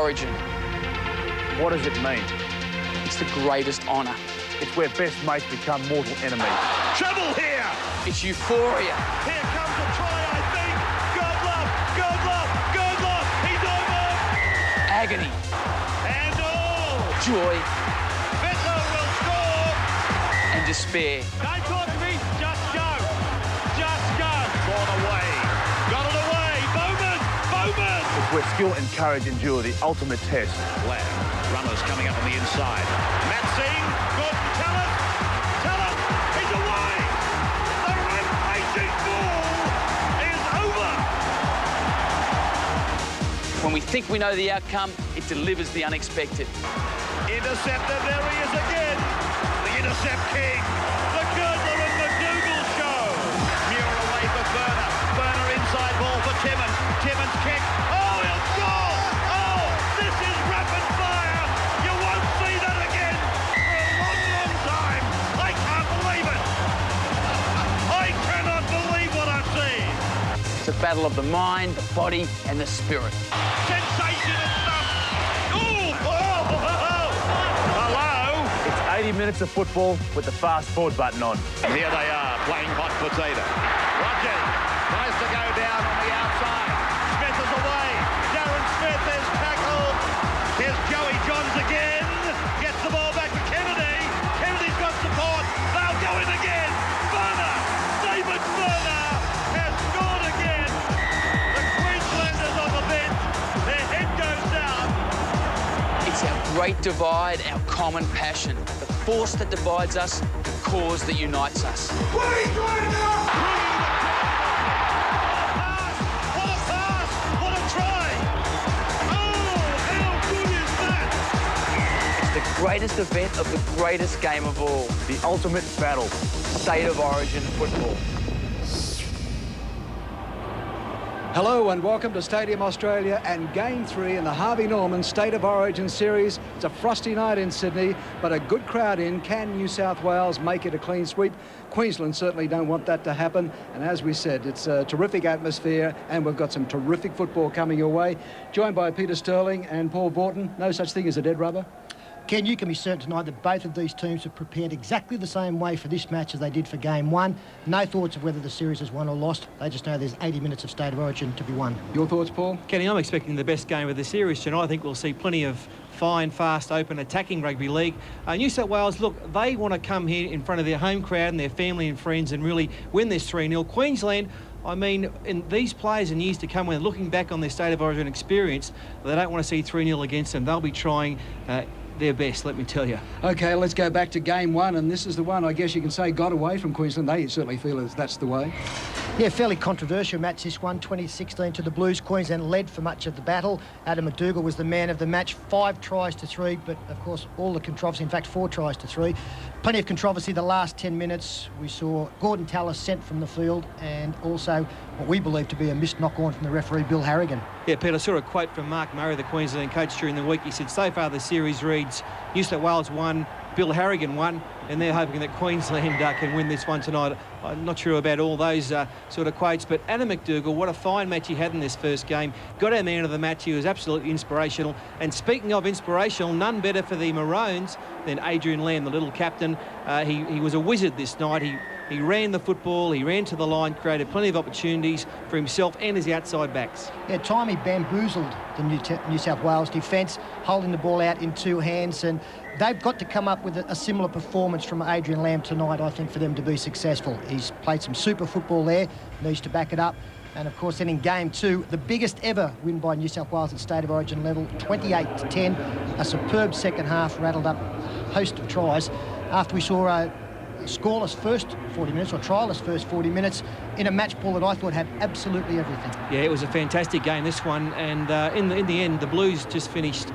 Origin. What does it mean? It's the greatest honour. It's where best mates become mortal enemies. Trouble here! It's euphoria. Here comes a try, I think. Girdler! He's over! Agony. And Joy. Girdler will score! And despair. Don't talk to me, just go! Just go! Gone away. Got it away! Bowman! It's where skill and courage endure the ultimate test. Lamb, runners coming up on the inside. Matt Singh, good, Talent, he's away! The rampaging ball is over! When we think we know the outcome, it delivers the unexpected. Interceptor, there he is again! The intercept king, the Girdler and McDougall show! Muir away for Burner. Burner inside ball for Timmins. Timmins kick. Oh, he'll score! Oh, this is rapid fire! You won't see that again for a long, long time! I can't believe it! I cannot believe what I've seen! It's a battle of the mind, the body, and the spirit. Sensation and stuff! Hello! It's 80 minutes of football with the fast forward button on. And here they are, playing hot potato. Rodgers tries to go down on the outside. Smith is away. Darren Smith is tackled. Here's Joey Johns again. Gets the ball back to Kennedy. Kennedy's got support. They'll go in again. Burner! David Burner has scored again. The Queenslanders on the bench. Their head goes down. It's our great divide, our common passion. The force that divides us, the cause that unites us. What a pass! What a try! Oh, how good is that? It's the greatest event of the greatest game of all. The ultimate battle. State of Origin football. Hello and welcome to Stadium Australia and Game 3 in the Harvey Norman State of Origin series. It's a frosty night in Sydney, but a good crowd in. Can New South Wales make it a clean sweep? Queensland certainly don't want that to happen. And as we said, it's a terrific atmosphere and we've got some terrific football coming your way. Joined by Peter Sterling and Paul Borton. No such thing as a dead rubber. Ken, you can be certain tonight that both of these teams have prepared exactly the same way for this match as they did for Game 1. No thoughts of whether the series is won or lost. They just know there's 80 minutes of State of Origin to be won. Your thoughts, Paul? Kenny, I'm expecting the best game of the series tonight. I think we'll see plenty of fine, fast, open, attacking rugby league. New South Wales, look, they want to come here in front of their home crowd and their family and friends and really win this 3-0. Queensland, I mean, in these players in years to come, when they're looking back on their State of Origin experience, they don't want to see 3-0 against them. They'll be trying their best, let me tell you. OK, let's go back to Game 1, and this is the one, I guess you can say, got away from Queensland. They certainly feel as that's the way. Yeah, fairly controversial match this one, 2016 to the Blues. Queensland led for much of the battle. Adam McDougall was the man of the match, 5 tries to 3, but of course all the controversy, in fact 4 tries to 3. Plenty of controversy the last 10 minutes. We saw Gordon Tallis sent from the field and also what we believe to be a missed knock-on from the referee, Bill Harrigan. Yeah, Pete, I saw a quote from Mark Murray, the Queensland coach, during the week. He said, so far the series reads, New South Wales won, Bill Harrigan won, and they're hoping that Queensland can win this one tonight. I'm not sure about all those sort of quotes, but Adam McDougall, what a fine match he had in this first game. Got our man of the match. He was absolutely inspirational. And speaking of inspirational, none better for the Maroons than Adrian Lamb, the little captain. He was a wizard this night. He ran the football, he ran to the line, created plenty of opportunities for himself and his outside backs. Yeah, at time he bamboozled the New South Wales defence, holding the ball out in 2 hands, and they've got to come up with a similar performance from Adrian Lamb tonight, I think, for them to be successful. He's played some super football there, needs to back it up. And of course, then in Game 2, the biggest ever win by New South Wales at State of Origin level, 28-10. A superb second half, rattled up a host of tries. After we saw a scoreless first 40 minutes, or trialless first 40 minutes, in a match ball that I thought had absolutely everything. Yeah, it was a fantastic game, this one. And in the end, the Blues just finished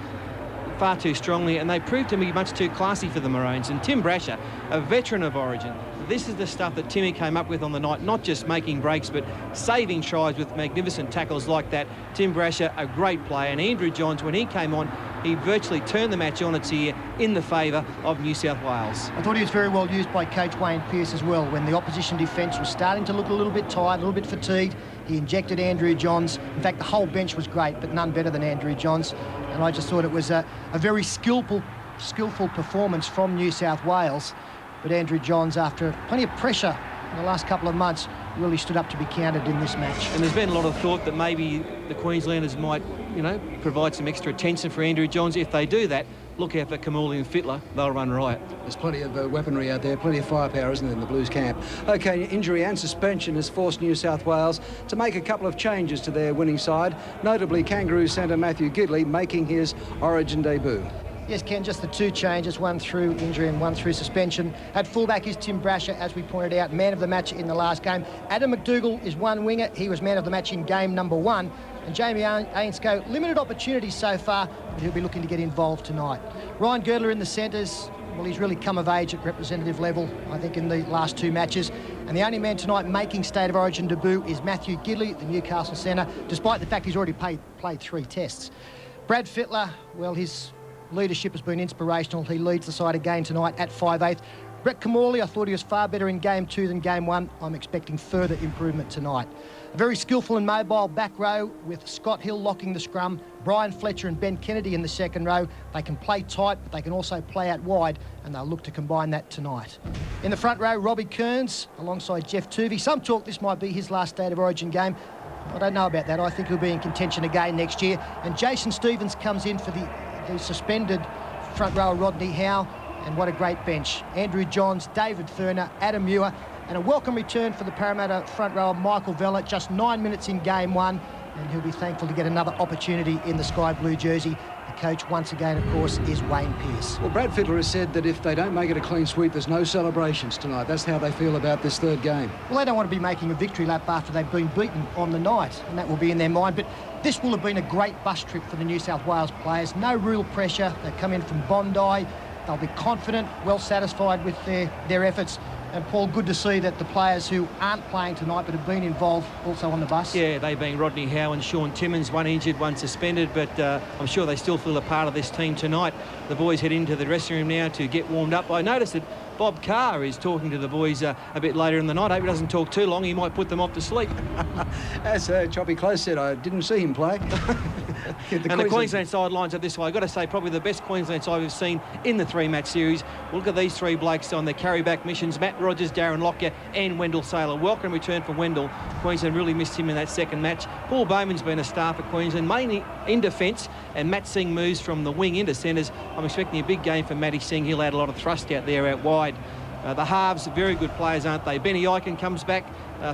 far too strongly, and they proved to be much too classy for the Maroons. And Tim Brasher, a veteran of Origin, this is the stuff that Timmy came up with on the night, not just making breaks, but saving tries with magnificent tackles like that. Tim Brasher, a great player, and Andrew Johns, when he came on, he virtually turned the match on its ear in the favour of New South Wales. I thought he was very well used by coach Wayne Pearce as well. When the opposition defence was starting to look a little bit tired, a little bit fatigued, he injected Andrew Johns. In fact, the whole bench was great, but none better than Andrew Johns. And I just thought it was a very skillful performance from New South Wales. But Andrew Johns, after plenty of pressure in the last couple of months, really stood up to be counted in this match. And there's been a lot of thought that maybe the Queenslanders might, provide some extra attention for Andrew Johns. If they do that, look out for Kamuli and Fittler. They'll run riot. There's plenty of weaponry out there, plenty of firepower, isn't there, in the Blues camp? OK, injury and suspension has forced New South Wales to make a couple of changes to their winning side, notably Kangaroo centre Matthew Gidley making his Origin debut. Yes, Ken, just the two changes, one through injury and one through suspension. At fullback is Tim Brasher, as we pointed out, man of the match in the last game. Adam McDougall is one winger. He was man of the match in game number 1. And Jamie Ainscough, limited opportunities so far, but he'll be looking to get involved tonight. Ryan Girdler in the centres. Well, he's really come of age at representative level, I think, in the last 2 matches. And the only man tonight making State of Origin debut is Matthew Gidley, the Newcastle centre, despite the fact he's already played 3 tests. Brad Fittler, well, his leadership has been inspirational. He leads the side again tonight at 5/8. Brett Kamali, I thought he was far better in game 2 than game 1. I'm expecting further improvement tonight. A very skillful and mobile back row with Scott Hill locking the scrum, Brian Fletcher and Ben Kennedy in the second row. They can play tight, but they can also play out wide, and they'll look to combine that tonight. In the front row, Robbie Kearns alongside Jeff Tuvey. Some talk this might be his last State of Origin game. I don't know about that. I think he'll be in contention again next year. And Jason Stevens comes in for the suspended front row Rodney Howe, and what a great bench. Andrew Johns, David Thurner, Adam Muir, and a welcome return for the Parramatta front row Michael Vella, just 9 minutes in game 1, and he'll be thankful to get another opportunity in the sky blue jersey. The coach, once again, of course, is Wayne Pearce. Well, Brad Fittler has said that if they don't make it a clean sweep, there's no celebrations tonight. That's how they feel about this third game. Well, they don't want to be making a victory lap after they've been beaten on the night, and that will be in their mind. But this will have been a great bus trip for the New South Wales players. No real pressure. They've come in from Bondi. They'll be confident, well satisfied with their efforts. And, Paul, good to see that the players who aren't playing tonight but have been involved also on the bus. Yeah, they being Rodney Howe and Sean Timmins, one injured, one suspended, but I'm sure they still feel a part of this team tonight. The boys head into the dressing room now to get warmed up. I noticed that Bob Carr is talking to the boys a bit later in the night. I hope he doesn't talk too long. He might put them off to sleep. As Choppy Close said, I didn't see him play. The Queensland sidelines are this way. I've got to say, probably the best Queensland side we've seen in the 3-match series. Well, look at these 3 blokes on their carry-back missions. Matt Rogers, Darren Lockyer and Wendell Saylor. Welcome return from Wendell. Queensland really missed him in that second match. Paul Bowman's been a star for Queensland, mainly in defence, and Matt Singh moves from the wing into centres. I'm expecting a big game for Matty Singh. He'll add a lot of thrust out there out wide. The halves, very good players, aren't they? Benny Eichen comes back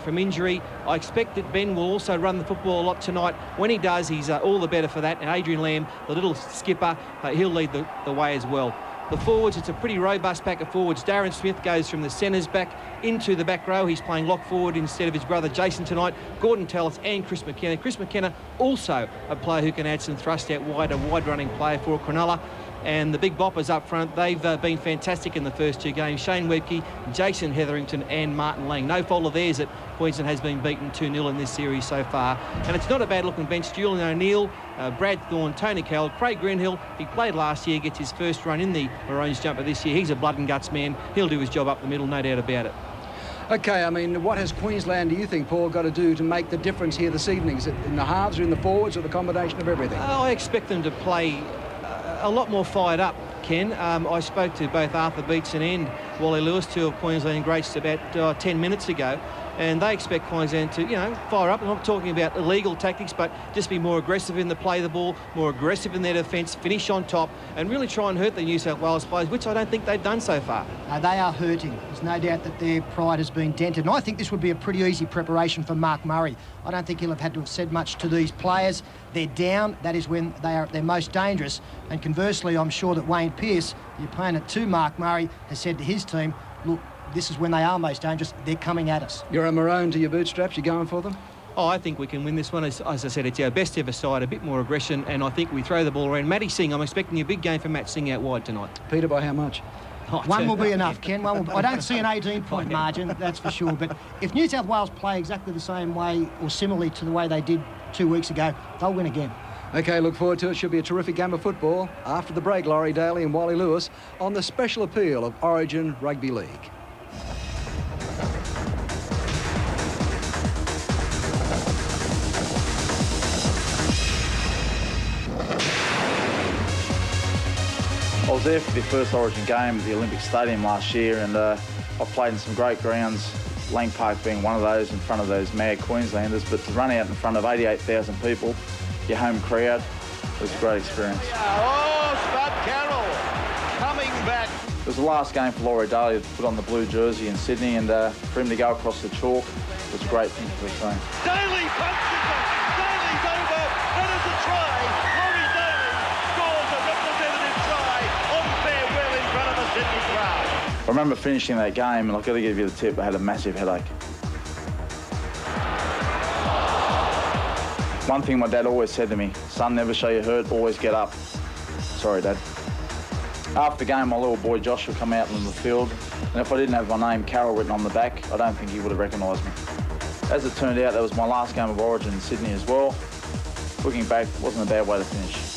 from injury. I expect that Ben will also run the football a lot tonight. When he does, he's all the better for that. And Adrian Lamb, the little skipper, he'll lead the way as well. The forwards, it's a pretty robust pack of forwards. Darren Smith goes from the centres back into the back row. He's playing lock forward instead of his brother Jason tonight. Gordon Tallis and Chris McKenna. Chris McKenna also a player who can add some thrust out wide, a wide-running player for Cronulla. And the big boppers up front, they've been fantastic in the first 2 games. Shane Webke, Jason Hetherington and Martin Lang. No fault of theirs that Queensland has been beaten 2-0 in this series so far. And it's not a bad-looking bench. Julian O'Neill, Brad Thorne, Tony Carroll, Craig Greenhill. He played last year, gets his first run in the Maroons jumper this year. He's a blood and guts man. He'll do his job up the middle, no doubt about it. OK, I mean, what has Queensland, do you think, Paul, got to do to make the difference here this evening? Is it in the halves or in the forwards or the combination of everything? I expect them to play a lot more fired up, Ken. I spoke to both Arthur Beetson and Wally Lewis, 2 of Queensland greats, about 10 minutes ago, and they expect Queensland to, fire up. I'm not talking about illegal tactics, but just be more aggressive in the play of the ball, more aggressive in their defence, finish on top, and really try and hurt the New South Wales players, which I don't think they've done so far. They are hurting. There's no doubt that their pride has been dented, and I think this would be a pretty easy preparation for Mark Murray. I don't think he'll have had to have said much to these players. They're down. That is when they are at their most dangerous. And conversely, I'm sure that Wayne Pearce, the opponent to Mark Murray, has said to his team, look, this is when they are most dangerous. They're coming at us. You're a maroon to your bootstraps. You're going for them? Oh, I think we can win this one. As I said, it's our best ever side, a bit more aggression, and I think we throw the ball around. Matty Singh, I'm expecting a big game for Matt Singh out wide tonight. Peter, by how much? One will be enough, Ken. I don't see an 18-point margin, that's for sure. But if New South Wales play exactly the same way or similarly to the way they did 2 weeks ago, they'll win again. OK, look forward to it. Should be a terrific game of football. After the break, Laurie Daly and Wally Lewis on the special appeal of Origin Rugby League. I was there for the first Origin game at the Olympic Stadium last year, and I played in some great grounds, Lang Park being one of those, in front of those mad Queenslanders. But to run out in front of 88,000 people, your home crowd, was a great experience. Oh, Spud Carroll coming back. It was the last game for Laurie Daly to put on the blue jersey in Sydney, and for him to go across the chalk was a great thing for the team. Daly punches it. Daly's over. That is a try. Laurie Daly scores a representative try on farewell in front of the Sydney crowd. I remember finishing that game, and I've got to give you the tip, I had a massive headache. One thing my dad always said to me, son, never show you hurt, always get up. Sorry, Dad. After the game, my little boy Josh would come out in the field, and if I didn't have my name, Carroll, written on the back, I don't think he would have recognised me. As it turned out, that was my last game of Origin in Sydney as well. Looking back, it wasn't a bad way to finish.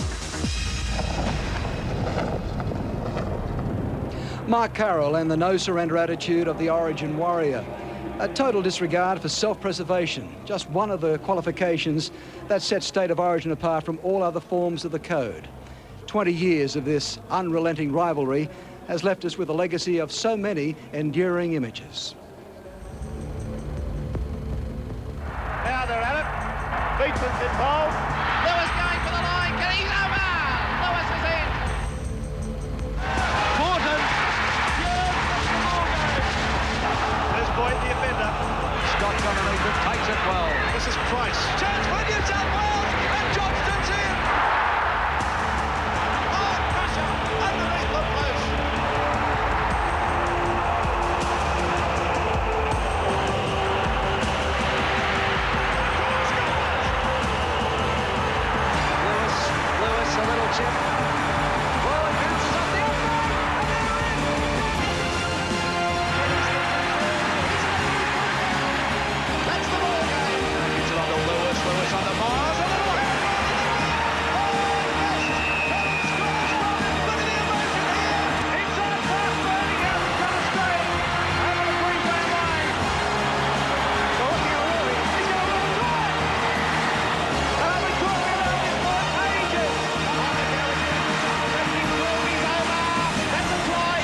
Mark Carroll and the no-surrender attitude of the Origin warrior. A total disregard for self-preservation, just one of the qualifications that sets State of Origin apart from all other forms of the code. 20 years of this unrelenting rivalry has left us with a legacy of so many enduring images. Now they're at it. Beatson's involved. Lewis going for the line. He's over. Lewis is in. Morton. There's Boyd, the offender. Scott underneath it, takes it well. This is Price. Chance for New South Wales, and Johnston's in. Oh, pressure underneath the post. Lewis, a little chip. Well, it bounces up the outside, and they're in. That's the ball game. It's on to Lewis, Lewis on the Miles, and it'll hit. Look at the emotion here. Inside pass, Harrigan trying to stay over the Queensland line. So looking at Rory, he's going to run try. And I've been talking about this for ages. Rory's over. That's a try.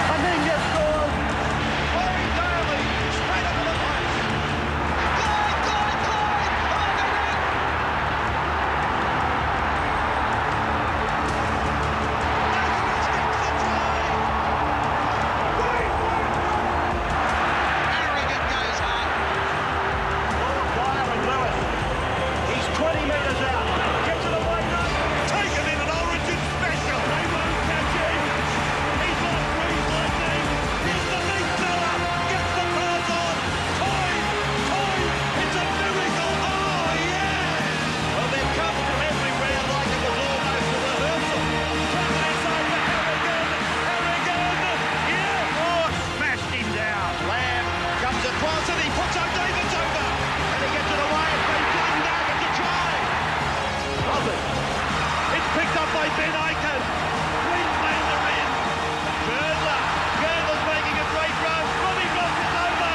Harrigan scores. Laurie Daly straight up to the post. Clyde! Oh, they're in. Harrigan goes hard. Dyer and Lewis. He's 20 metres out. Get to the line. Taken in an Origin special. They won't catch him. He's on Reese Lightning. He's the lead seller. Gets the pass on. Time. It's a miracle. Oh, yeah. Well, they've come from everywhere like it was almost a rehearsal. Comes inside to Harrigan. Yeah. Oh, smashed him down. Lamb comes across and he puts O'Davis over. And he gets it away. It's been down. It's a try. Robert. It's picked up by Ben Aiken. Queensland are in. Girdler. Girdler's making a great run. Robbie Ross is over.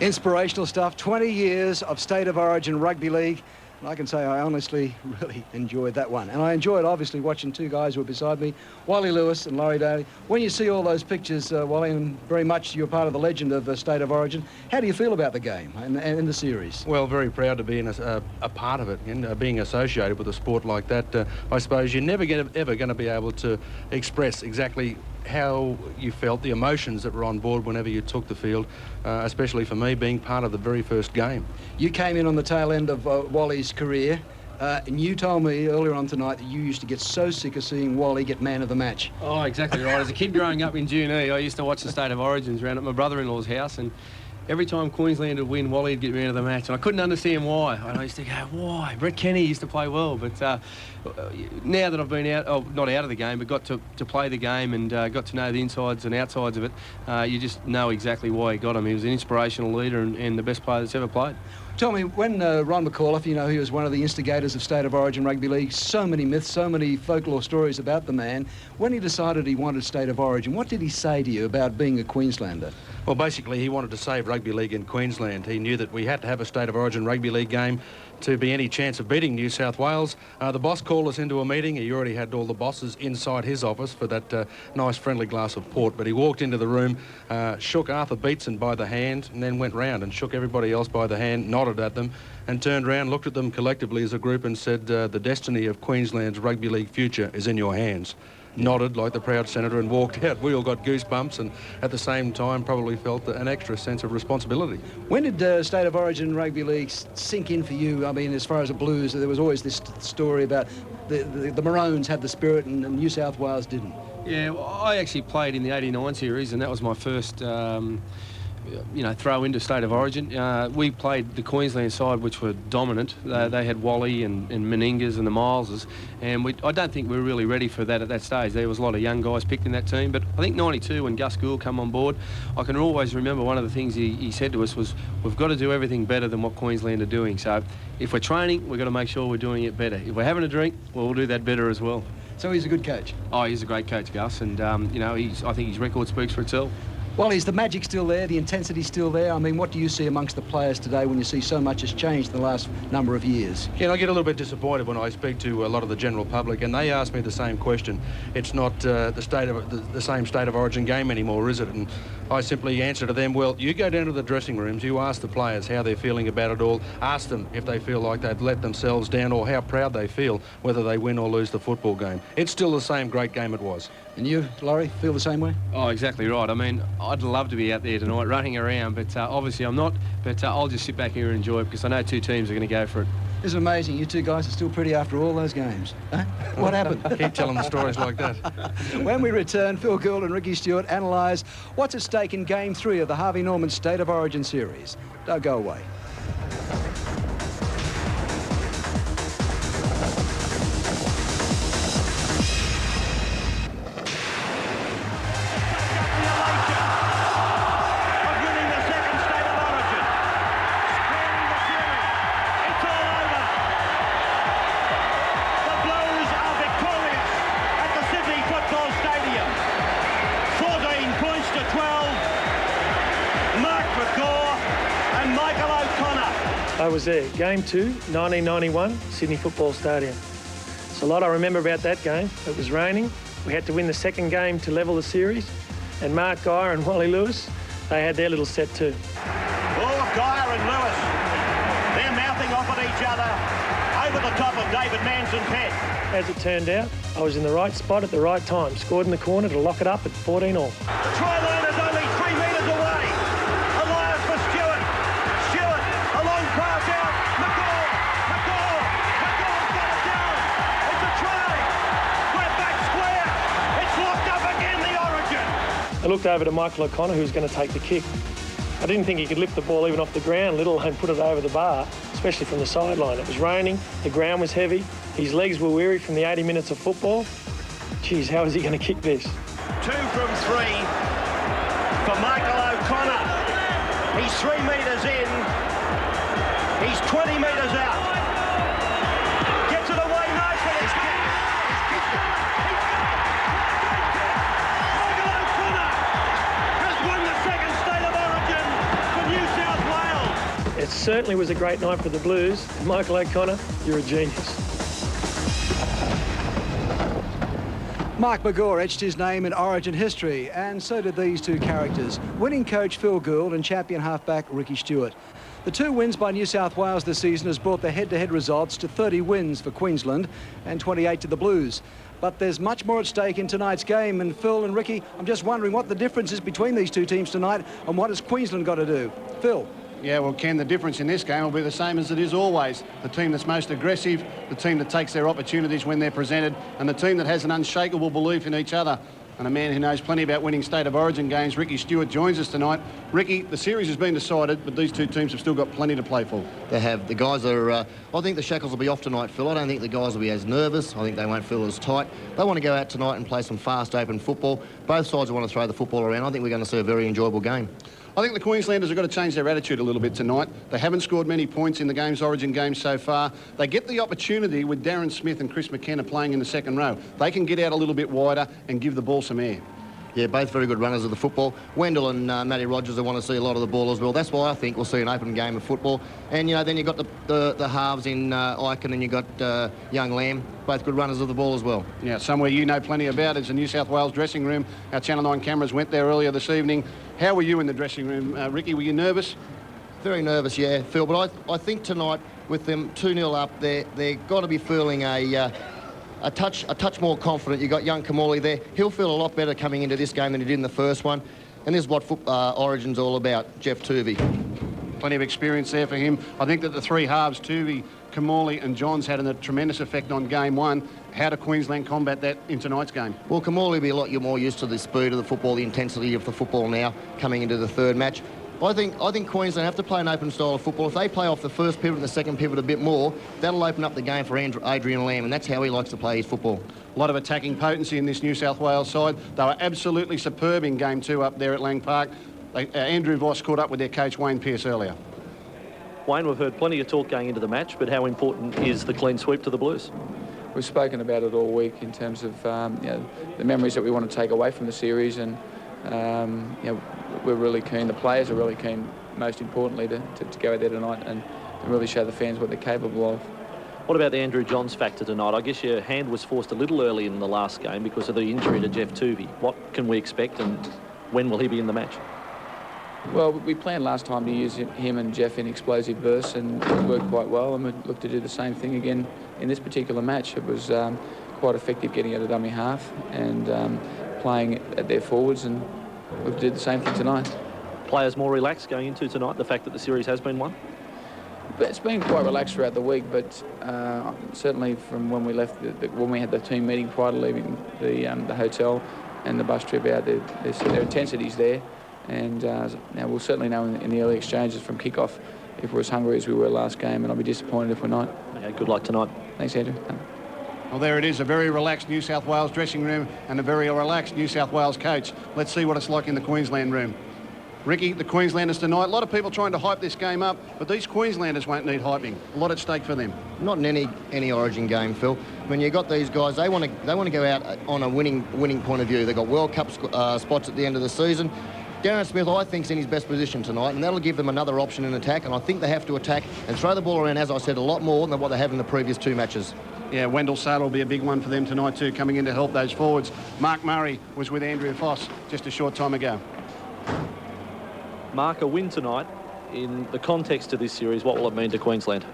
Inspirational stuff, 20 years of State of Origin Rugby League. And I can say I honestly really enjoyed that one. And I enjoyed, obviously, watching two guys who were beside me, Wally Lewis and Laurie Daly. When you see all those pictures, Wally, and very much you're part of the legend of State of Origin, how do you feel about the game and the series? Well, very proud to be a part of it and being associated with a sport like that. I suppose you're never ever going to be able to express exactly how you felt, the emotions that were on board whenever you took the field, especially for me being part of the very first game. You came in on the tail end of Wally's career, and you told me earlier on tonight that you used to get so sick of seeing Wally get man of the match. Oh, exactly right. As a kid growing up in Junee, I used to watch the State of Origins around at my brother-in-law's house, and every time Queensland would win, Wally would get man of the match, and I couldn't understand why. And I used to go, why? Brett Kenny used to play well, but now that I've been out, not out of the game, but got to play the game and got to know the insides and outsides of it, you just know exactly why he got him. He was an inspirational leader and the best player that's ever played. Tell me, when Ron McAuliffe, you know, he was one of the instigators of State of Origin Rugby League, so many myths, so many folklore stories about the man. When he decided he wanted State of Origin, what did he say to you about being a Queenslander? Well, basically, he wanted to save rugby league in Queensland. He knew that we had to have a State of Origin rugby league game to be any chance of beating New South Wales. The boss called us into a meeting. He already had all the bosses inside his office for that nice friendly glass of port, but he walked into the room, shook Arthur Beetson by the hand, and then went round and shook everybody else by the hand, nodded at them, and turned around, looked at them collectively as a group and said, the destiny of Queensland's rugby league future is in your hands. Nodded like the proud senator and walked out. We all got goosebumps and at the same time probably felt an extra sense of responsibility. When did State of Origin Rugby League sink in for you? I mean, as far as the Blues, there was always this story about the Maroons had the spirit and New South Wales didn't. Yeah, well, I actually played in the '89 series, and that was my first throw into State of Origin. We played the Queensland side, which were dominant. They had Wally and Meningas and the Mileses, and I don't think we were really ready for that at that stage. There was a lot of young guys picked in that team, but I think '92 when Gus Gould come on board, I can always remember one of the things he said to us was, we've got to do everything better than what Queensland are doing. So if we're training, we've got to make sure we're doing it better. If we're having a drink, well, we'll do that better as well. So he's a good coach? Oh, he's a great coach, Gus, and I think his record speaks for itself. Well, is the magic still there? The intensity still there? I mean, what do you see amongst the players today when you see so much has changed in the last number of years? Yeah, I get a little bit disappointed when I speak to a lot of the general public, and they ask me the same question. It's not the same State of Origin game anymore, is it? And I simply answer to them, well, you go down to the dressing rooms, you ask the players how they're feeling about it all, ask them if they feel like they've let themselves down or how proud they feel, whether they win or lose the football game. It's still the same great game it was. And you, Laurie, feel the same way? Oh, exactly right. I mean, I'd love to be out there tonight running around, but obviously I'm not. But I'll just sit back here and enjoy it because I know two teams are going to go for it. It's amazing. You two guys are still pretty after all those games. Huh? What happened? Keep telling the stories like that. When we return, Phil Gould and Ricky Stewart analyse what's at stake in Game 3 of the Harvey Norman State of Origin series. Don't go away. I was there, Game 2, 1991, Sydney Football Stadium. There's a lot I remember about that game. It was raining. We had to win the second game to level the series. And Mark Geyer and Wally Lewis, they had their little set too. Oh, Geyer and Lewis, they're mouthing off at each other over the top of David Manson's head. As it turned out, I was in the right spot at the right time. Scored in the corner to lock it up at 14-all. Try line is only 3 metres away. Elias for Stewart. Stewart, a long pass out. McGaw got it down. It's a try. We're back square. It's locked up again, the Origin. I looked over to Michael O'Connor, who was going to take the kick. I didn't think he could lift the ball even off the ground, let alone put it over the bar, especially from the sideline. It was raining, the ground was heavy, his legs were weary from the 80 minutes of football. Geez, how is he going to kick this? 2 from 3 for Michael O'Connor. He's 3 metres in. He's 20 metres out. Gets it away nicely. It's kicked. Michael O'Connor has won the second State of Origin for New South Wales. It certainly was a great night for the Blues. Michael O'Connor, you're a genius. Mark McGaw etched his name in Origin history, and so did these two characters, winning coach Phil Gould and champion halfback Ricky Stewart. The 2 wins by New South Wales this season has brought the head-to-head results to 30 wins for Queensland and 28 to the Blues. but there's much more at stake in tonight's game. And Phil and Ricky, I'm just wondering what the difference is between these two teams tonight and what has Queensland got to do? Phil? Yeah, well, Ken, the difference in this game will be the same as it is always. The team that's most aggressive, the team that takes their opportunities when they're presented, and the team that has an unshakable belief in each other. And a man who knows plenty about winning State of Origin games, Ricky Stewart, joins us tonight. Ricky, the series has been decided, but these two teams have still got plenty to play for. They have. The guys are... I think the shackles will be off tonight, Phil. I don't think the guys will be as nervous. I think they won't feel as tight. They want to go out tonight and play some fast, open football. Both sides want to throw the football around. I think we're going to see a very enjoyable game. I think the Queenslanders have got to change their attitude a little bit tonight. They haven't scored many points in the game's Origin games so far. They get the opportunity with Darren Smith and Chris McKenna playing in the second row. They can get out a little bit wider and give the ball some air. Yeah, both very good runners of the football. Wendell and Matty Rogers, they want to see a lot of the ball as well. That's why I think we'll see an open game of football. And, you know, then you've got the halves in Eichen and you've got young Lamb, both good runners of the ball as well. Yeah, somewhere you know plenty about is the New South Wales dressing room. Our Channel 9 cameras went there earlier this evening. How were you in the dressing room, Ricky? Were you nervous? Very nervous, yeah, Phil. But I think tonight, with them 2-0 up, they've got to be feeling a touch more confident. You've got young Kamali there. He'll feel a lot better coming into this game than he did in the first one. And this is what Origin's all about, Jeff Tuvey. Plenty of experience there for him. I think that the three halves, Tuvey, Kamali and Johns, had a tremendous effect on game one. How do Queensland combat that in tonight's game? Well, Kamali will be a lot more used to the speed of the football, the intensity of the football now, coming into the third match. I think Queensland have to play an open style of football. If they play off the first pivot and the second pivot a bit more, that'll open up the game for Adrian Lamb, and that's how he likes to play his football. A lot of attacking potency in this New South Wales side. They were absolutely superb in game two up there at Lang Park. Andrew Voss caught up with their coach Wayne Pearce earlier. Wayne, we've heard plenty of talk going into the match, but how important is the clean sweep to the Blues? We've spoken about it all week in terms of you know, the memories that we want to take away from the series, and you know, we're really keen, the players are really keen, most importantly, to go out there tonight and really show the fans what they're capable of. What about the Andrew Johns factor tonight? I guess your hand was forced a little early in the last game because of the injury to Jeff Tuvey. What can we expect, and when will he be in the match? Well, we planned last time to use him and Jeff in explosive bursts, and it worked quite well, and we look to do the same thing again in this particular match. It was quite effective getting out of dummy half and playing at their forwards, and we've did the same thing tonight. Players more relaxed going into tonight, the fact that the series has been won? But it's been quite relaxed throughout the week, but certainly from when we left, when we had the team meeting prior to leaving the hotel and the bus trip out, their intensity's there. And now we'll certainly know in the early exchanges from kick-off if we're as hungry as we were last game, and I'll be disappointed if we're not. Okay, good luck tonight. Thanks, Andrew. Well, there it is, a very relaxed New South Wales dressing room and a very relaxed New South Wales coach. Let's see what it's like in the Queensland room. Ricky, the Queenslanders tonight, a lot of people trying to hype this game up, but these Queenslanders won't need hyping. A lot at stake for them. Not in any Origin game, Phil. When you got these guys, they want to go out on a winning point of view. They've got World Cup spots at the end of the season. Darren Smith, I think, is in his best position tonight, and that'll give them another option in attack, and I think they have to attack and throw the ball around, as I said, a lot more than what they have in the previous two matches. Yeah, Wendell Saylor will be a big one for them tonight too, coming in to help those forwards. Mark Murray was with Andrew Voss just a short time ago. Mark, a win tonight, in the context of this series, what will it mean to Queensland?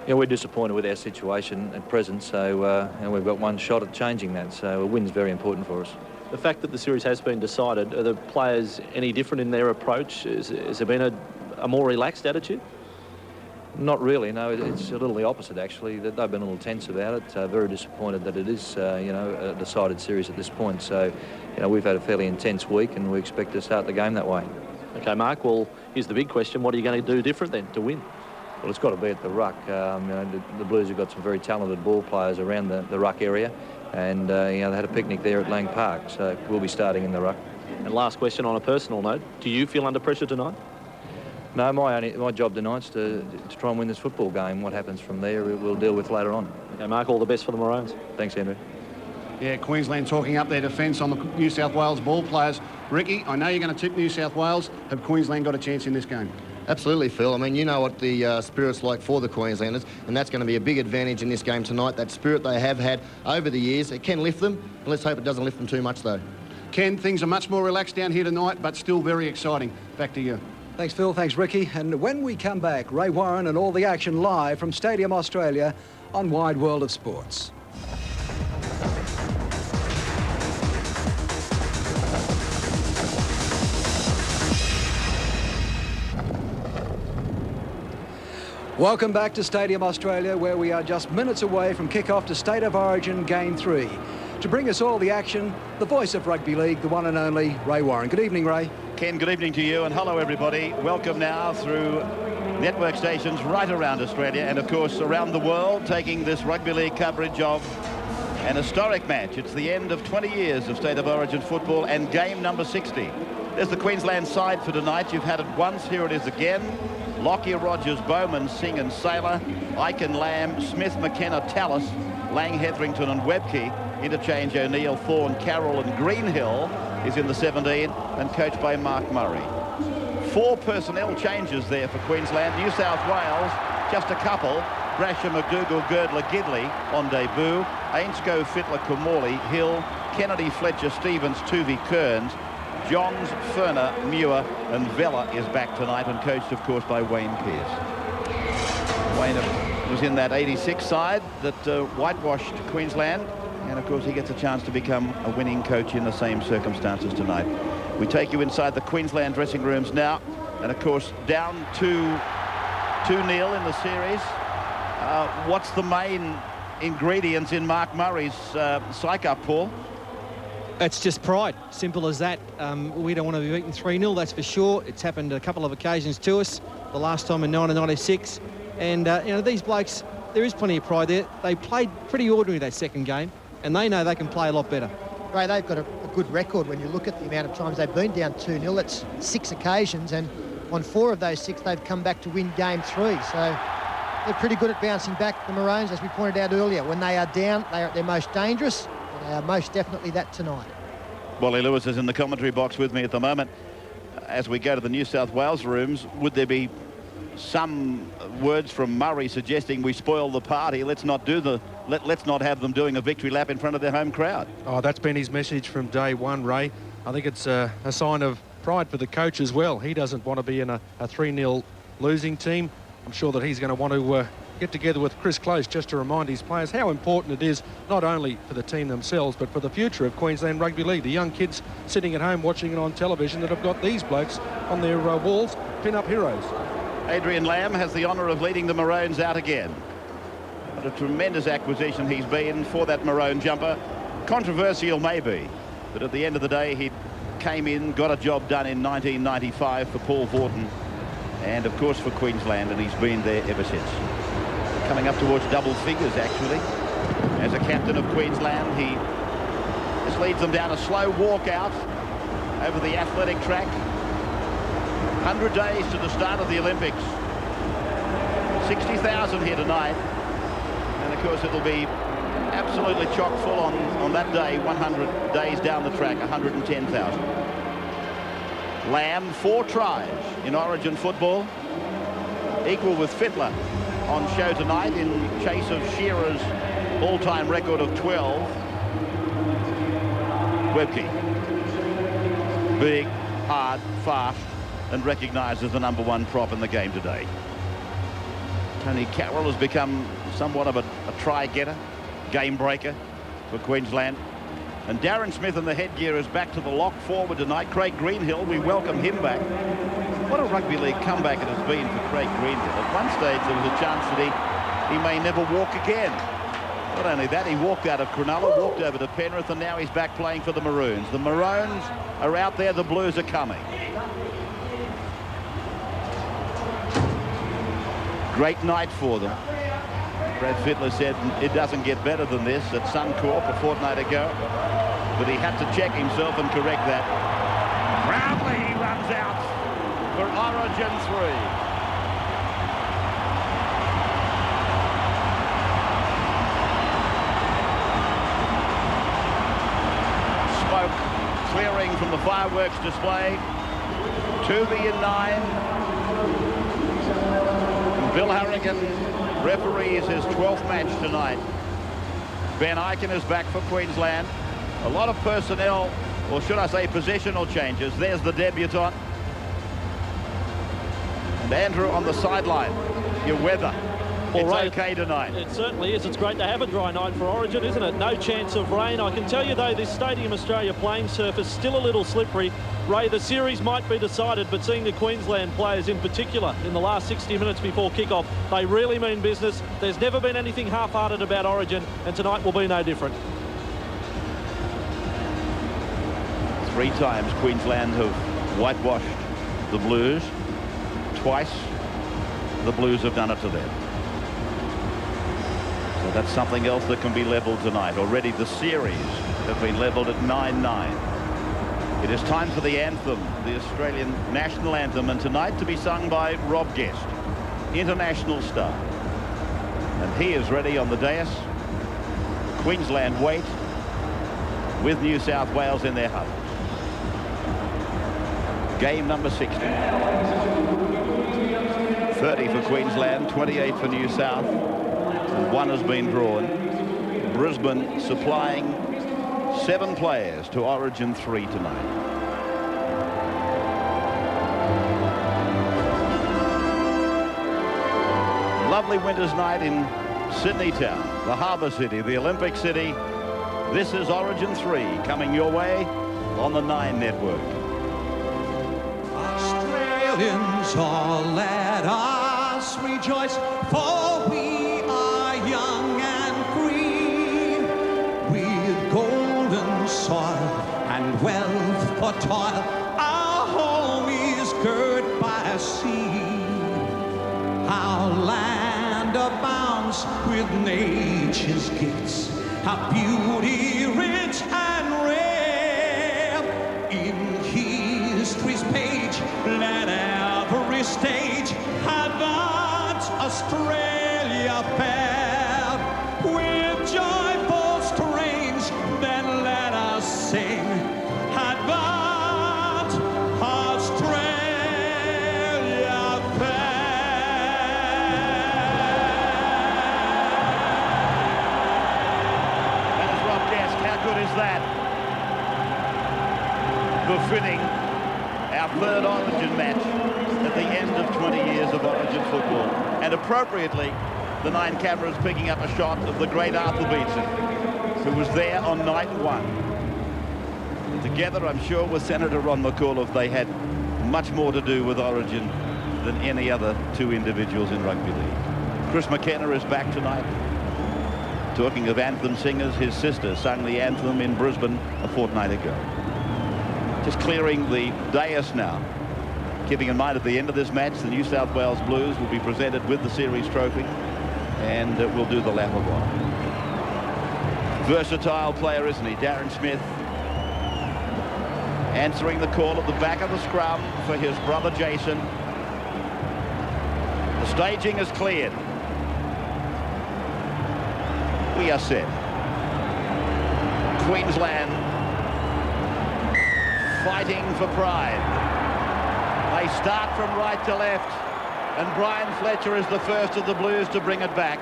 Yeah, we're disappointed with our situation at present, so and we've got one shot at changing that, so a win's very important for us. The fact that the series has been decided, are the players any different in their approach? Has there been a more relaxed attitude? Not really, no. It's a little the opposite, actually. They've been a little tense about it. Very disappointed that it is, you know, a decided series at this point. So, you know, we've had a fairly intense week, and we expect to start the game that way. Okay, Mark. Well, here's the big question: what are you going to do different then to win? Well, it's got to be at the ruck. You know, the Blues have got some very talented ball players around the ruck area, and you know, they had a picnic there at Lang Park, so we'll be starting in the ruck. And last question on a personal note: do you feel under pressure tonight? No, my job tonight's to try and win this football game. What happens from there, we'll deal with later on. Okay, Mark, all the best for the Maroons. Thanks, Andrew. Yeah, Queensland talking up their defence on the New South Wales ball players. Ricky, I know you're going to tip New South Wales. Have Queensland got a chance in this game? Absolutely, Phil. I mean, you know what the spirit's like for the Queenslanders, and that's going to be a big advantage in this game tonight. That spirit they have had over the years, it can lift them. Let's hope it doesn't lift them too much, though. Ken, things are much more relaxed down here tonight, but still very exciting. Back to you. Thanks, Phil. Thanks, Ricky. And when we come back, Ray Warren and all the action live from Stadium Australia on Wide World of Sports. Welcome back to Stadium Australia, where we are just minutes away from kick-off to State of Origin Game 3. To bring us all the action, the voice of rugby league, the one and only Ray Warren. Good evening, Ray. Ken, good evening to you, and hello everybody. Welcome now through network stations right around Australia and of course around the world, taking this rugby league coverage of an historic match. It's the end of 20 years of State of Origin football and game number 60. There's the Queensland side for tonight. You've had it once, here it is again. Lockyer, Rogers, Bowman, Singh and Saylor, Aiken, Lamb, Smith, McKenna, Tallis, Lang, Hetherington and Webke. Interchange O'Neill, Thorne, Carroll and Greenhill is in the 17 and coached by Mark Murray. 4 personnel changes there for Queensland. New South Wales, just a couple. Brasher, McDougall, Girdler, Gidley on debut. Ainscough, Fittler, Kamali, Hill, Kennedy, Fletcher, Stevens, Tuvey, Kearns. Johns, Ferner, Muir and Vella is back tonight and coached, of course, by Wayne Pearce. Wayne was in that 86 side that whitewashed Queensland, and, of course, he gets a chance to become a winning coach in the same circumstances tonight. We take you inside the Queensland dressing rooms now, and, of course, down 2-0 in the series. What's the main ingredients in Mark Murray's psych-up, Paul? It's just pride, simple as that. We don't want to be beaten 3-0, that's for sure. It's happened a couple of occasions to us, the last time in 1996. And, you know, these blokes, there is plenty of pride there. They played pretty ordinary that second game, and they know they can play a lot better. Ray, they've got a good record when you look at the amount of times they've been down 2-0. That's 6 occasions, and on 4 of those 6, they've come back to win game 3. So they're pretty good at bouncing back, the Maroons, as we pointed out earlier. When they are down, they are at their most dangerous. They are most definitely that tonight. Wally Lewis is in the commentary box with me at the moment. As we go to the New South Wales rooms, would there be some words from Murray suggesting we spoil the party? Let's not do let's not have them doing a victory lap in front of their home crowd. Oh, that's been his message from day one, Ray. I think it's a sign of pride for the coach as well. He doesn't want to be in a 3-0 losing team. I'm sure that he's going to want to get together with Chris Close just to remind his players how important it is, not only for the team themselves, but for the future of Queensland Rugby League. The young kids sitting at home watching it on television that have got these blokes on their walls, pin-up heroes. Adrian Lamb has the honour of leading the Maroons out again. What a tremendous acquisition he's been for that Maroon jumper. Controversial maybe, but at the end of the day, he came in, got a job done in 1995 for Paul Vorton, and of course for Queensland, and he's been there ever since. Coming up towards double figures, actually. As a captain of Queensland, he just leads them down a slow walkout over the athletic track. 100 days to the start of the Olympics. 60,000 here tonight. And, of course, it'll be absolutely chock full on that day, 100 days down the track, 110,000. Lamb, 4 tries in Origin football, equal with Fittler on show tonight in chase of Shearer's all-time record of 12. Webke. Big, hard, fast, and recognised as the #1 prop in the game today. Tony Carroll has become somewhat of a try-getter, game-breaker for Queensland. And Darren Smith in the headgear is back to the lock forward tonight. Craig Greenhill, we welcome him back. What a rugby league comeback it has been for Craig Greenhill. At one stage there was a chance that he may never walk again. Not only that, he walked out of Cronulla, walked over to Penrith, and now he's back playing for the Maroons. The Maroons are out there, the Blues are coming. Great night for them. Brad Fittler said it doesn't get better than this at Suncorp a fortnight ago, but he had to check himself and correct that. Proudly he runs out for Origin 3. Smoke clearing from the fireworks display. Tuvey in 9. Bill Harrigan referees his 12th match tonight. Ben Aiken is back for Queensland. A lot of personnel, or should I say positional changes. There's the debutant. And Andrew on the sideline. Your weather. It's Ray, okay tonight. It certainly is. It's great to have a dry night for Origin, isn't it? No chance of rain. I can tell you, though, this Stadium Australia playing surface still a little slippery. Ray, the series might be decided, but seeing the Queensland players in particular in the last 60 minutes before kick-off, they really mean business. There's never been anything half-hearted about Origin, and tonight will be no different. 3 times Queensland have whitewashed the Blues. Twice the Blues have done it to them. So that's something else that can be levelled tonight. Already the series have been levelled at 9-9. It is time for the anthem, the Australian national anthem, and tonight to be sung by Rob Guest, international star. And he is ready on the dais. Queensland wait with New South Wales in their huddle. Game number 60. 30 for Queensland, 28 for New South. One has been drawn. Brisbane supplying 7 players to Origin 3 tonight. Lovely winter's night in Sydney town, the harbour city, the Olympic city. This is Origin 3 coming your way on the 9 network. Australians, all let us rejoice, for we are young and free, with golden soil and wealth for toil. Our home is girt by a sea. Our land abounds with nature's gifts, our beauty rich and rare. In history's page, let every stage advance Australia fair. With joyful strains, then let us sing, advance Australia fair. That is Rob Guest. How good is that? Befitting our 3rd Origin match at the end of 20 years of Origin football. And appropriately, the 9 cameras picking up a shot of the great Arthur Beetson, who was there on night 1. And together, I'm sure, with Senator Ron McAuliffe, they had much more to do with Origin than any other 2 individuals in rugby league. Chris McKenna is back tonight. Talking of anthem singers, his sister sang the anthem in Brisbane a fortnight ago. Just clearing the dais now. Keeping in mind at the end of this match, the New South Wales Blues will be presented with the series trophy, and we'll do the lap of honor. Versatile player, isn't he? Darren Smith answering the call at the back of the scrum for his brother Jason. The staging is cleared. We are set. Queensland fighting for pride. They start from right to left, and Brian Fletcher is the first of the Blues to bring it back,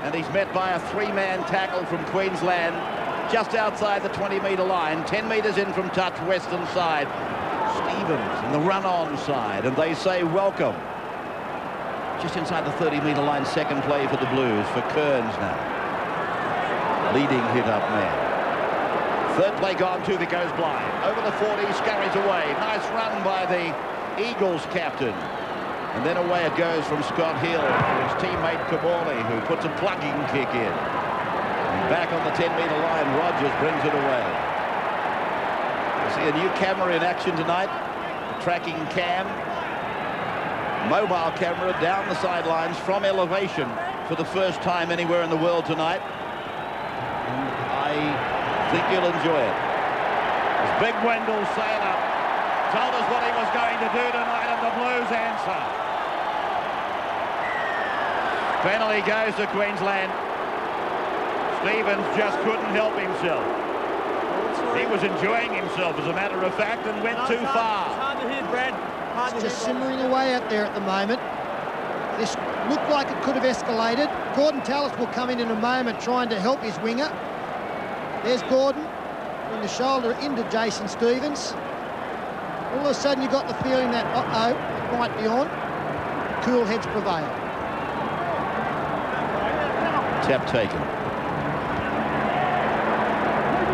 and he's met by a 3-man tackle from Queensland just outside the 20-metre line, 10 metres in from touch, western side. Stevens in the run-on side, and they say welcome. Just inside the 30-metre line, second play for the Blues, for Kearns now. Leading hit-up man. Third play gone, Tuvi goes blind. Over the 40, scurries away. Nice run by the Eagles captain. And then away it goes from Scott Hill for his teammate Kamali, who puts a plugging kick in. And back on the 10-metre line, Rogers brings it away. You see a new camera in action tonight. A tracking cam. Mobile camera down the sidelines from elevation for the first time anywhere in the world tonight. And I think you'll enjoy it. As Big Wendell Sailor told us what he was going to do tonight, and the Blues answer. Penalty goes to Queensland. Stevens just couldn't help himself. He was enjoying himself, as a matter of fact, and went too far. It's hard to hit, Brad. It's just simmering away out there at the moment. This looked like it could have escalated. Gordon Tallis will come in a moment trying to help his winger. There's Gordon in the shoulder into Jason Stevens. All of a sudden you got the feeling that, uh-oh, it might be on. Cool heads prevail. Tap taken.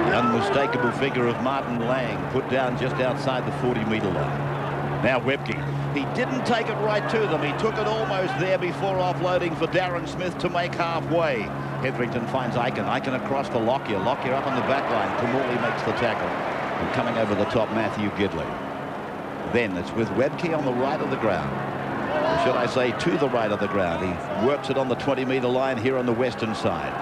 The unmistakable figure of Martin Lang put down just outside the 40-metre line. Now Webke. He didn't take it right to them. He took it almost there before offloading for Darren Smith to make halfway. Hetherington finds Aiken. Aiken across to Lockyer. Lockyer up on the back line. Kamali makes the tackle. And coming over the top, Matthew Girdler. Then it's with Webke on the right of the ground. Or should I say to the right of the ground. He works it on the 20-metre line here on the western side.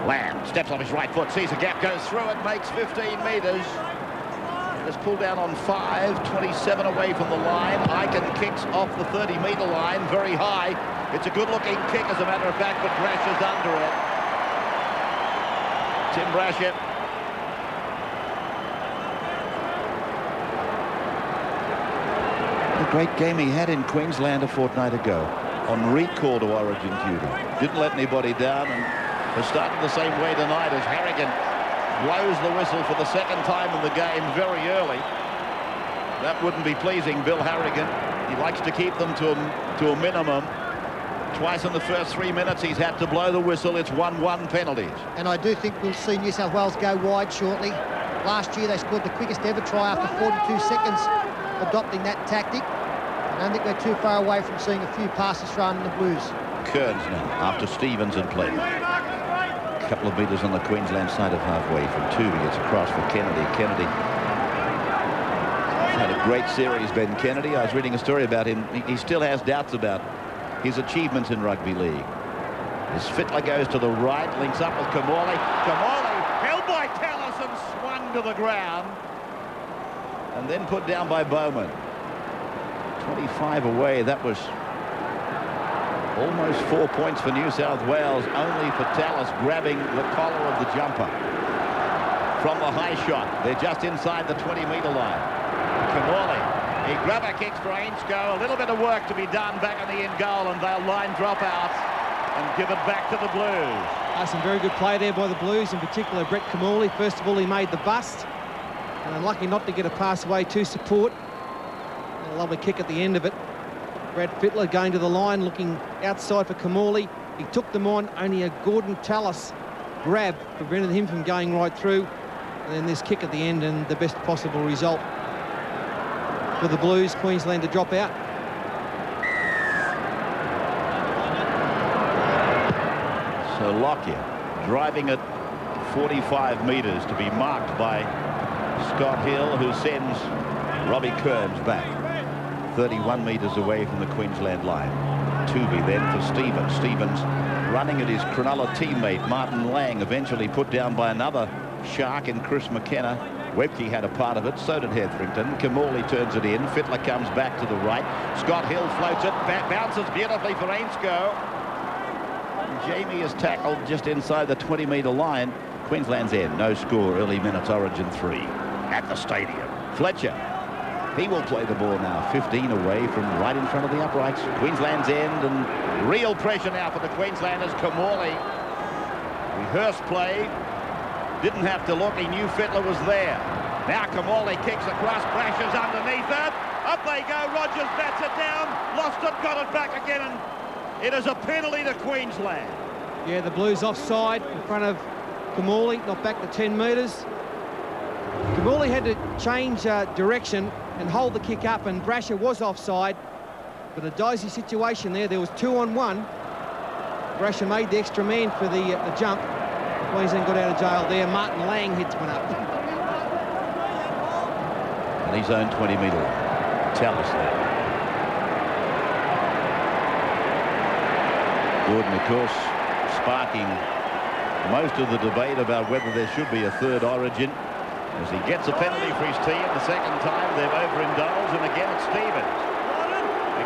Lamb steps on his right foot, sees a gap, goes through it, makes 15 metres. It's pulled down on 5, 27 away from the line. Aiken kicks off the 30-metre line, very high. It's a good-looking kick, as a matter of fact, but Brasher's under it. Tim Brasher. The great game he had in Queensland a fortnight ago on recall to Origin duty. Didn't let anybody down and has started the same way tonight as Harrigan blows the whistle for the second time in the game very early. That wouldn't be pleasing Bill Harrigan. He likes to keep them to a minimum. Twice in the first 3 minutes he's had to blow the whistle. It's 1-1 penalties. And I do think we'll see New South Wales go wide shortly. Last year they scored the quickest ever try after 42 seconds adopting that tactic. I don't think we're too far away from seeing a few passes thrown in the Blues. Kearns now, after Stevens had played. A couple of metres on the Queensland side of halfway from Tuvey. It's across for Kennedy. Kennedy had a great series, Ben Kennedy. I was reading a story about him. He still has doubts about his achievements in rugby league. As Fittler goes to the right, links up with Kamali. Kamali held by Tallis and swung to the ground. And then put down by Bowman. 25 away. That was almost 4 points for New South Wales, only for Tallis grabbing the collar of the jumper. From the high shot, they're just inside the 20-metre line. Kamali, he grabber kicks for Ainscough. A little bit of work to be done back in the in goal, and they'll line drop out and give it back to the Blues. Some very good play there by the Blues, in particular Brett Kamali. First of all, he made the bust, and unlucky not to get a pass away to support. And a lovely kick at the end of it. Brad Fittler going to the line, looking outside for Kamali. He took them on. Only a Gordon Tallis grab prevented him from going right through. And then this kick at the end, and the best possible result for the Blues. Queensland to drop out. So Lockyer driving at 45 metres to be marked by Scott Hill, who sends Robbie Kearns back 31 metres away from the Queensland line. Tuvey then for Stevens. Stevens running at his Cronulla teammate Martin Lang, eventually put down by another shark in Chris McKenna. Webke had a part of it, so did Hetherington. Kamali turns it in. Fittler comes back to the right. Scott Hill floats it, bounces beautifully for Ainscough. Jamie is tackled just inside the 20-metre line. Queensland's end, no score, early minutes, Origin 3 at the stadium. Fletcher, he will play the ball now, 15 away from right in front of the uprights. Queensland's end, and real pressure now for the Queenslanders. Kamali, rehearsed play, didn't have to look, he knew Fittler was there. Now Kamali kicks across, Brasher's underneath it. Up they go, Rogers bats it down, lost it, got it back again, and it is a penalty to Queensland. Yeah, the Blues offside in front of Kamali, not back to 10 metres. Kamali had to change direction and hold the kick up, and Brasher was offside. But a dicey situation there. There was 2-on-1. Brasher made the extra man for the jump. Queensland got out of jail there. Martin Lang hits one up. On his own 20-metre line. Tallis there. Gordon, of course, sparking most of the debate about whether there should be a third Origin, as he gets a penalty for his team. The second time they've overindulged, and again it's Stevens.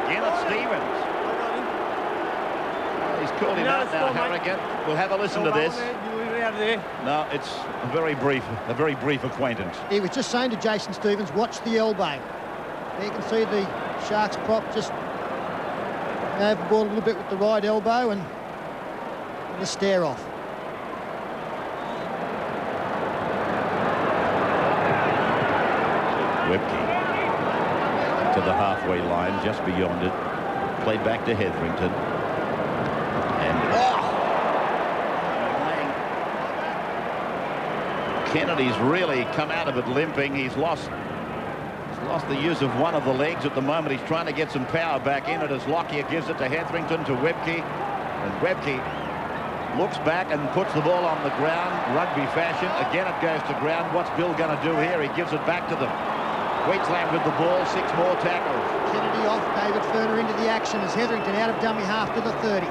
Again it's Stevens. Well, he's called him out now, Harrigan. We'll have a listen to this. No, it's a very brief acquaintance. He was just saying to Jason Stevens, watch the elbow. There you can see the Sharks prop just overboard a little bit with the right elbow, and the stare off. Webke to the halfway line, just beyond it. Played back to Hetherington. And Kennedy's really come out of it limping. He's lost the use of one of the legs at the moment. He's trying to get some power back in it as Lockyer gives it to Hetherington, to Webke. And Webke looks back and puts the ball on the ground, rugby fashion. Again, it goes to ground. What's Bill going to do here? He gives it back to them. Queensland with the ball, 6 more tackles. Kennedy off, David Furner into the action as Hetherington out of dummy half to the 30.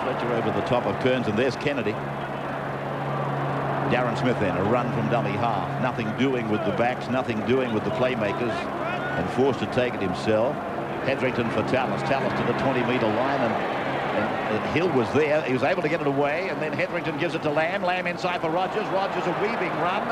Fletcher over the top of Kearns, and there's Kennedy. Darren Smith then, a run from dummy half. Nothing doing with the backs, nothing doing with the playmakers, and forced to take it himself. Hetherington for Tallis. Tallis to the 20-metre line, and Hill was there. He was able to get it away, and then Hetherington gives it to Lamb. Lamb inside for Rogers. Rogers a weaving run,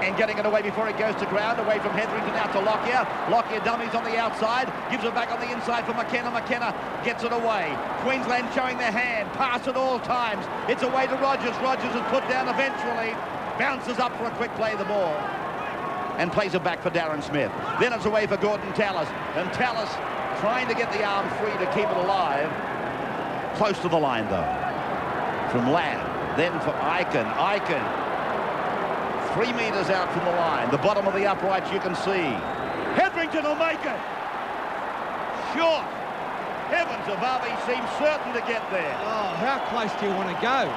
and getting it away before it goes to ground. Away from Hetherington out to Lockyer. Lockyer dummies on the outside. Gives it back on the inside for McKenna. McKenna gets it away. Queensland showing their hand. Pass at all times. It's away to Rogers. Rogers is put down eventually. Bounces up for a quick play the ball. And plays it back for Darren Smith. Then it's away for Gordon Tallis. And Tallis trying to get the arm free to keep it alive. Close to the line though. From Lamb. Then for Eichen. Eichen. 3 metres out from the line. The bottom of the uprights you can see. Hetherington will make it. Short. Heavens above, he seems certain to get there. Oh, how close do you want to go?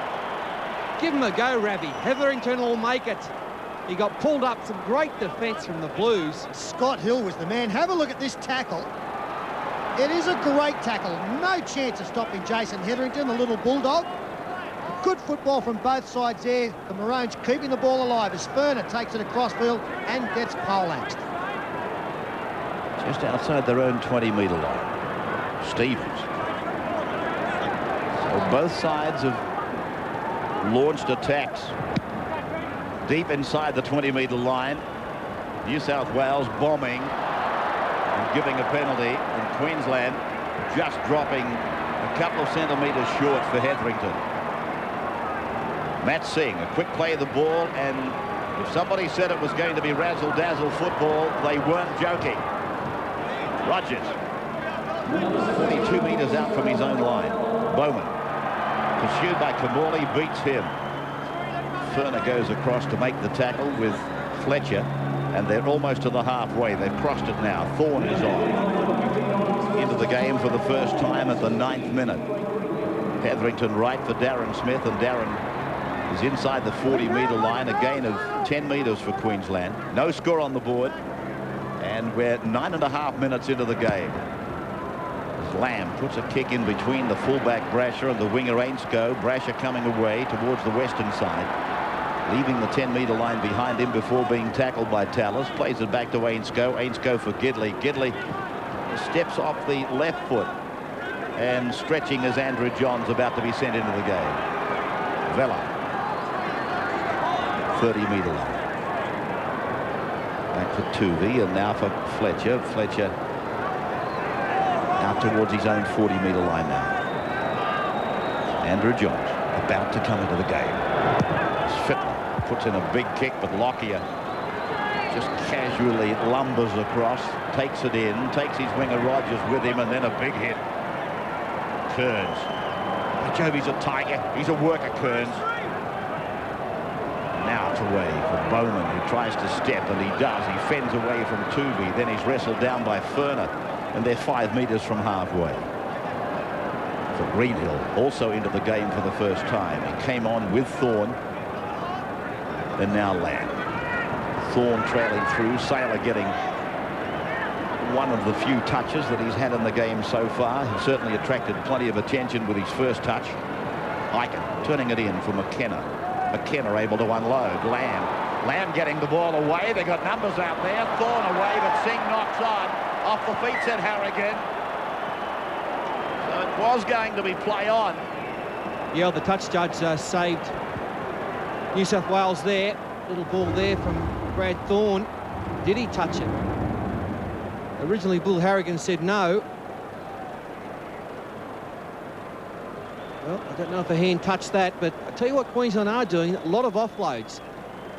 Give him a go, Ravi. Hetherington will make it. He got pulled up. Some great defence from the Blues. Scott Hill was the man. Have a look at this tackle. It is a great tackle. No chance of stopping Jason Hetherington, the little bulldog. Good football from both sides there. The Maroons keeping the ball alive as Furner takes it across field and gets poleaxed. Just outside their own 20-metre line. Stevens. So both sides have launched attacks deep inside the 20-metre line. New South Wales bombing and giving a penalty, and Queensland just dropping a couple of centimetres short for Hetherington. Matt Singh, a quick play of the ball, and if somebody said it was going to be razzle-dazzle football, they weren't joking. Rogers, 42 metres out from his own line. Bowman, pursued by Kamali, beats him. Furner goes across to make the tackle with Fletcher, and they're almost to the halfway. They've crossed it now. Thorne is on. Into the game for the first time at the 9th minute. Hetherington right for Darren Smith, and Darren is inside the 40-metre line. A gain of 10 metres for Queensland. No score on the board, and we're 9.5 minutes into the game. Lamb puts a kick in between the fullback Brasher and the winger Ainscough. Brasher coming away towards the western side, leaving the 10-metre line behind him before being tackled by Tallis. Plays it back to Ainscough. Ainscough for Gidley. Gidley steps off the left foot, and stretching as Andrew Johns about to be sent into the game. Vella, 30-metre line. Back for Tuvey, and now for Fletcher. Fletcher out towards his own 40-metre line now. Andrew Johns about to come into the game. Fittler puts in a big kick, but Lockyer just casually lumbers across, takes it in, takes his winger Rogers with him, and then a big hit. Kearns. Joby's a tiger. He's a worker, Kearns. Now it's away for Bowman, who tries to step, and he does. He fends away from Tuvey. Then he's wrestled down by Furner, and they're 5 metres from halfway. For Greenhill, also into the game for the first time. He came on with Thorne, and now Lamb. Thorne trailing through. Saylor getting one of the few touches that he's had in the game so far. He certainly attracted plenty of attention with his first touch. Eichen turning it in for McKenna. McKenna able to unload. Lamb getting the ball away. They got numbers out there. Thorne away, but Singh knocks on. Off the feet, said Harrigan. So it was going to be play on. Yeah, the touch judge saved New South Wales there. Little ball there from Brad Thorne. Did he touch it? Originally, Bull Harrigan said no. Well, I don't know if a hand touched that, but I tell you what Queensland are doing, a lot of offloads.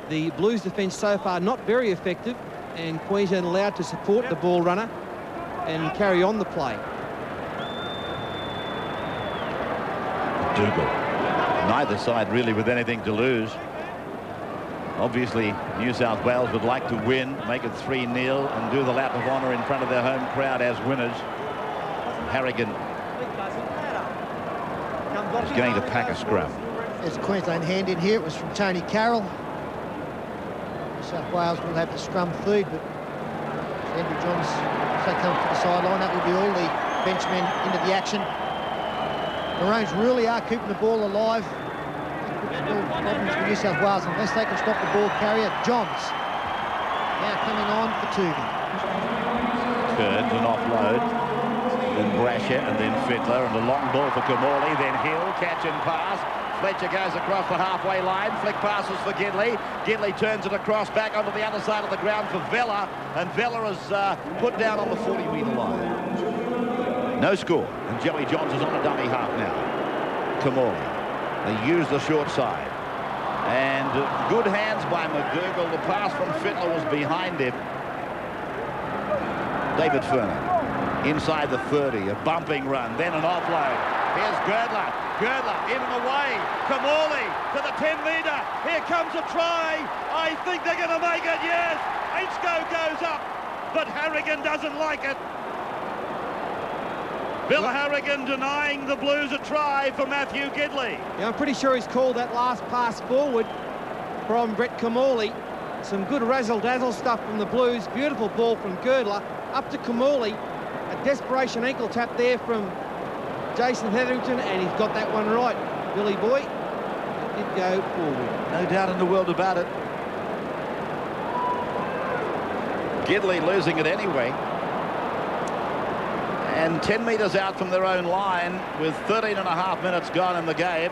The Blues defence so far not very effective, and Queensland allowed to support the ball runner and carry on the play. Dougal. Neither side really with anything to lose. Obviously, New South Wales would like to win, make it 3-0 and do the lap of honour in front of their home crowd as winners. Harrigan is going to pack a scrum. There's a Queensland hand in here. It was from Tony Carroll. New South Wales will have the scrum feed, but Andrew Johns, so comes to the sideline. That will be all the benchmen into the action. Maroons really are keeping the ball alive. Problems for New South Wales unless they can stop the ball carrier. Johns now coming on for Tuvey. Turns and offload. Then Brasher and then Fiddler, and a long ball for Kamali. Then Hill, catch and pass. Fletcher goes across the halfway line. Flick passes for Gidley. Gidley turns it across back onto the other side of the ground for Vella, and Vella is put down on the 40-metre line. No score, and Joey Johns is on a dummy half now. Kamali. They use the short side. And good hands by McDougall. The pass from Fiddler was behind him. David Furner inside the 30, a bumping run, then an offload. Here's Girdler. Girdler in and away. Kamali to the 10-metre. Here comes a try. I think they're going to make it, yes. Ainscough goes up, but Harrigan doesn't like it. Bill Harrigan denying the Blues a try for Matthew Gidley. Yeah, I'm pretty sure he's called that last pass forward from Brett Kamali. Some good razzle-dazzle stuff from the Blues. Beautiful ball from Girdler up to Kamali. A desperation ankle tap there from Jason Hetherington, and he's got that one right. Billy Boy, it did go forward. No doubt in the world about it. Gidley losing it anyway. And 10 metres out from their own line with 13.5 minutes gone in the game.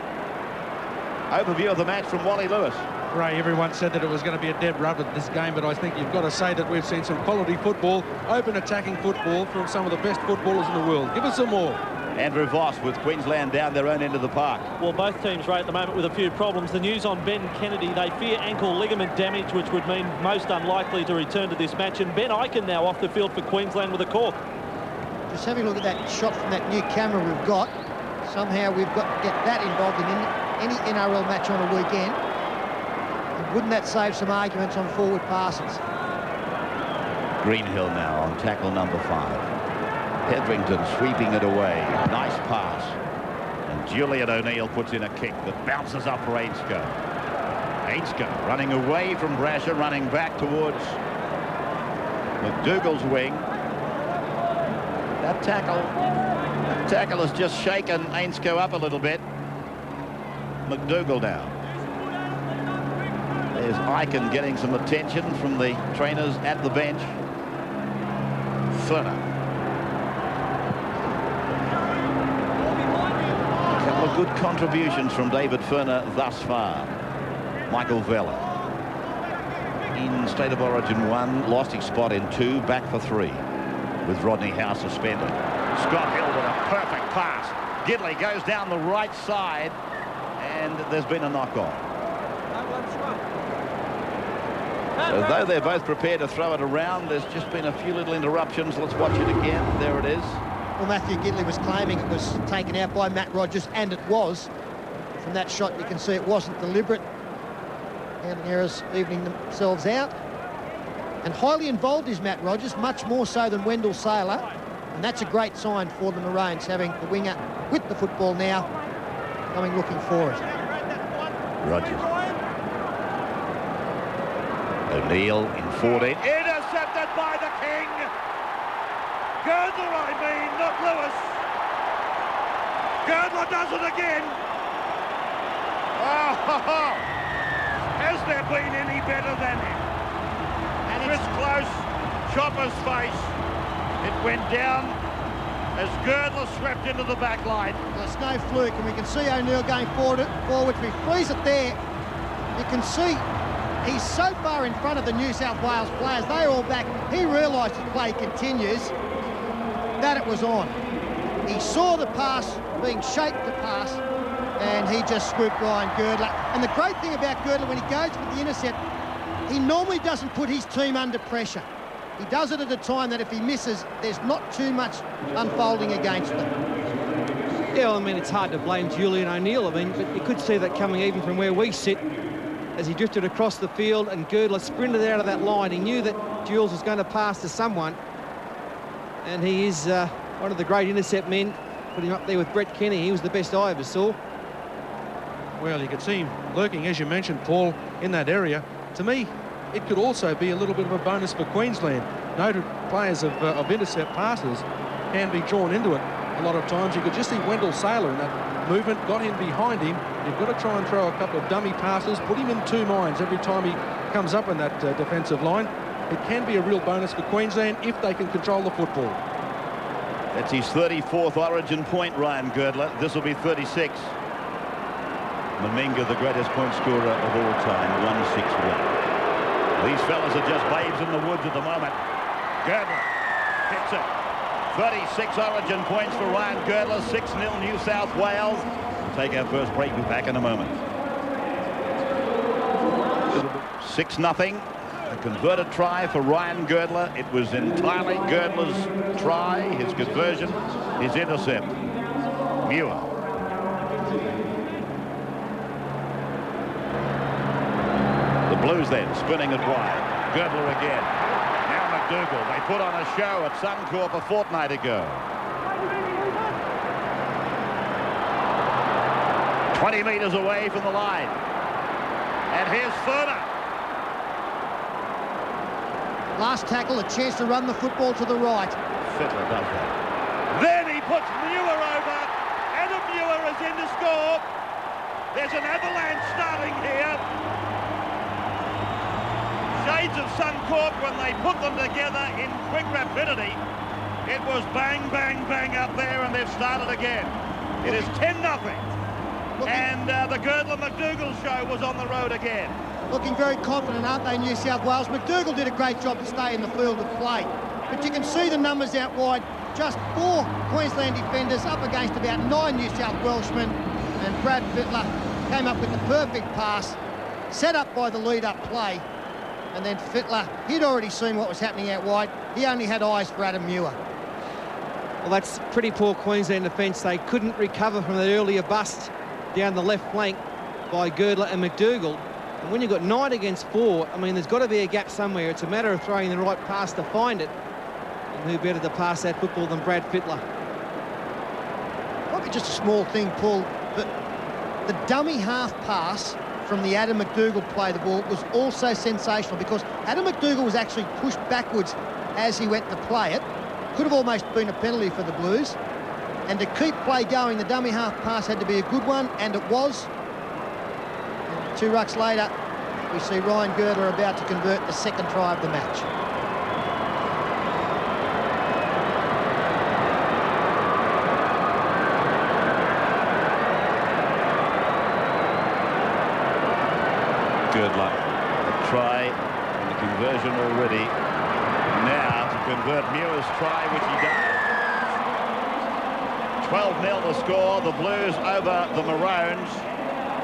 Overview of the match from Wally Lewis. Ray, everyone said that it was going to be a dead rubber this game, but I think you've got to say that we've seen some quality football, open attacking football from some of the best footballers in the world. Give us some more. Andrew Voss with Queensland down their own end of the park. Well, both teams, Ray, at the moment with a few problems. The news on Ben Kennedy, they fear ankle ligament damage, which would mean most unlikely to return to this match. And Ben Eichen now off the field for Queensland with a cork. Just having a look at that shot from that new camera we've got. Somehow we've got to get that involved in any NRL match on a weekend. And wouldn't that save some arguments on forward passes? Greenhill now on tackle number 5. Hetherington sweeping it away. Nice pass. And Julian O'Neill puts in a kick that bounces up for Ainscough. Ainscough running away from Brasher, running back towards McDougall's wing. That tackle has just shaken Ainscough up a little bit. McDougall now. There's Eichen getting some attention from the trainers at the bench. Furner. A couple of good contributions from David Furner thus far. Michael Vella. In State of Origin 1, lost his spot in 2, back for 3. With Rodney Howe suspended. Scott Hill with a perfect pass. Gidley goes down the right side, and there's been a knock-on. So though they're both prepared to throw it around, there's just been a few little interruptions. Let's watch it again. There it is. Well, Matthew Gidley was claiming it was taken out by Matt Rogers, and it was. From that shot, you can see it wasn't deliberate. And the errors evening themselves out. And highly involved is Matt Rogers, much more so than Wendell Saylor. And that's a great sign for the Maroons, having the winger with the football now, coming looking for it. Rogers. O'Neill in 14. Intercepted by the King. Girdler, I mean, not Lewis. Girdler does it again. Oh, has there been any better than him? Chris Close, Chopper's face. It went down as Girdler swept into the back line. Well, it's no fluke, and we can see O'Neill going forward. If he frees it there, you can see he's so far in front of the New South Wales players. They're all back. He realised the play continues, that it was on. He saw the pass being shaped to pass, and he just swooped Ryan Girdler. And the great thing about Girdler, when he goes for the intercept, he normally doesn't put his team under pressure. He does it at a time that if he misses, there's not too much unfolding against them. Yeah, well, I mean, it's hard to blame Julian O'Neill. I mean, but you could see that coming even from where we sit. as he drifted across the field, and Girdler sprinted out of that line. He knew that Jules was going to pass to someone, and he is one of the great intercept men. Put him up there with Brett Kenny. He was the best I ever saw. Well, you could see him lurking, as you mentioned, Paul, in that area. To me, it could also be a little bit of a bonus for Queensland. Noted players of intercept passes can be drawn into it. A lot of times you could just see Wendell Saylor in that movement, got in behind him. You've got to try and throw a couple of dummy passes, put him in two minds every time he comes up in that defensive line. It can be a real bonus for Queensland if they can control the football. That's his 34th Origin point, Ryan Girdler. This will be 36. Meninga, the greatest point scorer of all time, 161. These fellas are just babes in the woods at the moment. Girdler hits it. 36 Origin points for Ryan Girdler, 6-0 New South Wales. We'll take our first break. We'll be back in a moment. 6-0. A converted try for Ryan Girdler. It was entirely Girdler's try, his conversion, his intercept. Muir. The Blues then spinning it wide. Girdler again. Now McDougall. They put on a show at Suncorp a fortnight ago. 20 metres away from the line. And here's Furner. Last tackle, a chance to run the football to the right. Fittler does that. Then he puts Muir over. Adam Muir is in to score. There's an avalanche starting here. Shades of Suncorp, when they put them together in quick rapidity, it was bang, bang, bang up there, and they've started again. It is 10-0. And the Girdler-McDougall show was on the road again. Looking very confident, aren't they, New South Wales? McDougall did a great job to stay in the field of play. But you can see the numbers out wide. Just 4 Queensland defenders up against about 9 New South Welshmen. And Brad Fittler came up with the perfect pass, set up by the lead-up play. And then Fittler, he'd already seen what was happening out wide. He only had eyes for Adam Muir. Well, that's pretty poor Queensland defence. They couldn't recover from that earlier bust down the left flank by Girdler and McDougall. And when you've got 9 against 4, I mean, there's got to be a gap somewhere. It's a matter of throwing the right pass to find it. And who better to pass that football than Brad Fittler? Probably just a small thing, Paul, but the dummy half pass from the Adam McDougall play the ball was also sensational, because Adam McDougall was actually pushed backwards as he went to play it. Could have almost been a penalty for the Blues. And to keep play going, the dummy half pass had to be a good one, and it was. 2 rucks later, we see Ryan Girdler about to convert the second try of the match. Girdler, the try and the conversion already. Now to convert Muir's try, which he does. 12-0 the score, the Blues over the Maroons.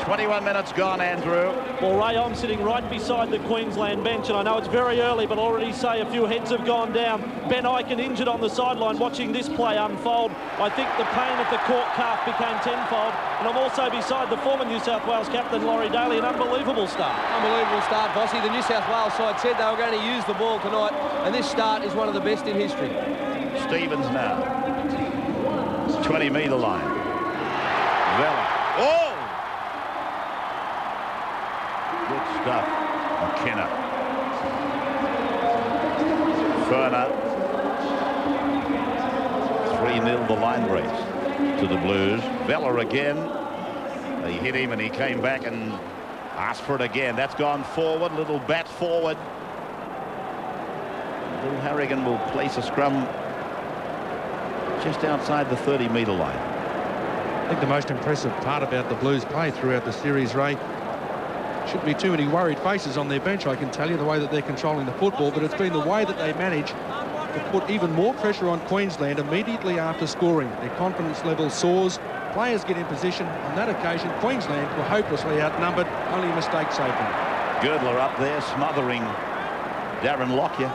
21 minutes gone, Andrew. Well, Ray, I'm sitting right beside the Queensland bench, and I know it's very early, but already say a few heads have gone down. Ben Ikin injured on the sideline watching this play unfold. I think the pain of the cork calf became tenfold, and I'm also beside the former New South Wales captain, Laurie Daly, an unbelievable start. Unbelievable start, Bossy. The New South Wales side said they were going to use the ball tonight, and this start is one of the best in history. Stevens now. 20-metre line. Vella. Oh! Good stuff. McKenna. Furner. 3-0 the line breaks to the Blues. Vella again. They hit him and he came back and asked for it again. That's gone forward. Little bat forward. Little Harrigan will place a scrum just outside the 30-metre line. I think the most impressive part about the Blues' play throughout the series, Ray, shouldn't be too many worried faces on their bench, I can tell you, the way that they're controlling the football, but it's been the way that they manage to put even more pressure on Queensland immediately after scoring. Their confidence level soars, players get in position. On that occasion, Queensland were hopelessly outnumbered, only mistakes open. Girdler up there smothering Darren Lockyer.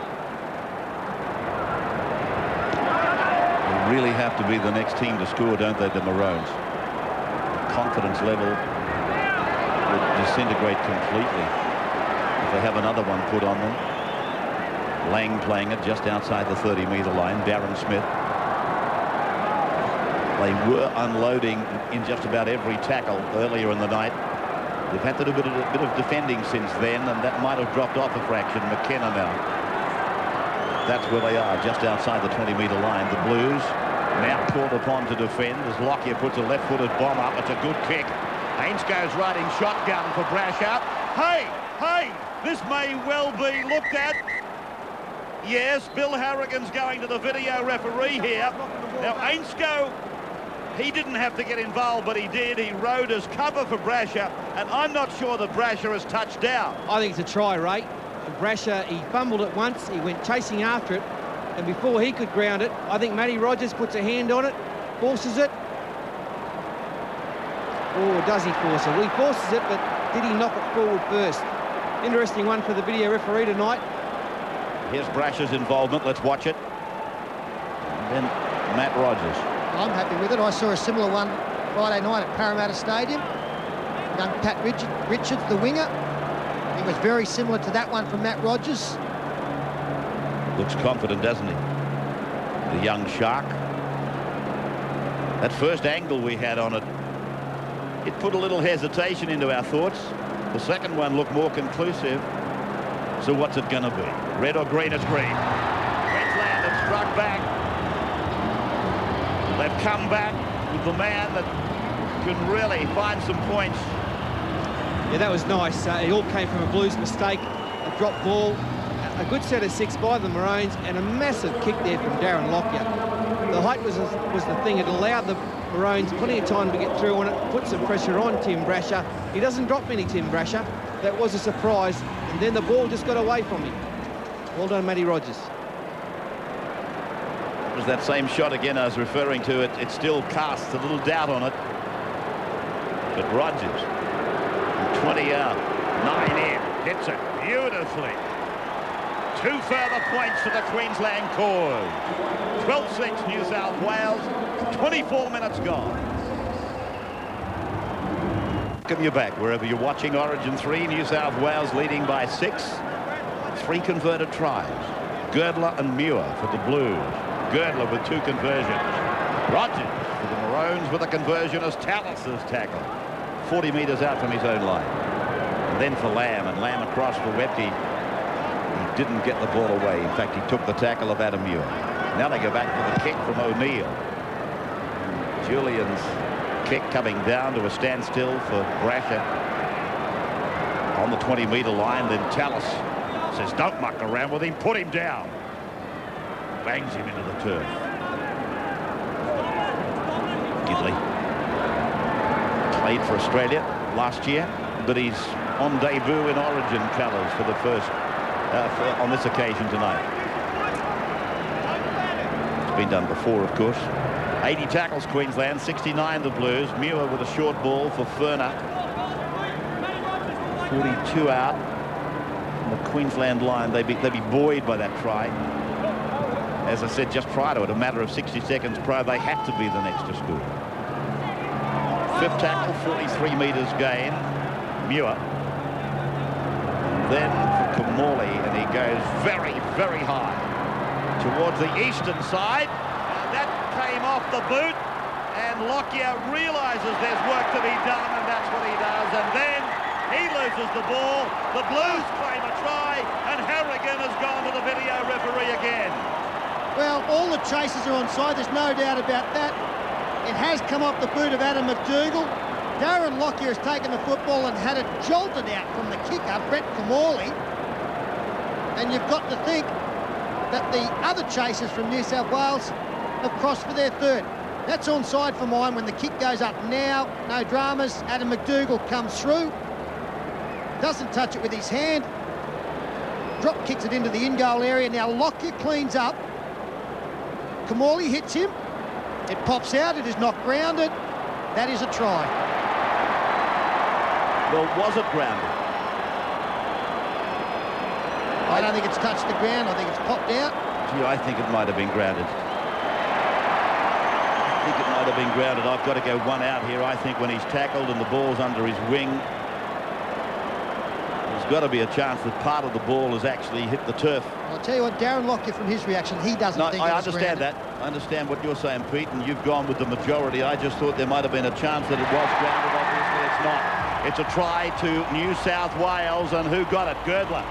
They really have to be the next team to score, don't they, the Maroons? Confidence level would disintegrate completely if they have another one put on them. Lang playing it just outside the 30-metre line. Darren Smith. They were unloading in just about every tackle earlier in the night. They've had to do a bit of defending since then, and that might have dropped off a fraction. McKenna now. That's where they are, just outside the 20-metre line. The Blues now called upon to defend as Lockyer puts a left-footed bomb up. It's a good kick. Ainsco's riding shotgun for Brasher. Hey, this may well be looked at. Yes, Bill Harrigan's going to the video referee here. Now, Ainsco, he didn't have to get involved, but he did. He rode as cover for Brasher, and I'm not sure that Brasher has touched down. I think it's a try, Ray. Brasher, he fumbled it once, he went chasing after it, and before he could ground it, I think Matty Rogers puts a hand on it, forces it. Or does he force it? Well, he forces it, but did he knock it forward first? Interesting one for the video referee tonight. Here's Brasher's involvement. Let's watch it. And then Matt Rogers. I'm happy with it. I saw a similar one Friday night at Parramatta Stadium. Young Pat Richards, the winger. He was very similar to that one from Matt Rogers. Looks confident, doesn't he? The young shark. That first angle we had on it, it put a little hesitation into our thoughts. The second one looked more conclusive. So what's it going to be? Red or green? It's green. Queensland have struck back. They've come back with the man that can really find some points. Yeah, that was nice. It all came from a Blues mistake, a drop ball, a good set of six by the Maroons, and a massive kick there from Darren Lockyer. The height was the thing. It allowed the Maroons plenty of time to get through on it, put some pressure on Tim Brasher. He doesn't drop many, Tim Brasher. That was a surprise, and then the ball just got away from him. Well done, Matty Rogers. It was that same shot again I was referring to. It still casts a little doubt on it. But Rogers, from 20 out, 9 in, hits it beautifully. 2 further points for the Queensland cause. 12-6 New South Wales, 24 minutes gone. Welcome you back wherever you're watching. Origin 3, New South Wales leading by 6. 3 converted tries. Girdler and Muir for the Blues. Girdler with 2 conversions. Rogers for the Maroons with a conversion as Tallis' tackle. 40 metres out from his own line. And then for Lamb, and Lamb across for Webke. He didn't get the ball away. In fact, he took the tackle of Adam Muir. Now they go back for the kick from O'Neill. Julian's kick coming down to a standstill for Brasher on the 20-metre line. Then Tallis says, don't muck around with him, put him down. Bangs him into the turf. Gidley played for Australia last year, but he's on debut in Origin colours for the first on this occasion tonight. It's been done before, of course. 80 tackles Queensland, 69 the Blues. Muir with a short ball for Ferner. 42 out on the Queensland line. They'd be buoyed by that try. As I said just prior to it, a matter of 60 seconds prior, they had to be the next to score. 5th tackle, 43 metres gain. Muir. Then for Kamali, and he goes very, very high towards the eastern side. That came off the boot, and Lockyer realises there's work to be done, and that's what he does. And then he loses the ball. The Blues claim a try, and Harrigan has gone to the video referee again. Well, all the chasers are onside, there's no doubt about that. It has come off the boot of Adam McDougall. Darren Lockyer has taken the football and had it jolted out from the kicker, Brett Kamali. And you've got to think that the other chasers from New South Wales have crossed for their 3rd. That's onside for mine when the kick goes up now. No dramas. Adam McDougall comes through. Doesn't touch it with his hand. Drop kicks it into the in-goal area. Now Lockyer cleans up. Kamali hits him. It pops out. It is not grounded. That is a try. Well, was it grounded? I don't think it's touched the ground. I think it's popped out. Gee, I think it might have been grounded. I think it might have been grounded. I've got to go one out here. I think when he's tackled and the ball's under his wing, There's got to be a chance that part of the ball has actually hit the turf. I'll tell you what, Darren Lockyer, from his reaction, he doesn't think I it was understand grounded. that. I understand what you're saying, Pete, and you've gone with the majority. I just thought there might have been a chance that it was grounded. Obviously, it's not. It's a try to New South Wales, and who got it? Girdler.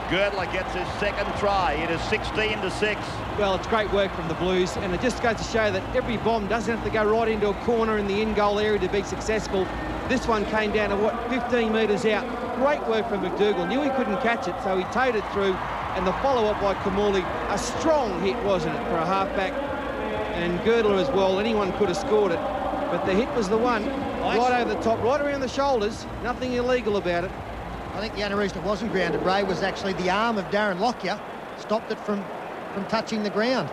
Girdler gets his second try. It is 16-6. Well, it's great work from the Blues, and it just goes to show that every bomb doesn't have to go right into a corner in the in-goal area to be successful. This one came down to, what, 15 metres out. Great work from McDougall. Knew he couldn't catch it, so he towed it through, and the follow-up by Kamuli, a strong hit, wasn't it, for a halfback? And Girdler as well. Anyone could have scored it, but the hit was the one. Right over the top, right around the shoulders. Nothing illegal about it. I think the only reason it wasn't grounded, Ray, was actually the arm of Darren Lockyer stopped it from touching the ground.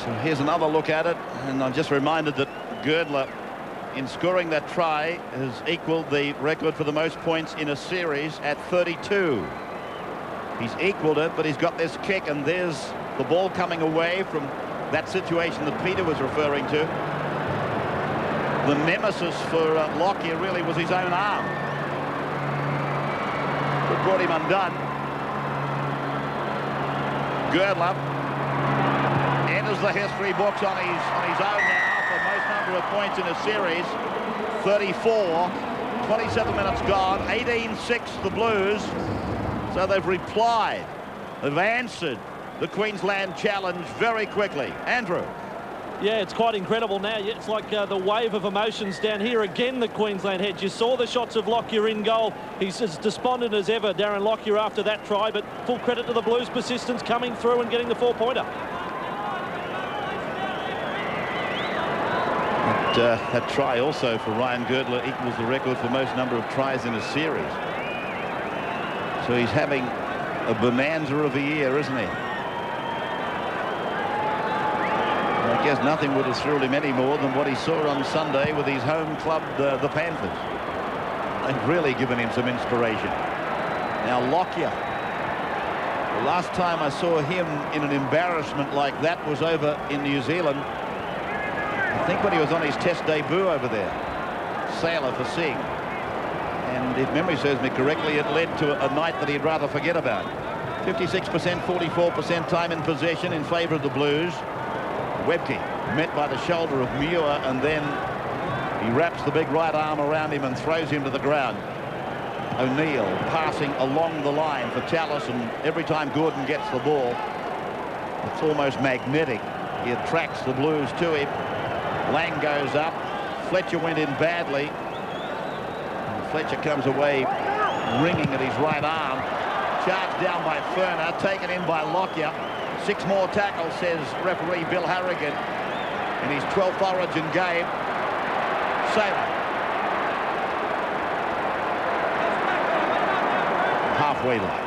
So here's another look at it, and I'm just reminded that Girdler, in scoring that try, has equalled the record for the most points in a series at 32. He's equalled it, but he's got this kick, and there's the ball coming away from that situation that Peter was referring to. The nemesis for Lockyer really was his own arm. It brought him undone. Girdler enters the history books on his own now for most number of points in a series. 34, 27 minutes gone, 18-6 the Blues. So they've replied, they've answered the Queensland challenge very quickly. Andrew. Yeah, it's quite incredible now. It's like the wave of emotions down here again, the Queensland Hedge. You saw the shots of Lockyer in goal. He's as despondent as ever, Darren Lockyer, after that try, but full credit to the Blues' persistence coming through and getting the four-pointer. That try also for Ryan Girdler equals the record for most number of tries in a series. So he's having a bonanza of a year, isn't he? I guess nothing would have thrilled him any more than what he saw on Sunday with his home club, the Panthers. They've really given him some inspiration. Now Lockyer. The last time I saw him in an embarrassment like that was over in New Zealand. I think when he was on his test debut over there. Sailor for Singh. And if memory serves me correctly, it led to a night that he'd rather forget about. 56%, 44% time in possession in favour of the Blues. Webke met by the shoulder of Muir, and then he wraps the big right arm around him and throws him to the ground. O'Neill passing along the line for Tallis, and every time Gordon gets the ball, it's almost magnetic. He attracts the Blues to him. Lang goes up. Fletcher went in badly. And Fletcher comes away ringing at his right arm. Charged down by Ferner, taken in by Lockyer. 6 more tackles, says referee Bill Harrigan, in his 12th Origin game. Sailor. Halfway line.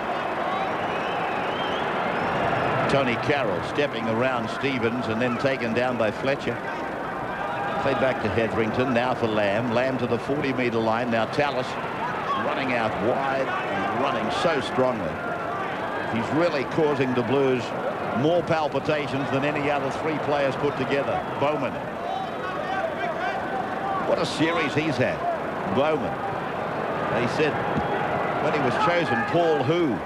Tony Carroll stepping around Stevens and then taken down by Fletcher. Played back to Hetherington, now for Lamb. Lamb to the 40-metre line. Now Tallis running out wide and running so strongly. He's really causing the Blues more palpitations than any other 3 players put together. Bowman. What a series he's had. Bowman. They said when he was chosen, Paul who?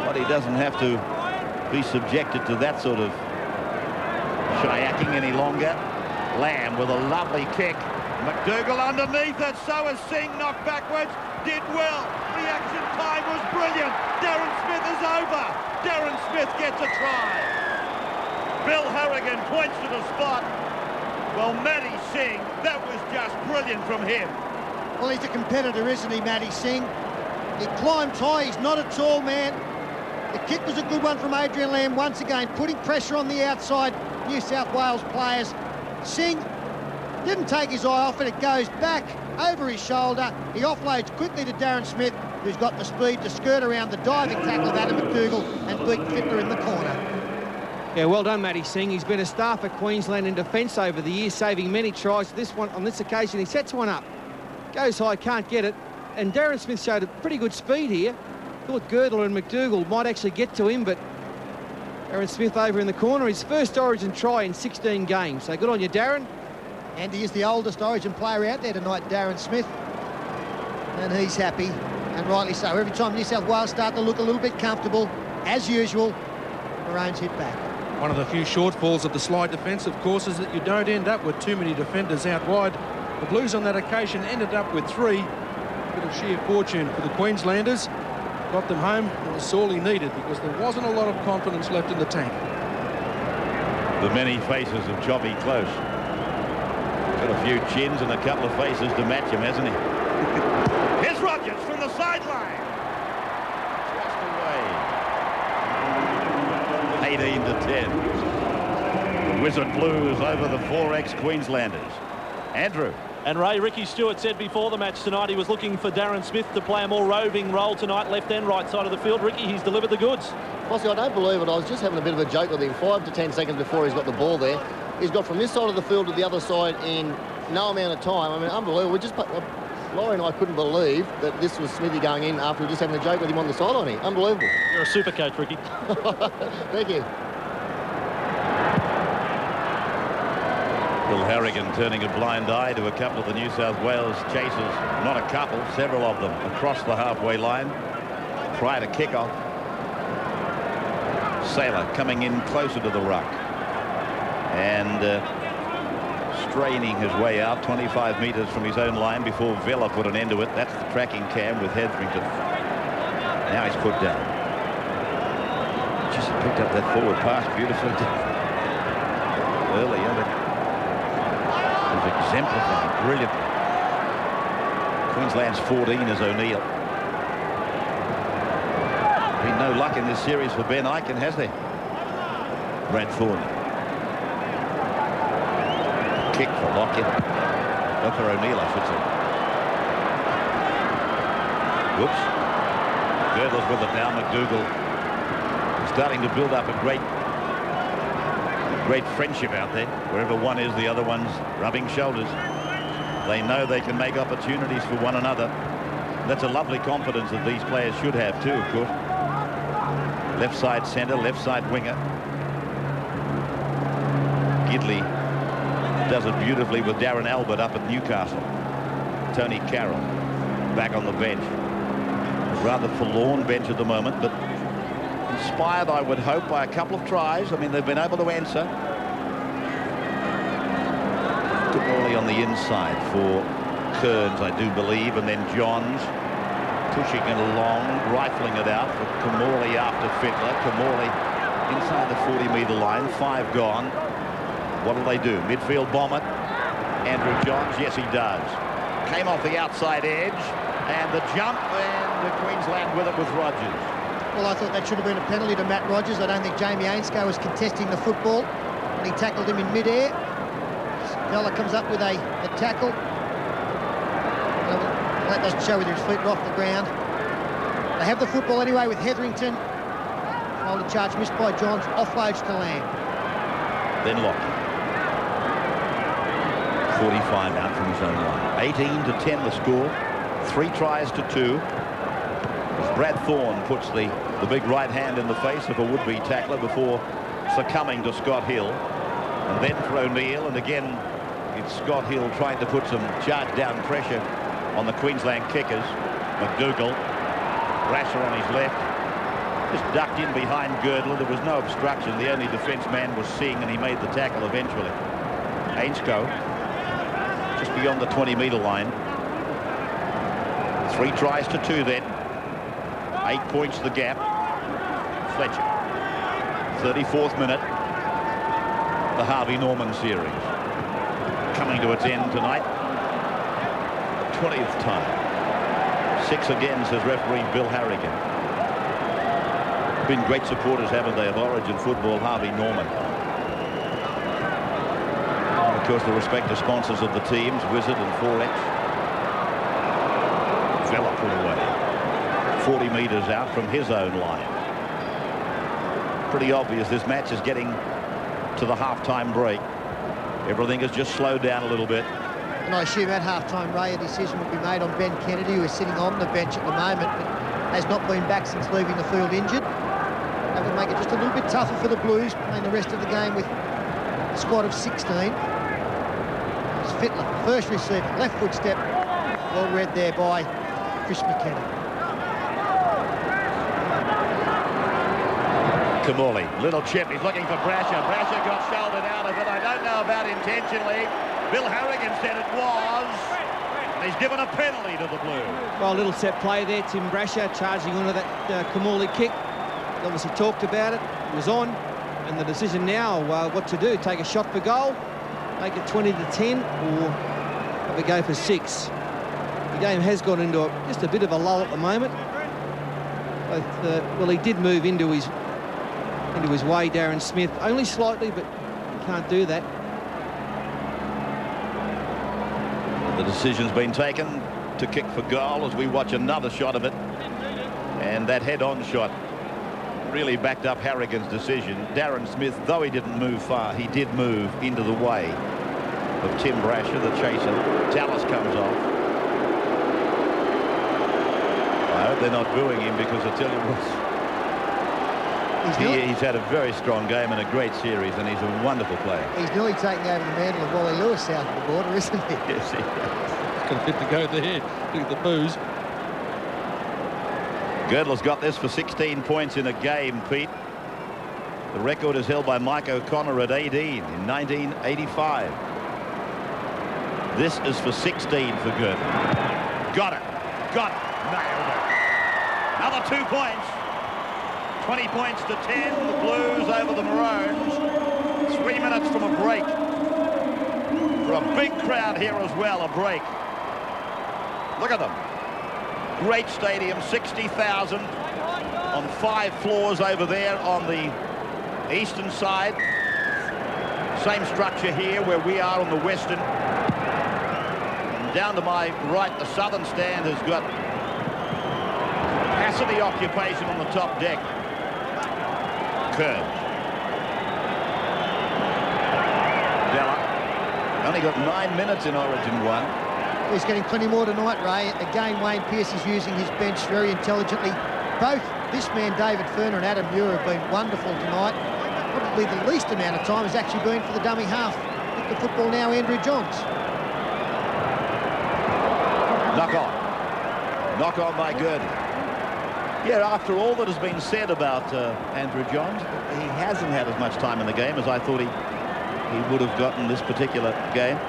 But he doesn't have to be subjected to that sort of shyaking any longer. Lamb with a lovely kick. McDougall underneath it. So is Singh, knocked backwards. Did well. Reaction time was brilliant. Darren Smith is over. Darren Smith gets a try. Bill Harrigan points to the spot. Well, Matty Singh, that was just brilliant from him. Well, he's a competitor, isn't he, Matty Singh? He climbed high. He's not a tall man. The kick was a good one from Adrian Lamb, once again, putting pressure on the outside New South Wales players. Singh didn't take his eye off it. It goes back over his shoulder. He offloads quickly to Darren Smith, who's got the speed to skirt around the diving tackle of Adam McDougall and beat Fittler in the corner. Yeah, well done, Matty Singh. He's been a star for Queensland in defence over the years, saving many tries. On this occasion, he sets one up. Goes high, can't get it. And Darren Smith showed a pretty good speed here. Thought Girdler and McDougall might actually get to him, but Darren Smith over in the corner. His first Origin try in 16 games. So good on you, Darren. And he is the oldest Origin player out there tonight, Darren Smith. and he's happy, and rightly so. Every time New South Wales start to look a little bit comfortable, as usual, Maroons hit back. One of the few shortfalls of the slide defence, of course, is that you don't end up with too many defenders out wide. The Blues on that occasion ended up with 3. A bit of sheer fortune for the Queenslanders. Got them home. It was sorely needed because there wasn't a lot of confidence left in the tank. The many faces of Chobby Close. Got a few chins and a couple of faces to match him, hasn't he? Here's Rogers from the sideline. Just away. 18-10. The Wizard Blues over the 4X Queenslanders. Andrew. And Ray, Ricky Stewart said before the match tonight he was looking for Darren Smith to play a more roving role tonight, left and right side of the field. Ricky, he's delivered the goods. Bossy, I don't believe it. I was just having a bit of a joke with him. 5 to 10 seconds before he's got the ball there. He's got from this side of the field to the other side in no amount of time. I mean, unbelievable. Laurie and I couldn't believe that this was Smithy going in after we were just having a joke with him on the sideline here. Unbelievable. You're a super coach, Ricky. Thank you. Bill Harrigan turning a blind eye to a couple of the New South Wales chasers. Not a couple, several of them across the halfway line prior to kickoff. Saylor coming in closer to the ruck and straining his way out 25 metres from his own line before Vella put an end to it. That's the tracking cam with Hetherington. Now he's put down. Just picked up that forward pass beautifully earlier, but it was exemplified brilliantly. Queensland's 14 is O'Neill. Been no luck in this series for Ben Eichen, has there? Brad Thorne. Kick for Lockett. Or for O'Neill, I should say. Whoops. Girdler's with it now. McDougall starting to build up a great friendship out there. Wherever one is, the other one's rubbing shoulders. They know they can make opportunities for one another. That's a lovely confidence that these players should have too, of course. Left side centre, left side winger. Gidley does it beautifully with Darren Albert up at Newcastle. Tony Carroll back on the bench. Rather forlorn bench at the moment, but inspired, I would hope, by a couple of tries. I mean, they've been able to answer. Morley on the inside for Kearns, I do believe, and then Johns pushing it along, rifling it out for Camorley after Fittler. Camorley inside the 40-metre line, 5 gone. What will they do? Midfield bomb it. Andrew Johns, yes, he does. Came off the outside edge, and the jump, and Queensland with it with Rogers. Well, I thought that should have been a penalty to Matt Rogers. I don't think Jamie Ainscough was contesting the football when he tackled him in mid-air. Vella comes up with a tackle. That doesn't show whether his feet are off the ground. They have the football anyway with Hetherington. Shoulder charge missed by Johns. Offloads to Lamb. Then Lockie. 45 out from his own line. 18-10 the score. 3 tries to 2. As Brad Thorne puts the big right hand in the face of a would-be tackler before succumbing to Scott Hill. And then for O'Neill, and again it's Scott Hill trying to put some charge down pressure on the Queensland kickers. McDougall, Brasher on his left, just ducked in behind Girdler. There was no obstruction. The only defence man was seeing, and he made the tackle eventually. Ainscough just beyond the 20-metre line. 3 tries to 2 then. 8 points the gap. Fletcher. 34th minute. The Harvey Norman series coming to its end tonight. 20th time. 6 again, says referee Bill Harrigan. Been great supporters, haven't they, of Origin football, Harvey Norman. And of course, the respective sponsors of the teams, Wizard and 4X. Vella put away. 40 metres out from his own line. Pretty obvious this match is getting to the half-time break. Everything has just slowed down a little bit. And I assume at half-time, Ray, a decision will be made on Ben Kennedy, who is sitting on the bench at the moment, but has not been back since leaving the field injured. That would make it just a little bit tougher for the Blues, playing the rest of the game with a squad of 16. It's Fittler, first receiver, left foot step, well read there by Chris McKenna. Kamali, little chip, he's looking for Brasher. Brasher got shouldered out of it. I don't know about intentionally. Bill Harrigan said it was. And he's given a penalty to the Blues. Well, a little set play there. Tim Brasher charging onto that Kamali kick. He obviously talked about it. It was on. And the decision now, what to do. Take a shot for goal, make it 20-10, or have a go for 6. The game has gone into just a bit of a lull at the moment. Well, he did move into his way, Darren Smith, only slightly, but he can't do that. The decision's been taken to kick for goal as we watch another shot of it. And that head-on shot really backed up Harrigan's decision. Darren Smith, though he didn't move far, he did move into the way of Tim Brasher, the chaser. Tallis comes off. I hope they're not booing him, because I tell you what, he's had a very strong game and a great series, and he's a wonderful player. He's nearly taking over the mantle of Wally Lewis south of the border, isn't he? Yes, he is. He's got a bit to go there. Look at the boos. Girdler's got this for 16 points in a game, Pete. The record is held by Mike O'Connor at 18 in 1985. This is for 16 for Girdler. Got it. Nailed it. Another 2 points. 20 points to 10. The Blues over the Maroons. 3 minutes from a break. For a big crowd here as well, a break. Look at them. Great stadium, 60,000 on 5 floors over there on the eastern side. Same structure here where we are on the western. And down to my right, the southern stand has got capacity occupation on the top deck. Kearns. Della. Only got 9 minutes in Origin 1. He's getting plenty more tonight, Ray. Again, Wayne Pearce is using his bench very intelligently. Both this man, David Ferner, and Adam Muir have been wonderful tonight. Probably the least amount of time has actually been for the dummy half. With the football now, Andrew Johns. Knock on by Girdler. Yeah, after all that has been said about Andrew Johns, he hasn't had as much time in the game as I thought he would have gotten this particular game.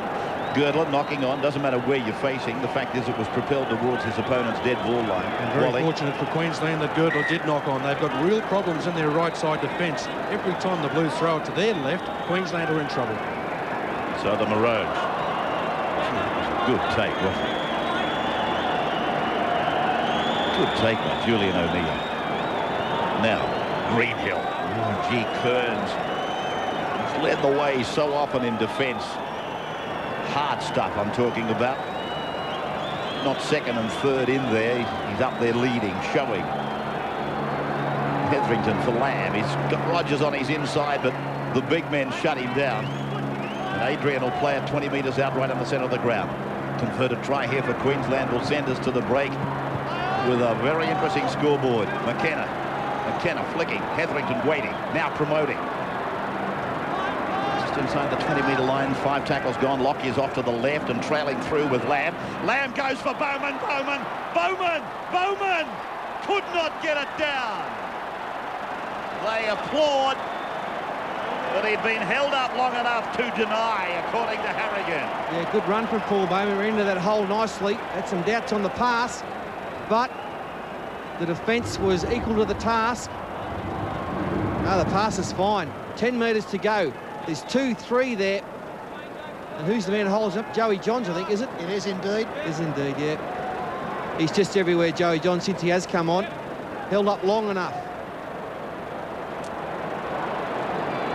Girdler knocking on, doesn't matter where you're facing. The fact is it was propelled towards his opponent's dead ball line. And very fortunate for Queensland that Girdler did knock on. They've got real problems in their right side defence. Every time the Blues throw it to their left, Queensland are in trouble. So the Maroons. Good take, wasn't it? Good take by Julian O'Neill. Now, Greenhill. Oh, gee, Kearns. He's led the way so often in defence. Hard stuff I'm talking about. Not second and third in there. He's up there leading, showing. Hetherington for Lamb. He's got Rogers on his inside, but the big men shut him down. And Adrian will play it 20 metres out right on the centre of the ground. Converted try here for Queensland will send us to the break with a very interesting scoreboard. McKenna flicking. Hetherington waiting. Now promoting. Inside the 20-metre line, 5 tackles gone. Lockie is off to the left and trailing through with Lamb. Lamb goes for Bowman. Bowman could not get it down. They applaud, but he'd been held up long enough to deny, according to Harrigan. Yeah, good run from Paul Bowman. We're into that hole nicely. Had some doubts on the pass, but the defence was equal to the task. No, the pass is fine. 10 metres to go. There's 2-3 there. And who's the man who holds up? Joey Johns, I think, is it? It is indeed. It is indeed, yeah. He's just everywhere, Joey Johns, since he has come on. Held up long enough.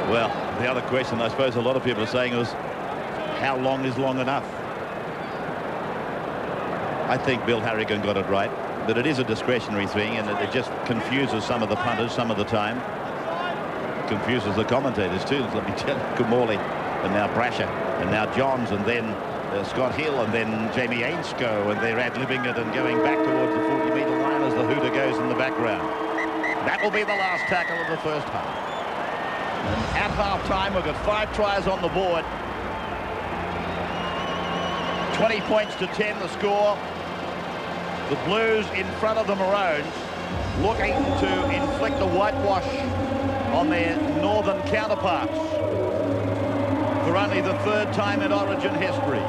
Well, the other question I suppose a lot of people are saying is, how long is long enough? I think Bill Harrigan got it right, but it is a discretionary thing, and it just confuses some of the punters some of the time. Confuses the commentators too. Let me tell you, Kamali, and now Brasher, and now Johns, and then Scott Hill, and then Jamie Ainscough, and they're ad-libbing it and going back towards the 40-metre line as the hooter goes in the background. That will be the last tackle of the first half. And at half-time, we've got 5 tries on the board. 20 points to 10 the score. The Blues in front of the Maroons, looking to inflict a whitewash on their northern counterparts for only the third time in Origin history.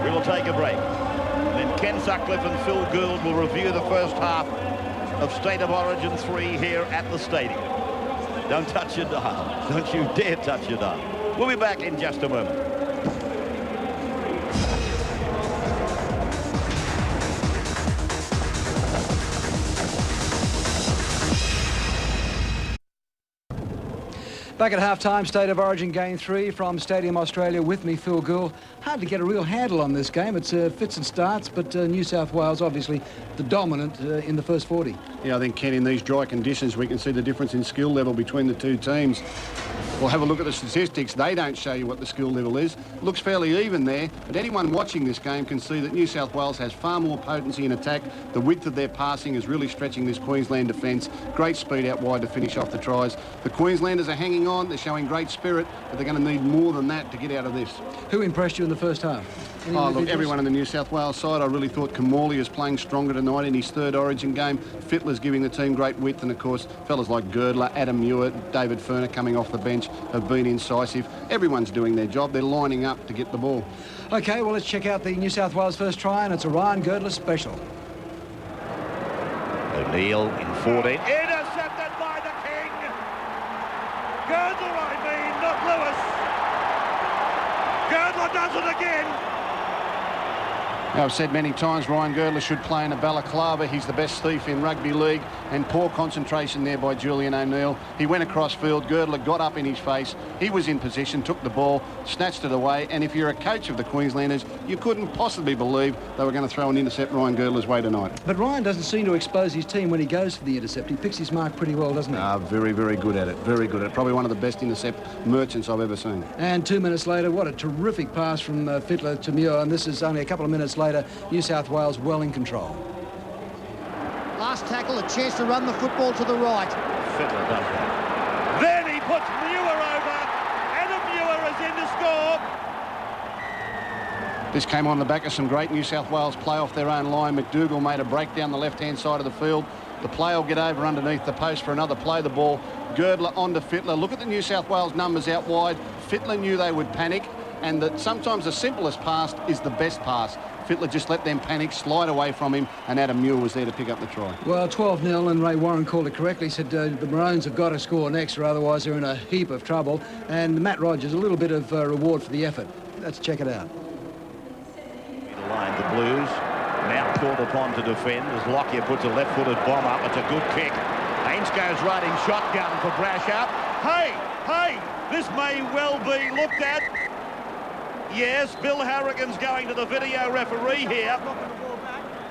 We will take a break. And then Ken Sutcliffe and Phil Gould will review the first half of State of Origin 3 here at the stadium. Don't touch your dial. Don't you dare touch your dial. We'll be back in just a moment. Back at half-time, State of Origin Game 3 from Stadium Australia. With me, Phil Gould. Hard to get a real handle on this game. It's fits and starts, but New South Wales obviously the dominant in the first 40. Yeah, I think, Ken, in these dry conditions, we can see the difference in skill level between the two teams. We'll have a look at the statistics. They don't show you what the skill level is. Looks fairly even there, but anyone watching this game can see that New South Wales has far more potency in attack. The width of their passing is really stretching this Queensland defence. Great speed out wide to finish off the tries. The Queenslanders are hanging on. They're showing great spirit, but they're going to need more than that to get out of this. Who impressed you in the first half? Oh, look, everyone on the New South Wales side. I really thought Kamali is playing stronger tonight in his third Origin game. Fittler's giving the team great width, and of course, fellas like Girdler, Adam Muir, David Ferner coming off the bench have been incisive. Everyone's doing their job. They're lining up to get the ball. OK, well, let's check out the New South Wales first try, and it's a Ryan Girdler special. O'Neill in 14. Intercepted by the King. Girdler, I mean, not Lewis. Girdler does it again. Now, I've said many times Ryan Girdler should play in a balaclava. He's the best thief in rugby league, and poor concentration there by Julian O'Neill. He went across field. Girdler got up in his face. He was in position, took the ball, snatched it away, and if you're a coach of the Queenslanders, you couldn't possibly believe they were going to throw an intercept Ryan Girdler's way tonight. But Ryan doesn't seem to expose his team when he goes for the intercept. He picks his mark pretty well, doesn't he? Very, very good at it. Very good at it. Probably one of the best intercept merchants I've ever seen. And 2 minutes later, what a terrific pass from Fittler to Muir, and this is only a couple of minutes later. New South Wales well in control. Last tackle, a chance to run the football to the right. Fittler does that. Then he puts Muir over. Adam Muir is in to score. This came on the back of some great New South Wales play off their own line. McDougall made a break down the left-hand side of the field. The play will get over underneath the post for another play the ball. Girdler onto Fittler. Look at the New South Wales numbers out wide. Fittler knew they would panic, and that sometimes the simplest pass is the best pass. Fittler just let them panic, slide away from him, and Adam Muir was there to pick up the try. Well, 12-0, and Ray Warren called it correctly. He said the Maroons have got to score next, or otherwise they're in a heap of trouble. And Matt Rogers, a little bit of reward for the effort. Let's check it out. The line, the Blues, now called upon to defend as Lockyer puts a left-footed bomb up. It's a good kick. Haynes goes riding shotgun for Brashup. Hey, this may well be looked at. Yes, Bill Harrigan's going to the video referee here.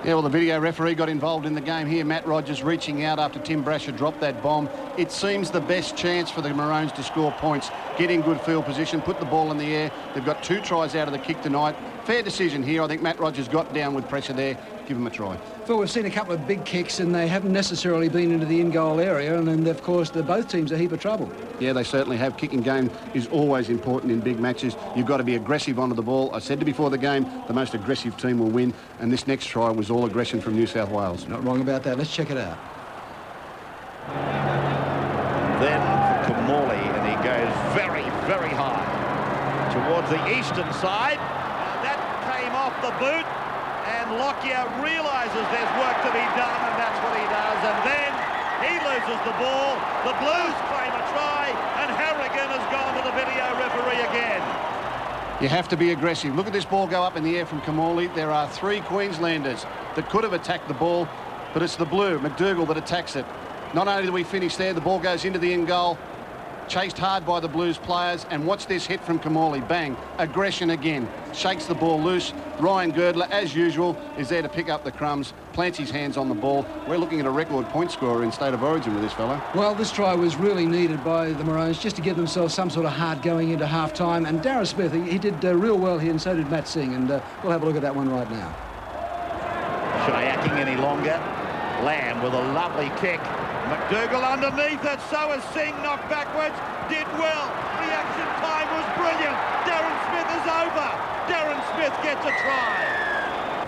Yeah, well, the video referee got involved in the game here. Matt Rogers reaching out after Tim Brasher dropped that bomb. It seems the best chance for the Maroons to score points. Get in good field position, put the ball in the air. They've got 2 tries out of the kick tonight. Fair decision here. I think Matt Rogers got down with pressure there. Give him a try. Phil, we've seen a couple of big kicks, and they haven't necessarily been into the in-goal area, and then, of course, both teams are a heap of trouble. Yeah, they certainly have. Kicking game is always important in big matches. You've got to be aggressive onto the ball. I said it before the game, the most aggressive team will win, and this next try was all aggression from New South Wales. Not wrong about that. Let's check it out. Then for Kamali, and he goes very, very high towards the eastern side. That came off the boot, and Lockyer realises there's work to be done, and that's what he does. And then he loses the ball. The Blues claim a try, and Harrigan has gone to the video referee again. You have to be aggressive. Look at this ball go up in the air from Kamali. There are 3 Queenslanders that could have attacked the ball, but it's the Blue, McDougall, that attacks it. Not only do we finish there, the ball goes into the end goal, chased hard by the Blues players, and watch this hit from Kamali. Bang, aggression again, shakes the ball loose. Ryan Girdler, as usual, is there to pick up the crumbs, plants his hands on the ball. We're looking at a record point scorer in State of Origin with this fella. Well, this try was really needed by the Maroons just to give themselves some sort of heart going into half-time, and Darren Smith, he did real well here, and so did Matt Singh, and we'll have a look at that one right now. Shayaking any longer. Lamb with a lovely kick. McDougall underneath it, so is Singh, knocked backwards, did well. Reaction time was brilliant. Darren Smith is over. Darren Smith gets a try.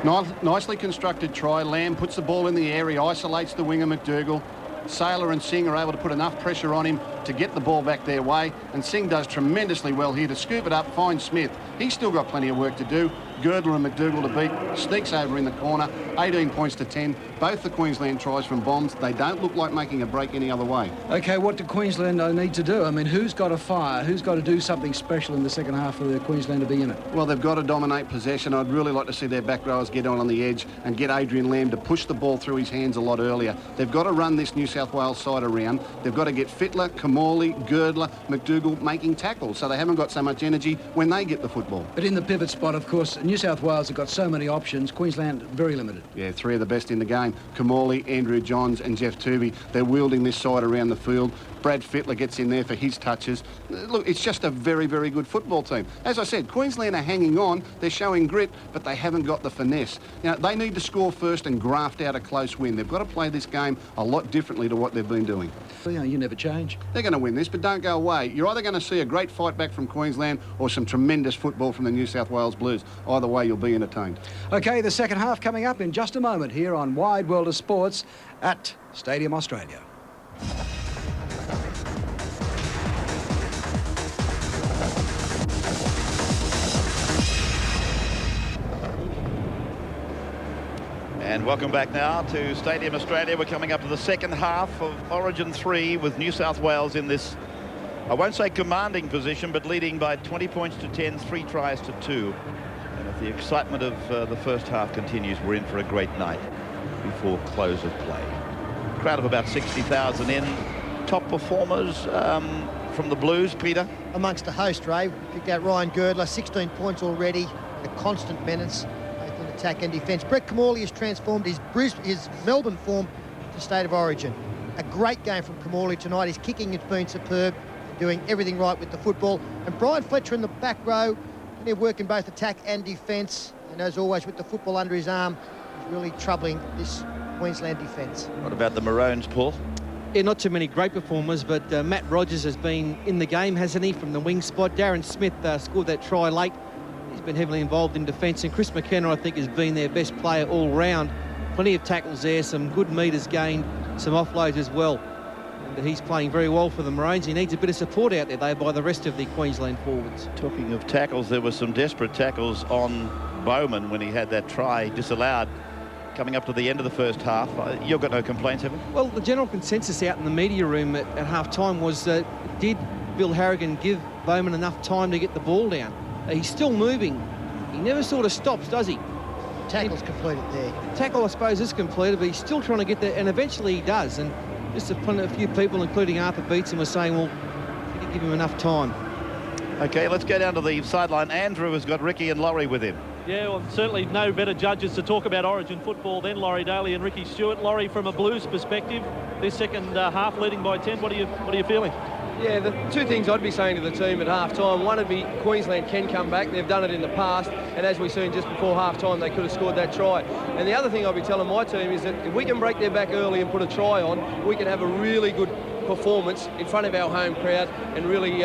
Nicely constructed try. Lamb puts the ball in the air. He isolates the winger, McDougall. Saylor and Singh are able to put enough pressure on him to get the ball back their way, and Singh does tremendously well here to scoop it up, find Smith. He's still got plenty of work to do. Girdler and McDougall to beat, sneaks over in the corner, 18 points to 10. Both the Queensland tries from bombs. They don't look like making a break any other way. OK, what do Queensland need to do? I mean, who's got to fire? Who's got to do something special in the second half for the Queensland to be in it? Well, they've got to dominate possession. I'd really like to see their back rowers get on the edge and get Adrian Lamb to push the ball through his hands a lot earlier. They've got to run this New South Wales side around. They've got to get Fittler, Kamali, Girdler, McDougall making tackles, so they haven't got so much energy when they get the football. But in the pivot spot, of course, New South Wales have got so many options. Queensland, very limited. Yeah, three of the best in the game. Kamali, Andrew Johns and Jeff Tooby. They're wielding this side around the field. Brad Fittler gets in there for his touches. Look, it's just a very, very good football team. As I said, Queensland are hanging on. They're showing grit, but they haven't got the finesse. You know, they need to score first and graft out a close win. They've got to play this game a lot differently to what they've been doing. Well, you know, you never change. They're going to win this, but don't go away. You're either going to see a great fight back from Queensland or some tremendous football from the New South Wales Blues. Either way, you'll be entertained. OK, the second half coming up in just a moment here on Wide World of Sports at Stadium Australia. And welcome back now to Stadium Australia. We're coming up to the second half of Origin 3 with New South Wales in this, I won't say commanding position, but leading by 20 points to 10, 3 tries to 2. And if the excitement of the first half continues, we're in for a great night before close of play. Crowd of about 60,000 in. Top performers from the Blues, Peter? Amongst the host, Ray, picked out Ryan Girdler, 16 points already, a constant menace. Attack and defence. Brett Kamali has transformed his Melbourne form to State of Origin. A great game from Kamali tonight. His kicking has been superb, doing everything right with the football. And Brian Fletcher in the back row, plenty of work in both attack and defence. And as always, with the football under his arm, he's really troubling this Queensland defence. What about the Maroons, Paul? Yeah, not too many great performers, but Matt Rogers has been in the game, hasn't he, from the wing spot. Darren Smith scored that try late. He's been heavily involved in defence, and Chris McKenna, I think, has been their best player all round. Plenty of tackles there, some good metres gained, some offloads as well. And he's playing very well for the Maroons. He needs a bit of support out there, though, by the rest of the Queensland forwards. Talking of tackles, there were some desperate tackles on Bowman when he had that try disallowed coming up to the end of the first half. You've got no complaints, have you? Well, the general consensus out in the media room at half-time was did Bill Harrigan give Bowman enough time to get the ball down? He's still moving. He never sort of stops, does he? Tackle's completed there. Tackle, I suppose, is completed, but he's still trying to get there, and eventually he does. And just a few people, including Arthur Beetson, were saying, well, did he give him enough time? OK, let's go down to the sideline. Andrew has got Ricky and Laurie with him. Yeah, well, certainly no better judges to talk about Origin football than Laurie Daly and Ricky Stewart. Laurie, from a Blues perspective, this second half leading by 10, what are you feeling? Yeah, the two things I'd be saying to the team at half-time, one would be Queensland can come back. They've done it in the past, and as we've seen just before half-time, they could have scored that try. And the other thing I'll be telling my team is that if we can break their back early and put a try on, we can have a really good performance in front of our home crowd and really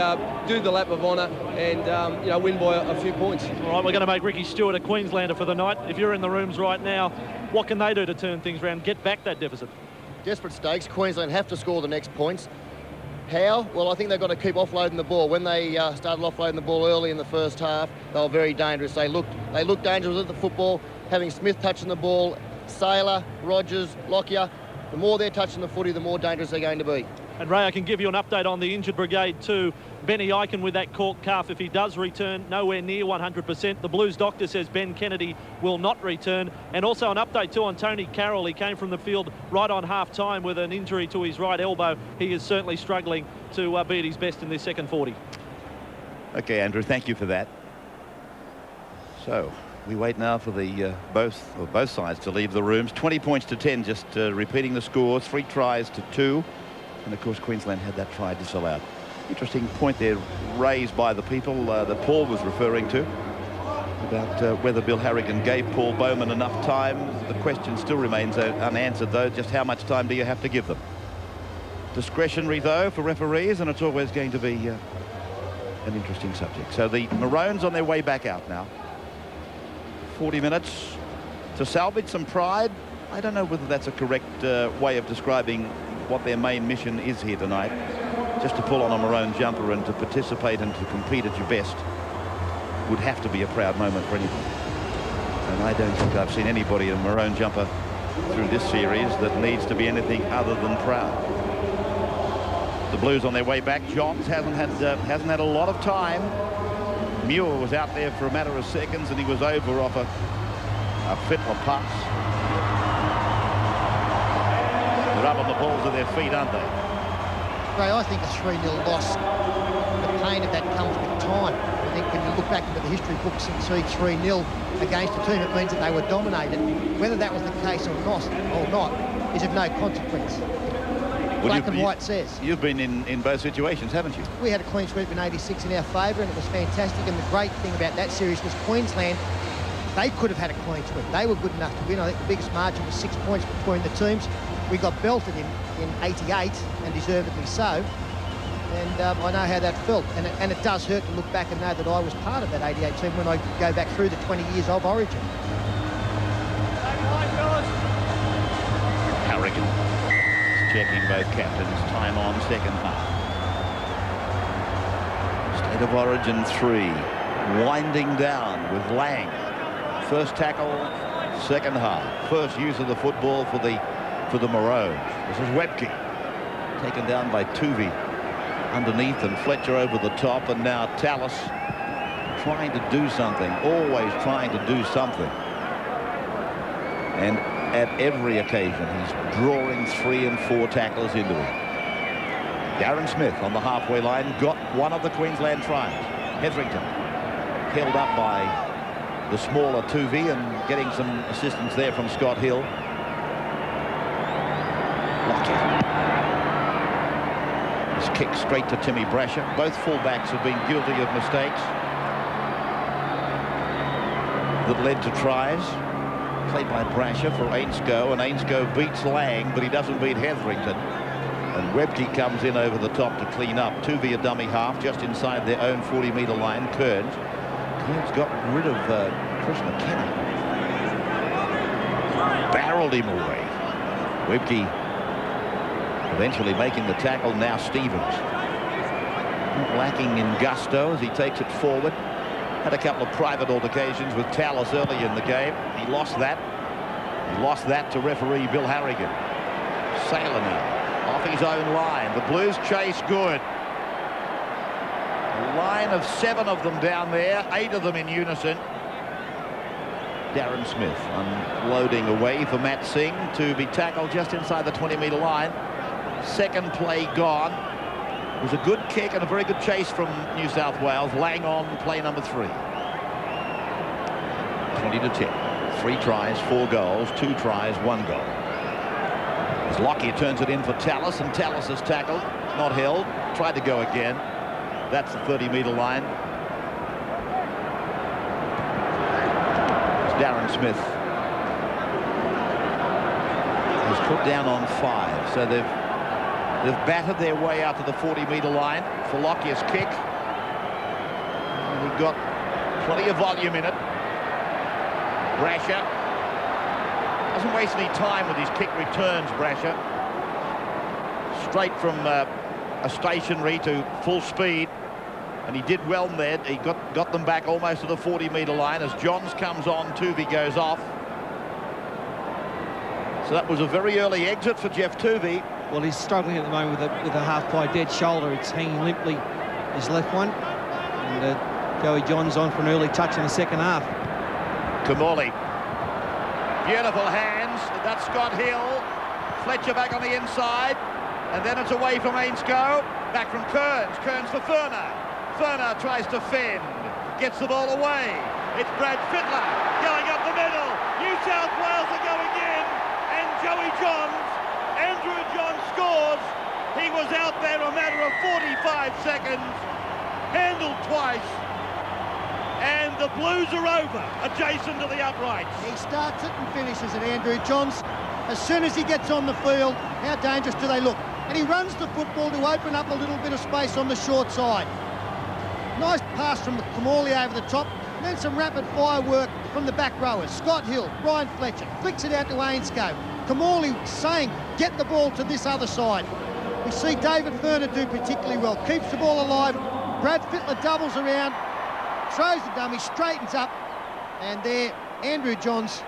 do the lap of honour and win by a few points. All right, we're going to make Ricky Stewart a Queenslander for the night. If you're in the rooms right now, what can they do to turn things around, get back that deficit? Desperate stakes. Queensland have to score the next points. How? Well, I think they've got to keep offloading the ball. When they started offloading the ball early in the first half, they were very dangerous. They looked dangerous at the football, having Smith touching the ball, Saylor, Rogers, Lockyer. The more they're touching the footy, the more dangerous they're going to be. And Ray, I can give you an update on the injured brigade too. Benny Eichen with that cork calf, if he does return, nowhere near 100%. The Blues doctor says Ben Kennedy will not return. And also an update too on Tony Carroll. He came from the field right on half-time with an injury to his right elbow. He is certainly struggling to be at his best in this second 40. OK, Andrew, thank you for that. So we wait now for the both sides to leave the rooms. 20 points to 10, just repeating the scores, 3 tries to 2. And of course, Queensland had that try disallowed. Interesting point there raised by the people that Paul was referring to about whether Bill Harrigan gave Paul Bowman enough time. The question still remains unanswered, though. Just how much time do you have to give them? Discretionary, though, for referees, and it's always going to be an interesting subject. So the Maroons on their way back out now. 40 minutes to salvage some pride. I don't know whether that's a correct way of describing what their main mission is here tonight. Just to pull on a maroon jumper and to participate and to compete at your best would have to be a proud moment for anybody. And I don't think I've seen anybody in a maroon jumper through this series that needs to be anything other than proud. The Blues on their way back. Johns hasn't had a lot of time. Muir was out there for a matter of seconds and he was over off a Fittler pass. They're up on the balls of their feet, aren't they? Ray, I think a 3-0 loss, the pain of that comes with time. I think when you look back into the history books and see 3-0 against a team, it means that they were dominated. Whether that was the case or not is of no consequence. Black and white says. You've been in both situations, haven't you? We had a clean sweep in 86 in our favour, and it was fantastic. And the great thing about that series was Queensland, they could have had a clean sweep. They were good enough to win. I think the biggest margin was 6 points between the teams. We got belted in 88, and deservedly so. And I know how that felt. And it does hurt to look back and know that I was part of that 88 team when I go back through the 20 years of Origin. Harrigan checking both captains. Time on second half. State of Origin 3. Winding down with Lang. First tackle, second half. First use of the football for the Maroons. This is Webke. Taken down by Tuvey underneath and Fletcher over the top, and now Tallis trying to do something, always trying to do something. And at every occasion he's drawing 3 and 4 tacklers into him. Darren Smith on the halfway line got one of the Queensland tries. Hetherington held up by the smaller Tuvey and getting some assistance there from Scott Hill. His kick straight to Timmy Brasher. Both fullbacks have been guilty of mistakes that led to tries. Played by Brasher for Ainscough, and Ainscough beats Lang, but he doesn't beat Hetherington. And Webke comes in over the top to clean up. Tuvey a dummy half just inside their own 40-metre line. Kearns got rid of Chris McKenna. Barreled him away. Webke eventually making the tackle. Now Stevens. Not lacking in gusto as he takes it forward. Had a couple of private altercations with Tallis early in the game. He lost that. He lost that to referee Bill Harrigan. Sailor now off his own line. The Blues chase good. A line of 7 of them down there, 8 of them in unison. Darren Smith unloading away for Matt Singh to be tackled just inside the 20-metre line. Second play gone. It was a good kick and a very good chase from New South Wales. Lang on play number 3. 20-10. 3 tries, 4 goals. 2 tries, 1 goal. As Lockyer turns it in for Tallis, and Tallis is tackled, not held. Tried to go again. That's the 30-metre line. As Darren Smith is put down on 5. So they've battered their way out to the 40-metre line for Lockyer's kick. And we've got plenty of volume in it. Brasher doesn't waste any time with his kick returns, Brasher. Straight from a stationary to full speed. And he did well there. He got them back almost to the 40-metre line. As Johns comes on, Tuvey goes off. So that was a very early exit for Jeff Tuvey. Well, he's struggling at the moment with a half-by dead shoulder. It's hanging limply, his left one. And Joey Johns on for an early touch in the second half. Kamali. Beautiful hands. That's Scott Hill. Fletcher back on the inside. And then it's away from Ainscough. Back from Kearns. Kearns for Furner. Furner tries to fend. Gets the ball away. It's Brad Fittler going up the middle. New South Wales are going in. And Joey Johns, Andrew Johns scores. He was out there a matter of 45 seconds. Handled twice. And the Blues are over, adjacent to the uprights. He starts it and finishes it, Andrew Johns. As soon as he gets on the field, how dangerous do they look? And he runs the football to open up a little bit of space on the short side. Nice pass from Kamali over the top. And then some rapid fire work from the back rowers. Scott Hill, Ryan Fletcher, flicks it out to Ainscough. Kamali saying, get the ball to this other side. We see David Ferner do particularly well. Keeps the ball alive. Brad Fittler doubles around, throws the dummy, straightens up. And there, Andrew Johns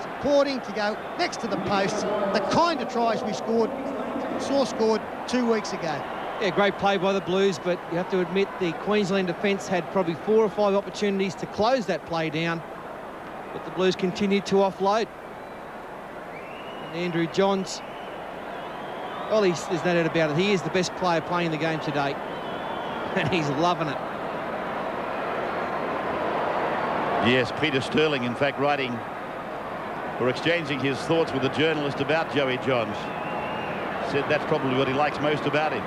supporting to go next to the post. The kind of tries we scored 2 weeks ago. Yeah, great play by the Blues, but you have to admit the Queensland defence had probably 4 or 5 opportunities to close that play down, but the Blues continued to offload. And Andrew Johns, well, there's no doubt about it. He is the best player playing the game to date, and he's loving it. Yes, Peter Sterling, in fact, writing or exchanging his thoughts with a journalist about Joey Johns, said that's probably what he likes most about him.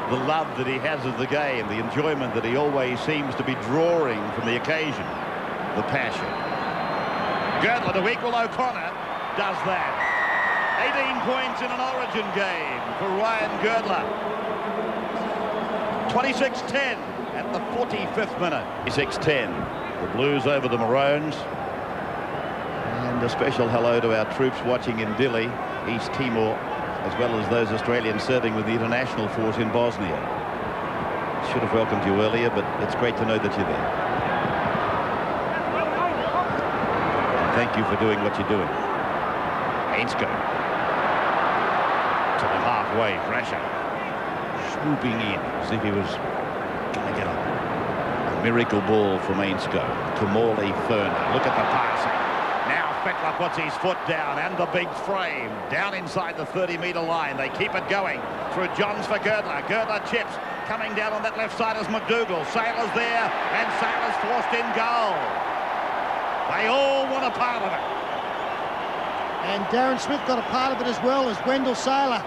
The love that he has of the game, the enjoyment that he always seems to be drawing from the occasion, the passion. Girdler to equal O'Connor, does that. 18 points in an Origin game for Ryan Girdler. 26-10 at the 45th minute. 26-10. The Blues over the Maroons. And a special hello to our troops watching in Dili, East Timor, as well as those Australians serving with the international force in Bosnia. Should have welcomed you earlier, but it's great to know that you're there. And thank you for doing what you're doing. Ainscough to the halfway, Brasher swooping in as if he was going to get a miracle ball from Ainscough. Kamali Ferner, look at the passing. Now Fittler puts his foot down and the big frame down inside the 30-metre line. They keep it going through Johns for Girdler. Girdler chips coming down on that left side as McDougall. Sailor's there and Sailor's forced in goal. They all want a part of it. And Darren Smith got a part of it as well, as Wendell Sailor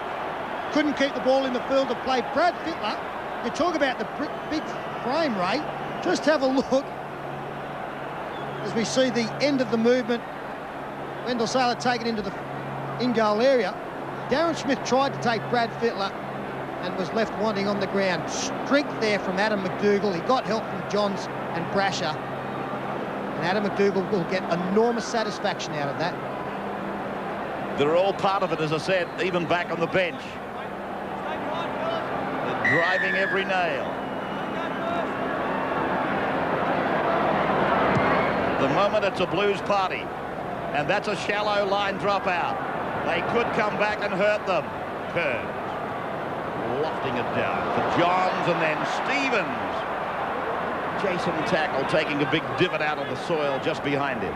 couldn't keep the ball in the field of play. Brad Fittler, you talk about the big frame rate. Just have a look as we see the end of the movement. Wendell Sailor taken into the in-goal area. Darren Smith tried to take Brad Fittler and was left wanting on the ground. Strength there from Adam McDougall. He got help from Johns and Brasher. And Adam McDougall will get enormous satisfaction out of that. They're all part of it, as I said, even back on the bench. They're driving every nail. The moment it's a Blues party, and that's a shallow line dropout. They could come back and hurt them. Kearns lofting it down for Johns, and then Stevens. Jason Tackle taking a big divot out of the soil just behind him.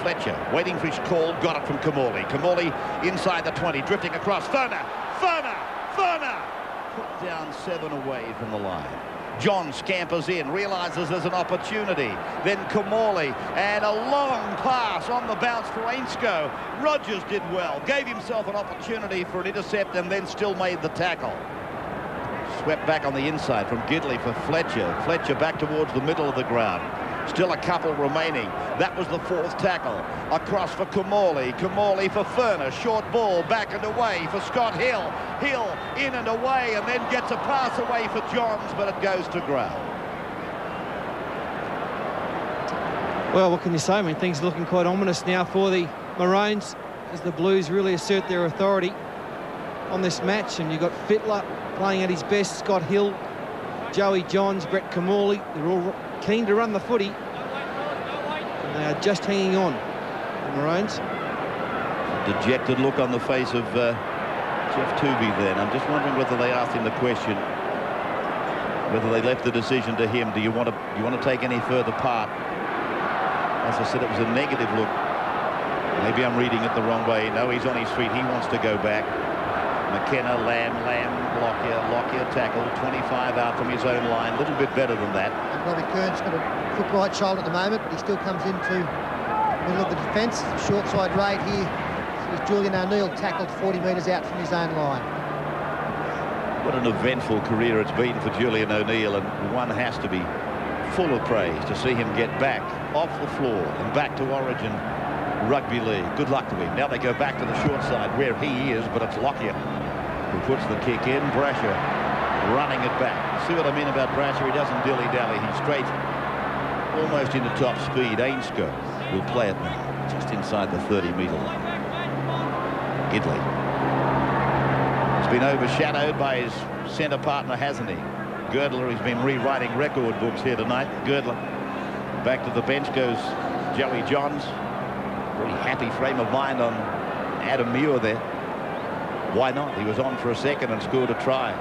Fletcher waiting for his call, got it from Kamali. Kamali inside the 20, drifting across. Ferner! Put down 7 away from the line. John scampers in, realises there's an opportunity. Then Kamali, and a long pass on the bounce for Ainscough. Rogers did well, gave himself an opportunity for an intercept and then still made the tackle. Swept back on the inside from Gidley for Fletcher. Fletcher back towards the middle of the ground. Still a couple remaining. That was the 4th tackle. Across for Kamali. Kamali for Ferner. Short ball back and away for Scott Hill. Hill in and away, and then gets a pass away for Johns, but it goes to ground. Well, what can you say? I mean, things are looking quite ominous now for the Maroons as the Blues really assert their authority on this match. And you've got Fittler playing at his best, Scott Hill, Joey Johns, Brett Kamali. They're all keen to run the footy. And they are just hanging on, the Maroons. Dejected look on the face of Jeff Tuvey then. I'm just wondering whether they asked him the question, whether they left the decision to him. Do you want to take any further part? As I said, it was a negative look. Maybe I'm reading it the wrong way. No, he's on his feet. He wants to go back. McKenna, Lamb, Lockyer tackle, 25 out from his own line. A little bit better than that. And Robbie Kearns got a foot right shoulder at the moment, but he still comes into the middle of the defence. Short side raid here. As Julian O'Neill tackled 40 metres out from his own line. What an eventful career it's been for Julian O'Neill, and one has to be full of praise to see him get back off the floor and back to Origin Rugby League. Good luck to him. Now they go back to the short side where he is, but it's Lockyer who puts the kick in. Brasher running it back. See what I mean about Brasher? He doesn't dilly-dally. He's straight almost into top speed. Ainscough will play it now, just inside the 30-metre line. Girdler. He's been overshadowed by his centre partner, hasn't he? Girdler, he's been rewriting record books here tonight. Girdler. Back to the bench goes Joey Johns. Very happy frame of mind on Adam Muir there. Why not? He was on for a second and scored a try.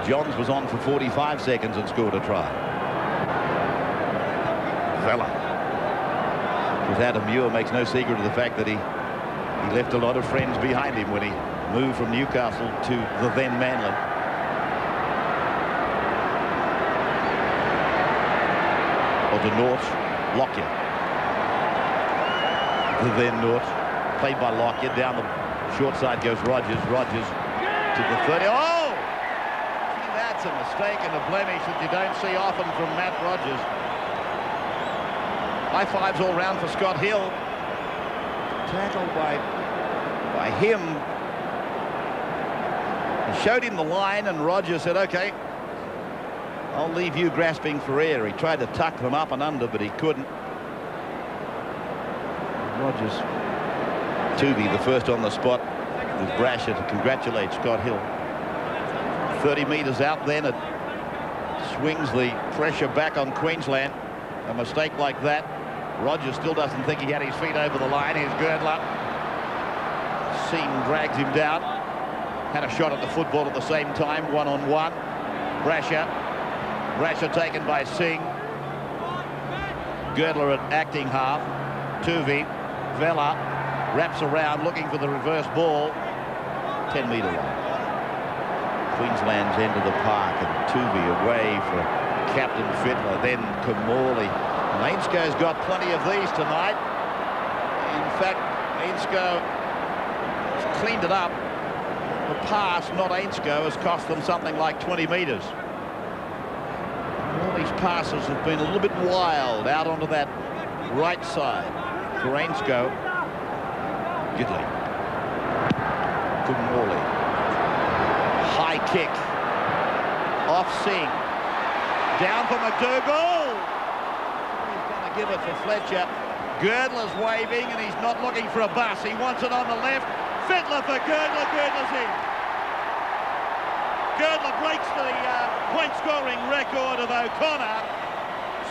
Johns was on for 45 seconds and scored a try. Vella. With Adam Muir makes no secret of the fact that he left a lot of friends behind him when he moved from Newcastle to the then Manly. Or to North, Lockyer. The then North, played by Lockyer. Down the short side goes Rogers. Rogers to the 30. Oh! Gee, that's a mistake and a blemish that you don't see often from Matt Rogers. High fives all round for Scott Hill. Tackled by him. He showed him the line and Rogers said, okay, I'll leave you grasping for air. He tried to tuck them up and under, but he couldn't. Rogers, Tuvey, the first on the spot with Brasher to congratulate Scott Hill. 30 metres out then, it swings the pressure back on Queensland. A mistake like that. Rogers still doesn't think he had his feet over the line. Here's Girdler. Seam drags him down. Had a shot at the football at the same time, one-on-one. Brasher taken by Singh. Girdler at acting half. Tuvey. Vella wraps around looking for the reverse ball. 10-metre line. Queensland's end of the park and Tuvey away for Captain Fittler. Then Kamali. And Ainsco's got plenty of these tonight. In fact, Ainscoe has cleaned it up. The pass, not Ainscoe, has cost them something like 20 metres. All these passes have been a little bit wild out onto that right side for Ainscoe. Girdler. Kumali. High kick. Off Singh. Down for McDougall. He's going to give it for Fletcher. Girdler's waving and he's not looking for a bus. He wants it on the left. Fittler for Girdler. Girdler's in. Girdler breaks the point-scoring record of O'Connor,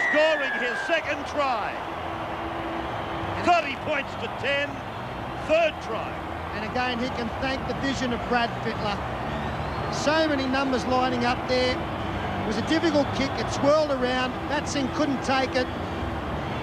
scoring his second try. 30 points to 10, third try. And again, he can thank the vision of Brad Fittler. So many numbers lining up there. It was a difficult kick. It swirled around. Batsing couldn't take it.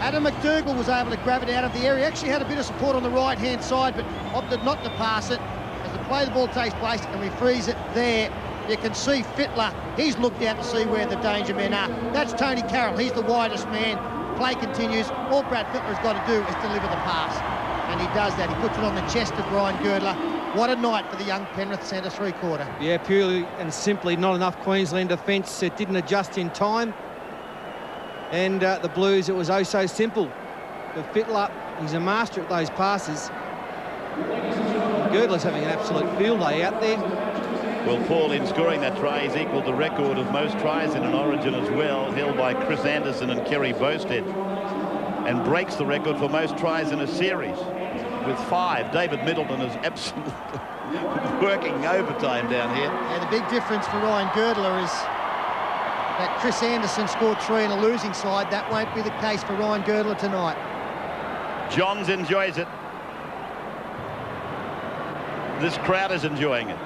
Adam McDougall was able to grab it out of the area. He actually had a bit of support on the right-hand side, but opted not to pass it. As the play the ball takes place and we freeze it there, you can see Fittler. He's looked out to see where the danger men are. That's Tony Carroll. He's the widest man. Play continues. All Brad Fittler's got to do is deliver the pass. And he does that. He puts it on the chest of Ryan Girdler. What a night for the young Penrith centre three-quarter. Yeah, purely and simply not enough Queensland defence. It didn't adjust in time. And the Blues, it was oh so simple. But Fittler, he's a master at those passes. Girdler's having an absolute field day out there. Well, Paul, in scoring that try, he's equalled the record of most tries in an Origin as well, held by Chris Anderson and Kerry Bowstead, and breaks the record for most tries in a series with 5. David Middleton is absolutely working overtime down here. And the big difference for Ryan Girdler is that Chris Anderson scored 3 in a losing side. That won't be the case for Ryan Girdler tonight. Johns enjoys it. This crowd is enjoying it.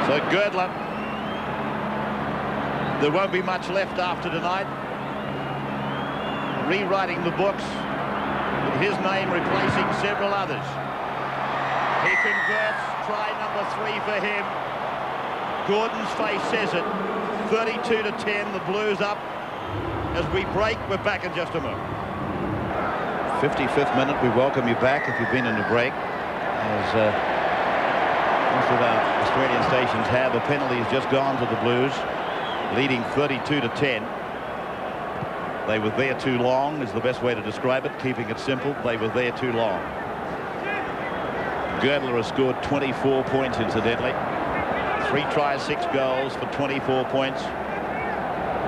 So Girdler, there won't be much left after tonight. Rewriting the books with his name replacing several others. He converts, try number 3 for him. Gordon's face says it. 32 to 10, the Blues up. As we break, we're back in just a moment. 55th minute, we welcome you back if you've been in a break. As most of our Australian stations have, a penalty has just gone to the Blues, leading 32 to 10. They were there too long is the best way to describe it, keeping it simple. They were there too long. Girdler has scored 24 points, incidentally. 3 tries, 6 goals for 24 points.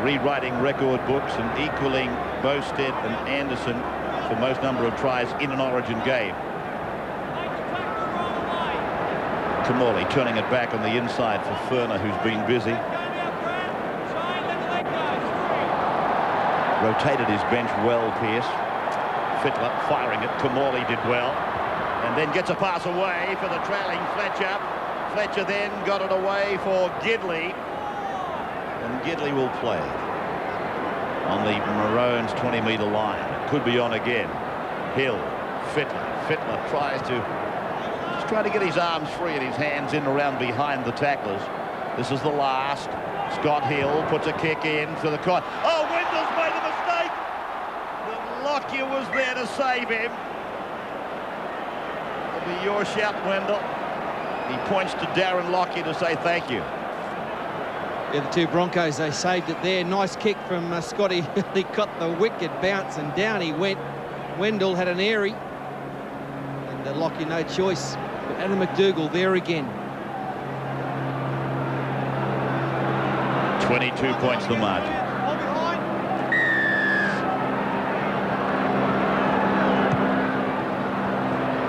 Rewriting record books and equaling Bowstead and Anderson for most number of tries in an Origin game. Kamali turning it back on the inside for Ferner, who's been busy. Rotated his bench well, Pearce. Fittler firing it. Kamali did well. And then gets a pass away for the trailing Fletcher. Fletcher then got it away for Girdler. And Girdler will play on the Maroons' 20-metre line. Could be on again. Hill, Fittler. Fittler tries to get his arms free and his hands in around behind the tacklers. This is the last. Scott Hill puts a kick in to the corner. Oh, Wendell's made a mistake. The Lockyer was there to save him. It'll be your shout, Wendell. He points to Darren Lockyer to say thank you. Yeah, the two Broncos, they saved it there. Nice kick from Scotty. He got the wicket bounce and down he went. Wendell had an airy. And Lockyer no choice. But Adam McDougall there again. 22 points the margin.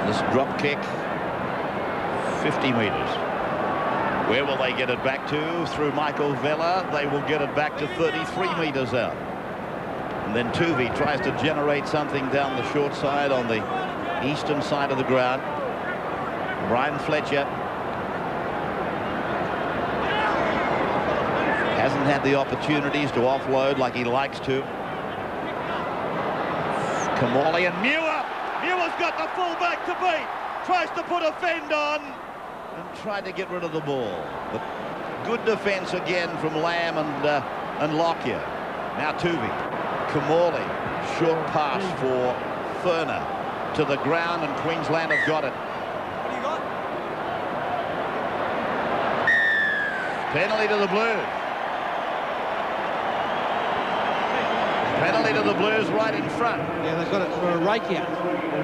This drop kick, 50 metres. Where will they get it back to? Through Michael Vella. They will get it back to 33 metres out. And then Tuvey tries to generate something down the short side on the eastern side of the ground. Brian Fletcher hasn't had the opportunities to offload like he likes to. Kamali and Muir. Muir's got the full-back to beat. Tries to put a fend on and tried to get rid of the ball. But good defence again from Lamb and Lockyer. Now Tuvey. Kamali. Short pass for Ferner to the ground, and Queensland have got it. What do you got? Penalty to the Blues. Penalty to the Blues right in front. Yeah, they've got it for a rake out.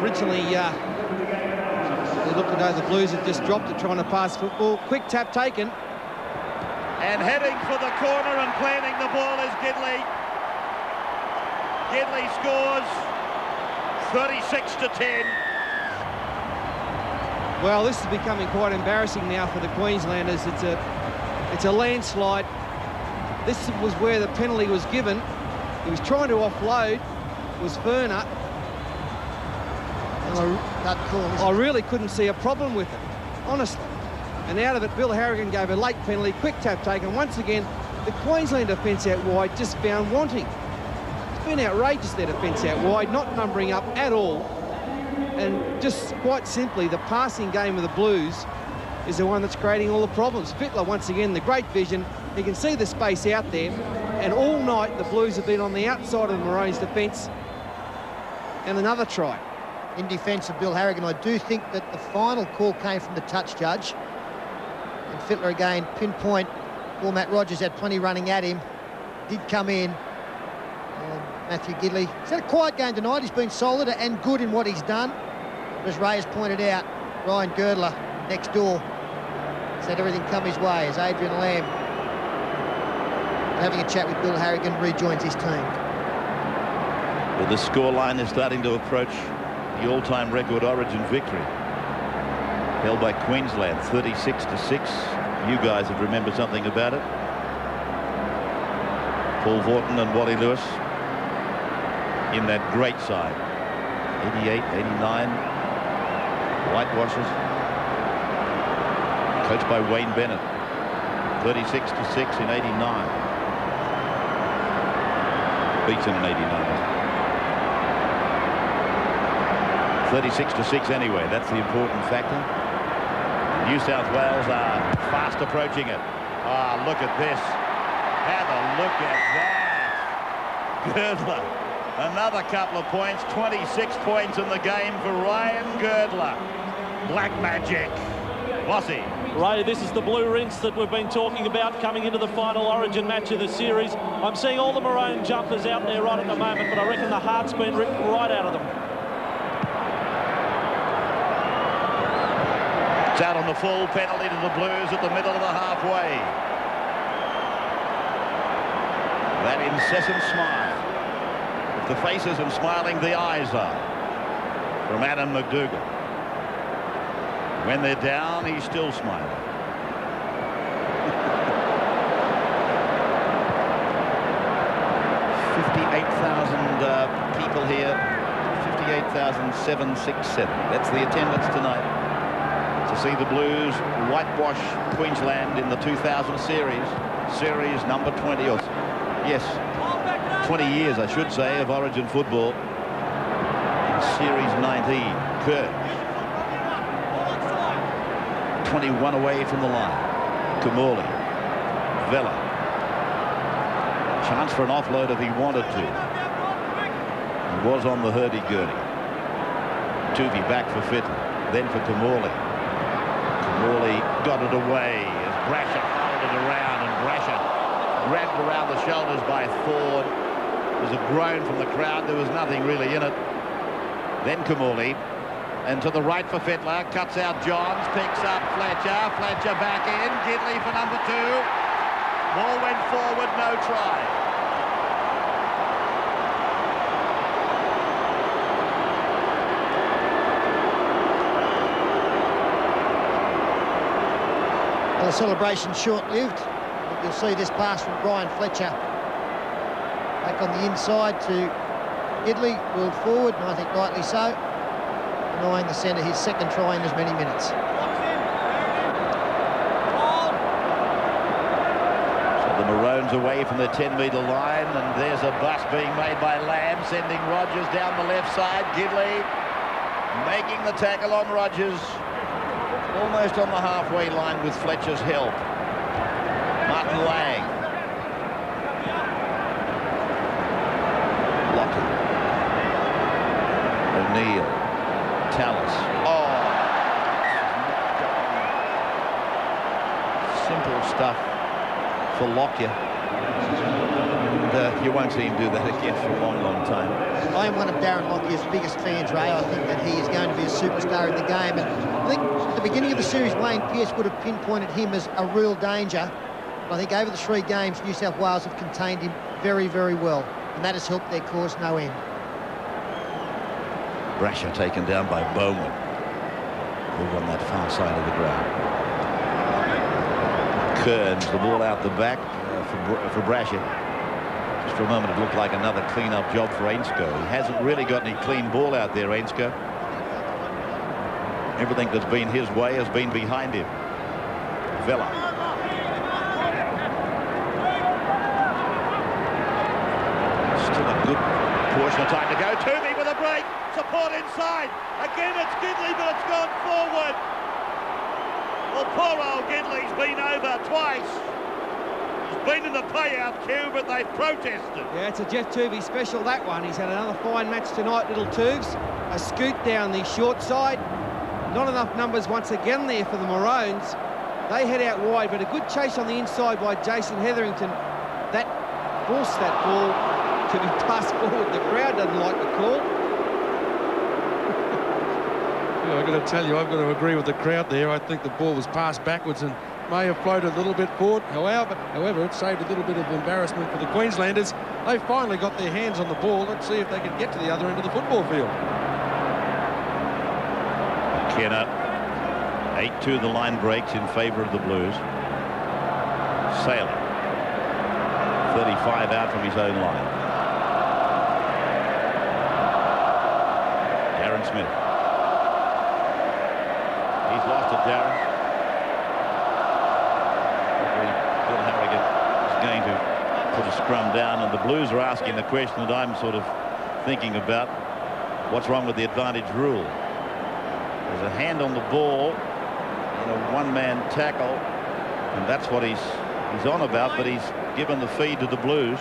Originally, they looked at the Blues had just dropped it trying to pass football. Quick tap taken. And heading for the corner and planting the ball is Girdler. Girdler scores 36-10. Well, this is becoming quite embarrassing now for the Queenslanders. It's a landslide. This was where the penalty was given. He was trying to offload. It was Ferner. I really couldn't see a problem with it, honestly. And out of it, Bill Harrigan gave a late penalty, quick tap taken. Once again, the Queensland defence out wide just found wanting. It's been outrageous, their defence out wide, not numbering up at all. And just quite simply, the passing game of the Blues is the one that's creating all the problems. Fittler, once again, the great vision. He can see the space out there. And all night, the Blues have been on the outside of the Maroons' defence. And another try. In defence of Bill Harrigan, I do think that the final call came from the touch judge. And Fittler again, pinpoint. Poor Matt Rogers had plenty running at him. Did come in. Matthew Girdler. He's had a quiet game tonight. He's been solid and good in what he's done. But as Ray has pointed out, Ryan Girdler next door has had everything come his way as Adrian Lamb, having a chat with Bill Harrigan, rejoins his team. Well, the scoreline is starting to approach the all-time record Origin victory, held by Queensland, 36-6. You guys would remember something about it. Paul Vaughton and Wally Lewis in that great side. 88, 89, whitewashes. Coached by Wayne Bennett. 36-6 in 89. Beaten in 89. 36-6 anyway, that's the important factor. New South Wales are fast approaching it. Ah, look at this. Have a look at that. Girdler, another couple of points, 26 points in the game for Ryan Girdler. Black magic. Bossy. Ray, this is the blue rinse that we've been talking about coming into the final Origin match of the series. I'm seeing all the maroon jumpers out there right at the moment, but I reckon the heart's been ripped right out of them. It's out on the full penalty to the Blues at the middle of the halfway. That incessant smile. If the face isn't smiling, the eyes are. From Adam McDougall. When they're down, he's still smiling. 58,000 people here. 58,767. That's the attendance tonight to see the Blues whitewash Queensland in the 2000 series number 20, or yes, 20 years I should say, of Origin football. In series 19, Kurtz 21 away from the line. Kamali, Vela, chance for an offload if he wanted to. He was on the hurdy-gurdy. Tuvey back for Fitton, then for Kamali. Kamali got it away as Brasher followed it around, and Brasher grabbed around the shoulders by Ford. There was a groan from the crowd. There was nothing really in it. Then Kamali, and to the right for Fittler, cuts out Johns, picks up Fletcher back in, Gidley for number 2. Ball went forward, no try. Well, the celebration short-lived. You'll see this pass from Brian Fletcher. Back on the inside to Gidley, wheeled forward, and I think rightly so. Denying the centre his second try in as many minutes. So the Maroons away from the 10-metre line, and there's a bust being made by Lamb, sending Rogers down the left side. Gidley making the tackle on Rogers, almost on the halfway line with Fletcher's help. Martin Lang. Lockie. O'Neill. Tallis. Oh. Simple stuff for Lockyer. And you won't see him do that again for a long, long time. I am one of Darren Lockyer's biggest fans, Ray. I think that he is going to be a superstar in the game. And I think at the beginning of the series, Wayne Pearce would have pinpointed him as a real danger. But I think over the 3 games, New South Wales have contained him very, very well. And that has helped their cause no end. Brasher taken down by Bowman, over on that far side of the ground. Kearns, the ball out the back for Brasher. Just for a moment, it looked like another clean-up job for Ainsko. He hasn't really got any clean ball out there, Ainsko. Everything that's been his way has been behind him. Vela. Still a good portion of time to go. Tuvey with a break. Support inside. Again, it's Gidley, but it's gone forward. Well, poor old Gidley's been over twice. He's been in the payout queue, but they've protested. Yeah, it's a Jeff Tuvey special, that one. He's had another fine match tonight, little Tubes. A scoot down the short side. Not enough numbers once again there for the Maroons. They head out wide, but a good chase on the inside by Jason Hetherington. That forced that ball to be passed forward. The crowd doesn't like the call. I've got to tell you, I've got to agree with the crowd there. I think the ball was passed backwards and may have floated a little bit forward. However, it saved a little bit of embarrassment for the Queenslanders. They finally got their hands on the ball. Let's see if they can get to the other end of the football field. Kenner, 8-2 the line breaks in favour of the Blues. Sailor, 35 out from his own line. Darren Smith. He's lost it, Darren. Bill Harrigan is going to put a scrum down, and the Blues are asking the question that I'm sort of thinking about. What's wrong with the advantage rule? There's a hand on the ball in a one-man tackle, and that's what he's on about, but he's given the feed to the Blues.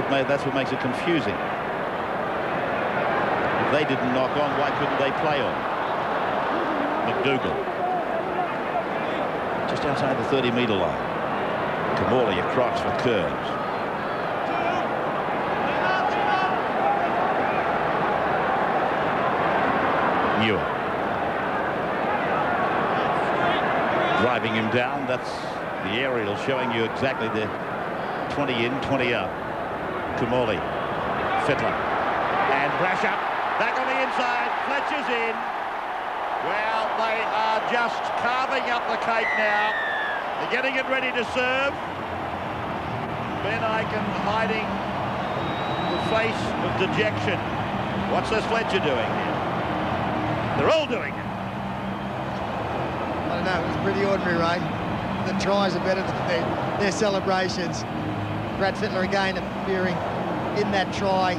That's what makes it confusing. If they didn't knock on, why couldn't they play on? McDougall. Just outside the 30-metre line. Kamali across for Kearns. Newer. Driving him down. That's the aerial showing you exactly the 20 in, 20 out. Kamali, Fittler, and Brasher back on the inside. Fletcher's in. Well, they are just carving up the cake now. They're getting it ready to serve. Ben Aiken hiding the face of dejection. What's this Fletcher doing here? They're all doing it. I don't know, it was pretty ordinary, Ray. The tries are better than their celebrations. Brad Fittler again appearing in that try,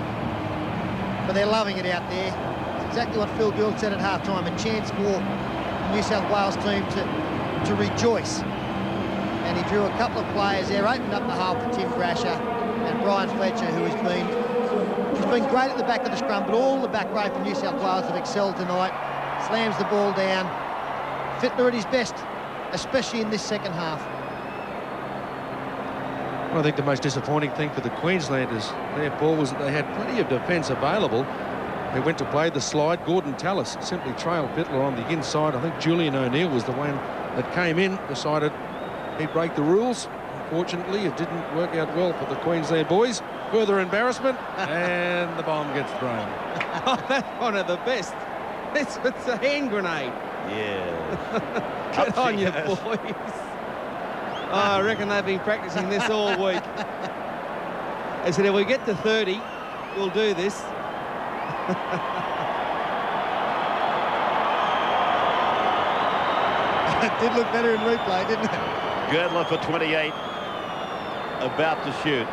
but they're loving it out there. It's exactly what Phil Gill said at half-time, a chance for the New South Wales team to rejoice. And he drew a couple of players there, opened up the hole for Tim Brasher and Brian Fletcher, who has been great at the back of the scrum, but all the back row for New South Wales have excelled tonight. Slams the ball down. Fittler at his best, especially in this second half. Well, I think the most disappointing thing for the Queenslanders there, Paul, was that they had plenty of defence available. They went to play the slide. Gordon Tallis simply trailed Fittler on the inside. I think Julian O'Neill was the one that came in, decided he'd break the rules. Unfortunately, it didn't work out well for the Queensland boys. Further embarrassment, and the bomb gets thrown. Oh, that's one of the best. It's a hand grenade. Yeah. Good on you, boys. Oh, I reckon they've been practicing this all week. They said, if we get to 30, we'll do this. It did look better in replay, didn't it? Girdler for 28, about to shoot.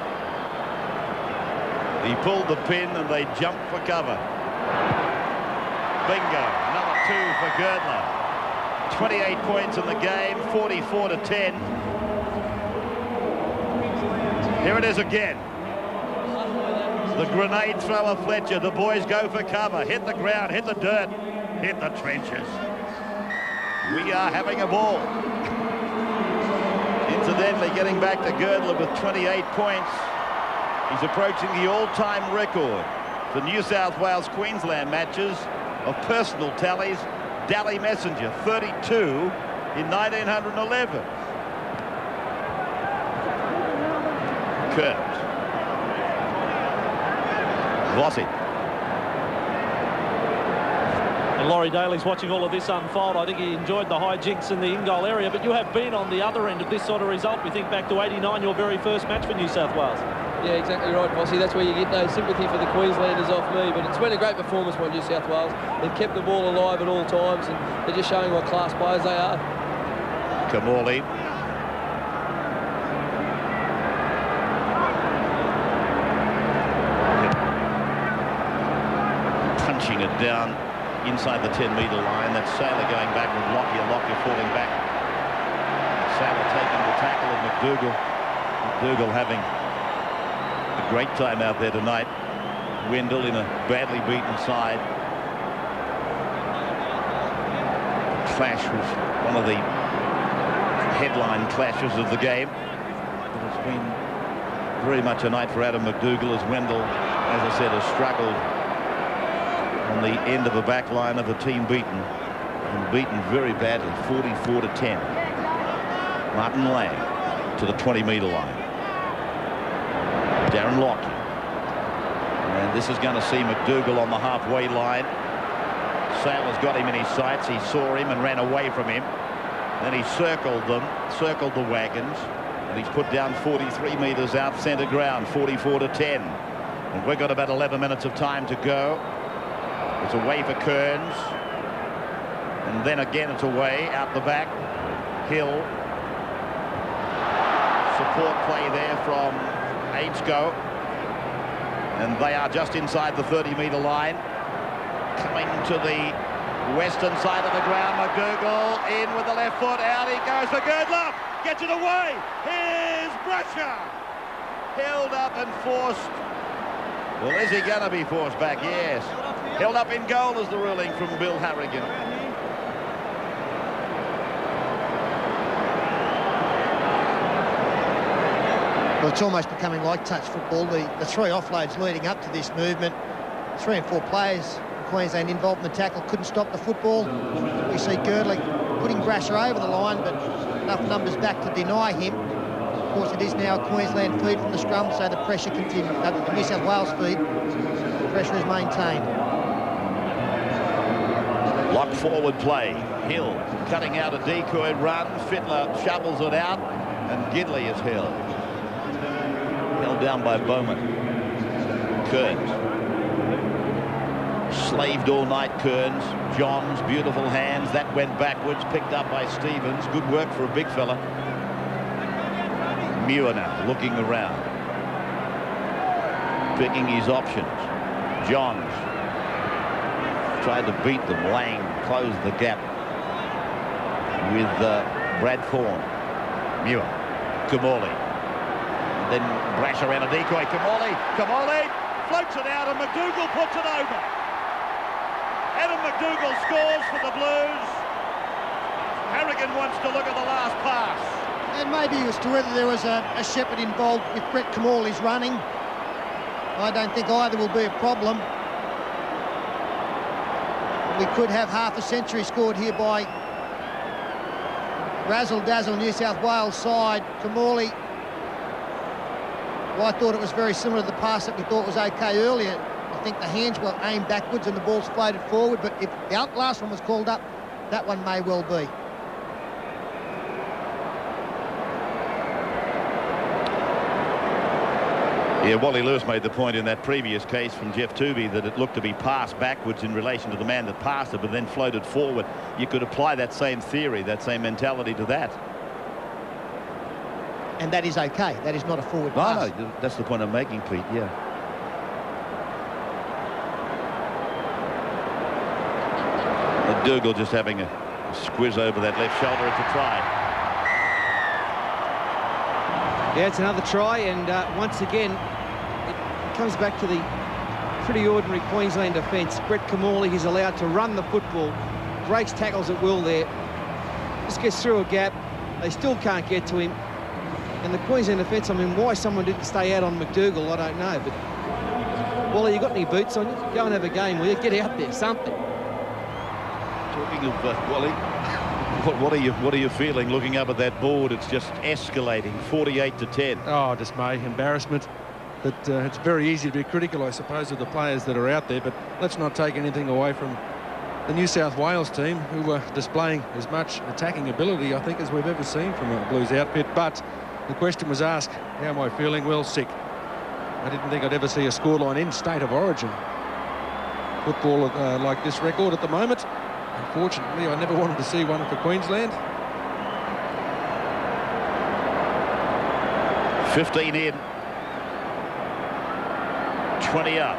He pulled the pin and they jumped for cover. Bingo, another 2 for Girdler. 28 points in the game, 44-10. Here it is again. The grenade thrower Fletcher. The boys go for cover. Hit the ground, hit the dirt, hit the trenches. We are having a ball. Incidentally, getting back to Girdler with 28 points. He's approaching the all-time record for New South Wales Queensland matches of personal tallies. Dally Messenger, 32 in 1911. Curved. Vossi. And Laurie Daly's watching all of this unfold. I think he enjoyed the hijinks in the in-goal area, but you have been on the other end of this sort of result. We think back to 89, your very first match for New South Wales. Yeah, exactly right, Bossy. That's where you get no sympathy for the Queenslanders off me, but it's been a great performance by New South Wales. They've kept the ball alive at all times, and they're just showing what class players they are. Kamali. Punching it down inside the 10-metre line. That's Saylor going back with Lockyer. Lockyer falling back. Saylor taking the tackle of McDougall. McDougall having a great time out there tonight. Wendell in a badly beaten side. Clash was one of the headline clashes of the game. But it's been very much a night for Adam McDougall, as Wendell, as I said, has struggled on the end of a back line of a team beaten, and beaten very badly, 44-10. Martin Lang to the 20-metre line. Darren Lockyer. And this is going to see McDougall on the halfway line. Saylor's got him in his sights. He saw him and ran away from him. Then he circled them, circled the wagons, and he's put down 43 metres out centre ground, 44-10. And we've got about 11 minutes of time to go. It's away for Kearns. And then again it's away out the back. Hill. Support play there from Ainscough. And they are just inside the 30-metre line. Coming to the western side of the ground. McDougall in with the left foot. Out he goes for Girdler. Gets it away. Here's Brasher. Held up and forced. Well, is he going to be forced back? Yes. Held up in goal is the ruling from Bill Harrigan. Well, it's almost becoming like touch football. The 3 offloads leading up to this movement. 3 and 4 players in Queensland involved in the tackle couldn't stop the football. We see Girdler putting Brasher over the line, but enough numbers back to deny him. Of course, it is now a Queensland feed from the scrum, so the pressure continues. The New South Wales feed, the pressure is maintained. Lock forward play. Hill cutting out a decoy run. Fittler shovels it out, and Girdler is held. Held down by Bowman. Kearns. Slaved all night, Kearns. Johns, beautiful hands. That went backwards, picked up by Stevens. Good work for a big fella. Muir now looking around. Picking his options. Johns. Tried to beat them. Lang closed the gap with Brad Thorne. Muir. Kamali. Then Brasher ran a decoy. Kamali floats it out and McDougall puts it over. Adam McDougall scores for the Blues. Harrigan wants to look at the last pass. And maybe as to whether there was a shepherd involved with Brett Kamali's running. I don't think either will be a problem. We could have half a century scored here by razzle-dazzle New South Wales side. Kamali, well, I thought it was very similar to the pass that we thought was okay earlier. I think the hands were aimed backwards and the ball's floated forward, but if the last one was called up, that one may well be. Yeah, Wally Lewis made the point in that previous case from Jeff Tooby that it looked to be passed backwards in relation to the man that passed it, but then floated forward. You could apply that same theory, that same mentality to that. And that is okay. That is not a forward pass. No, that's the point I'm making, Pete, yeah. McDougall just having a squiz over that left shoulder. It's a try. Yeah, it's another try, and once again, it comes back to the pretty ordinary Queensland defence. Brett Kamali is allowed to run the football, breaks tackles at will there, just gets through a gap. They still can't get to him. And the Queensland defence, I mean, why someone didn't stay out on McDougall, I don't know. But, Wally, you got any boots on you? Go and have a game, will you? Get out there, something. Talking of Wally, what are you feeling looking up at that board? It's just escalating, 48-10. Oh, dismay, embarrassment. But it's very easy to be critical, I suppose, of the players that are out there. But let's not take anything away from the New South Wales team, who were displaying as much attacking ability, I think, as we've ever seen from a Blues outfit. But the question was asked, how am I feeling? Well, sick. I didn't think I'd ever see a scoreline in State of Origin football like this record at the moment. Unfortunately, I never wanted to see one for Queensland. 15 in. 20 up.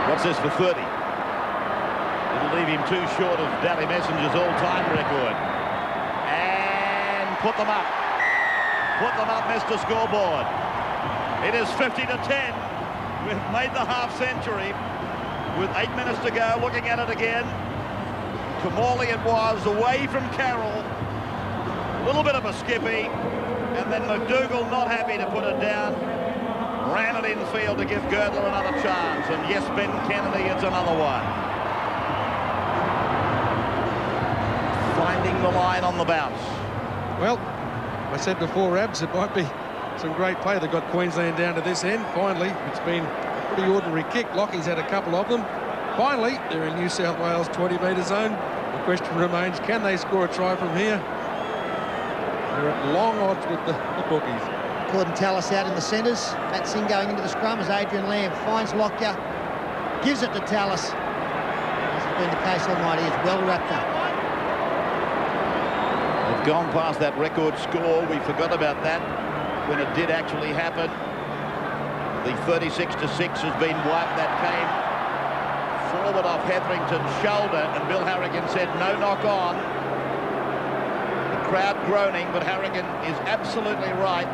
What's this for 30? It'll leave him too short of Daly Messenger's all-time record. And put them up. Put them up, Mr. Scoreboard. It is 50-10. We've made the half-century. With 8 minutes to go, looking at it again. Kamali it was, away from Carroll. A little bit of a skippy. And then McDougall, not happy to put it down. Ran it infield to give Girdler another chance. And yes, Ben Kennedy, it's another one. Finding the line on the bounce. Well, I said before, Abs, it might be some great play. They've got Queensland down to this end. Finally, it's been pretty ordinary kick. Lockie's had a couple of them. Finally, they're in New South Wales 20-metre zone. The question remains, can they score a try from here? They're at long odds with the bookies. Gordon Tallis out in the centres. Matt Singh going into the scrum as Adrian Lamb finds Lockyer, gives it to Tallis. As has been the case all night, he is well wrapped up. They've gone past that record score. We forgot about that when it did actually happen. The 36-6 has been wiped. That came forward off Hetherington's shoulder, and Bill Harrigan said no knock on. The crowd groaning, but Harrigan is absolutely right.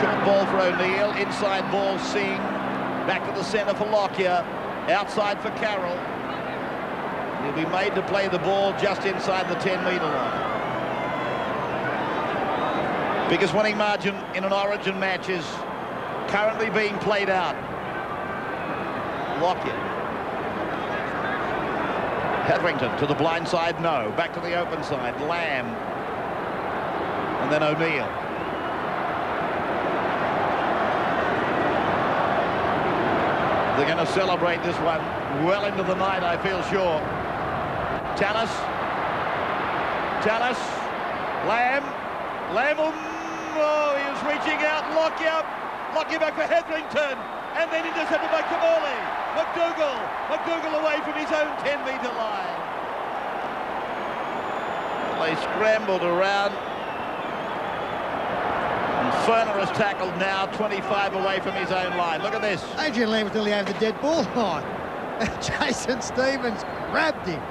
Short ball for O'Neill, inside ball Singh, back to the centre for Lockyer, outside for Carroll. He'll be made to play the ball just inside the 10-metre line. Biggest winning margin in an Origin match is currently being played out. Lockyer Hetherington to the blind side, no. Back to the open side, Lamb. And then O'Neill. They're going to celebrate this one well into the night, I feel sure. Tallis. Lamb. Oh, he was reaching out. Lockyer back for Hetherington. And then intercepted by Kamali. McDougall away from his own 10-metre line. They scrambled around. And Ferner has tackled now 25 away from his own line. Look at this. Adrian Lamb was nearly over the dead ball line. Jason Stevens grabbed him.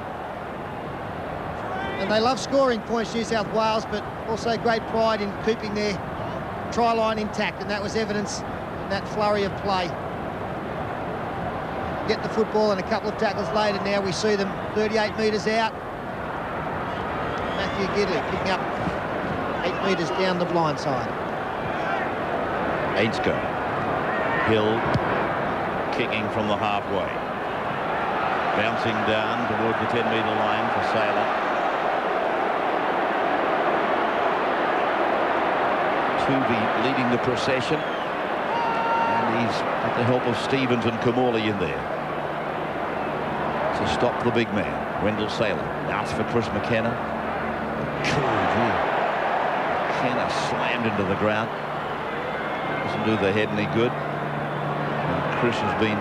And they love scoring points, New South Wales, but also great pride in keeping their try line intact, and that was evidence in that flurry of play. Get the football, and a couple of tackles later now we see them 38 metres out. Matthew Girdler picking up 8 metres down the blind side. Ainscough. Hill kicking from the halfway. Bouncing down towards the 10-metre line for Saylor. Tuvey leading the procession, and he's got the help of Stevens and Kamali in there to stop the big man. Wendell Saylor outs for Chris McKenna. McKenna slammed into the ground, doesn't do the head any good, and Chris has been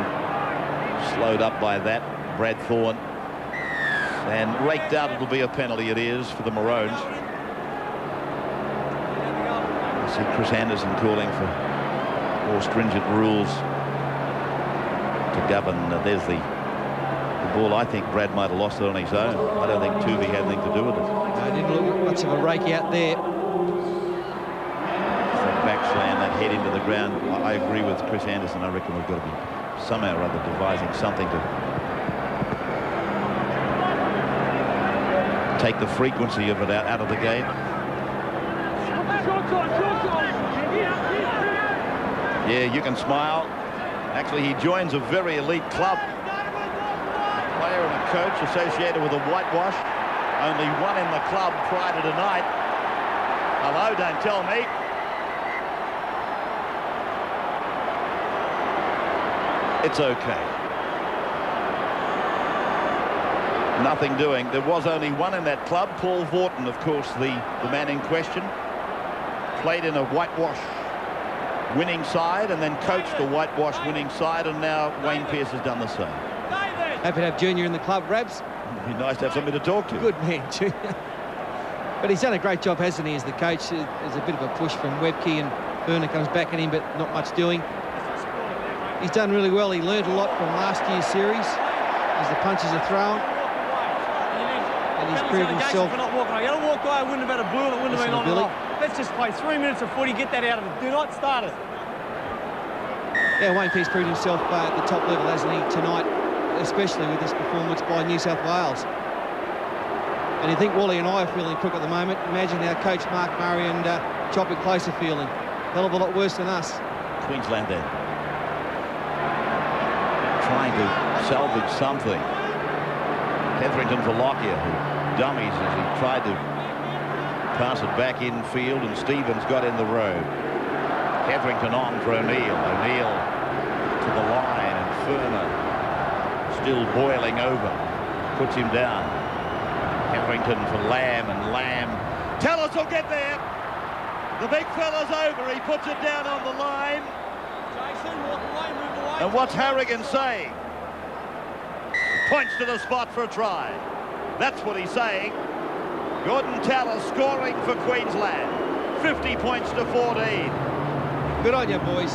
slowed up by that. Brad Thorne, and raked out. It'll be a penalty. It is for the Maroons. See Chris Anderson calling for more stringent rules to govern. There's the ball. I think Brad might have lost it on his own. I don't think Tuvey had anything to do with it. No, didn't look much of a rake out there. That back slam, that head into the ground. I agree with Chris Anderson. I reckon we've got to be somehow or other devising something to take the frequency of it out of the game. Yeah, you can smile. Actually, he joins a very elite club. A player and a coach associated with a whitewash. Only one in the club prior to tonight. Hello, don't tell me. It's okay. Nothing doing. There was only one in that club. Paul Vorton, of course, the man in question. Played in a whitewash winning side and then coached a whitewash winning side, and now Wayne Pearce has done the same. Happy to have Junior in the club, Rabs. It'd be nice to have somebody to talk to. Good man, Junior. But he's done a great job, hasn't he, as the coach? There's a bit of a push from Webke, and Burner comes back at him, but not much doing. He's done really well. He learned a lot from last year's series as the punches are thrown. And he's proved himself. You don't walk away, wouldn't have had a blue, and it wouldn't have been on the line. Let's just play 3 minutes of footy, get that out of it. Do not start it. Yeah, Wayne Pearce proved himself at the top level, hasn't he, tonight, especially with this performance by New South Wales. And you think Wally and I are feeling crook at the moment. Imagine our coach Mark Murray and Choppy Close are feeling. Hell of a lot worse than us. Queensland then. Trying to salvage something. Hetherington for Lockyer, who dummies as he tried to pass it back infield, and Stevens got in the road. Hetherington on for O'Neill. O'Neill to the line, and Ferner still boiling over. Puts him down. Hetherington for Lamb, and Lamb. Tallis will get there. The big fella's over. He puts it down on the line. Jason, walk away, move away. And what's Harrigan saying? Points to the spot for a try. That's what he's saying. Gordon Tallis scoring for Queensland. 50 points to 14. Good on you, boys.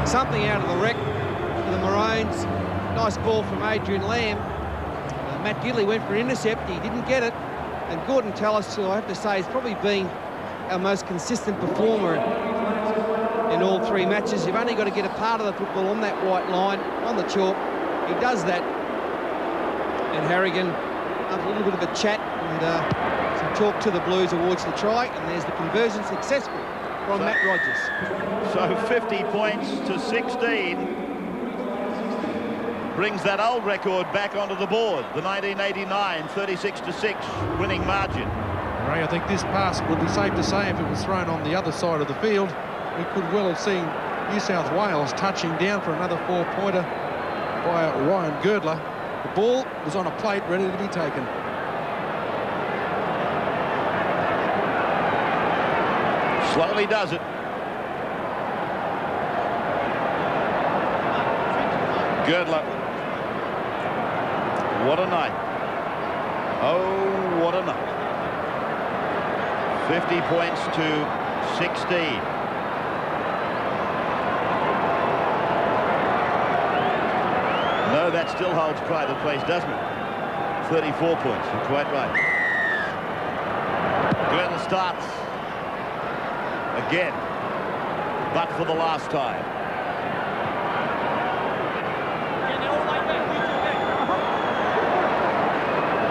Something out of the wreck for the Maroons. Nice ball from Adrian Lamb. Matt Gidley went for an intercept. He didn't get it. And Gordon Tallis, who I have to say, has probably been our most consistent performer in all 3 matches. You've only got to get a part of the football on that white line, on the chalk. He does that. And Harrigan, after a little bit of a chat and some talk to the Blues towards the try, and there's the conversion successful from Matt Rogers. So 50 points to 16. brings that old record back onto the board, the 1989 36-6 winning margin. Ray, I think this pass would be safe to say if it was thrown on the other side of the field, we could well have seen New South Wales touching down for another 4-pointer by Ryan Girdler. The ball was on a plate ready to be taken. Slowly does it. Girdler. What a night. Oh, what a night. 50 points to 16. No, that still holds pride of place, doesn't it? 34 points, you're quite right. Girdler starts again, but for the last time.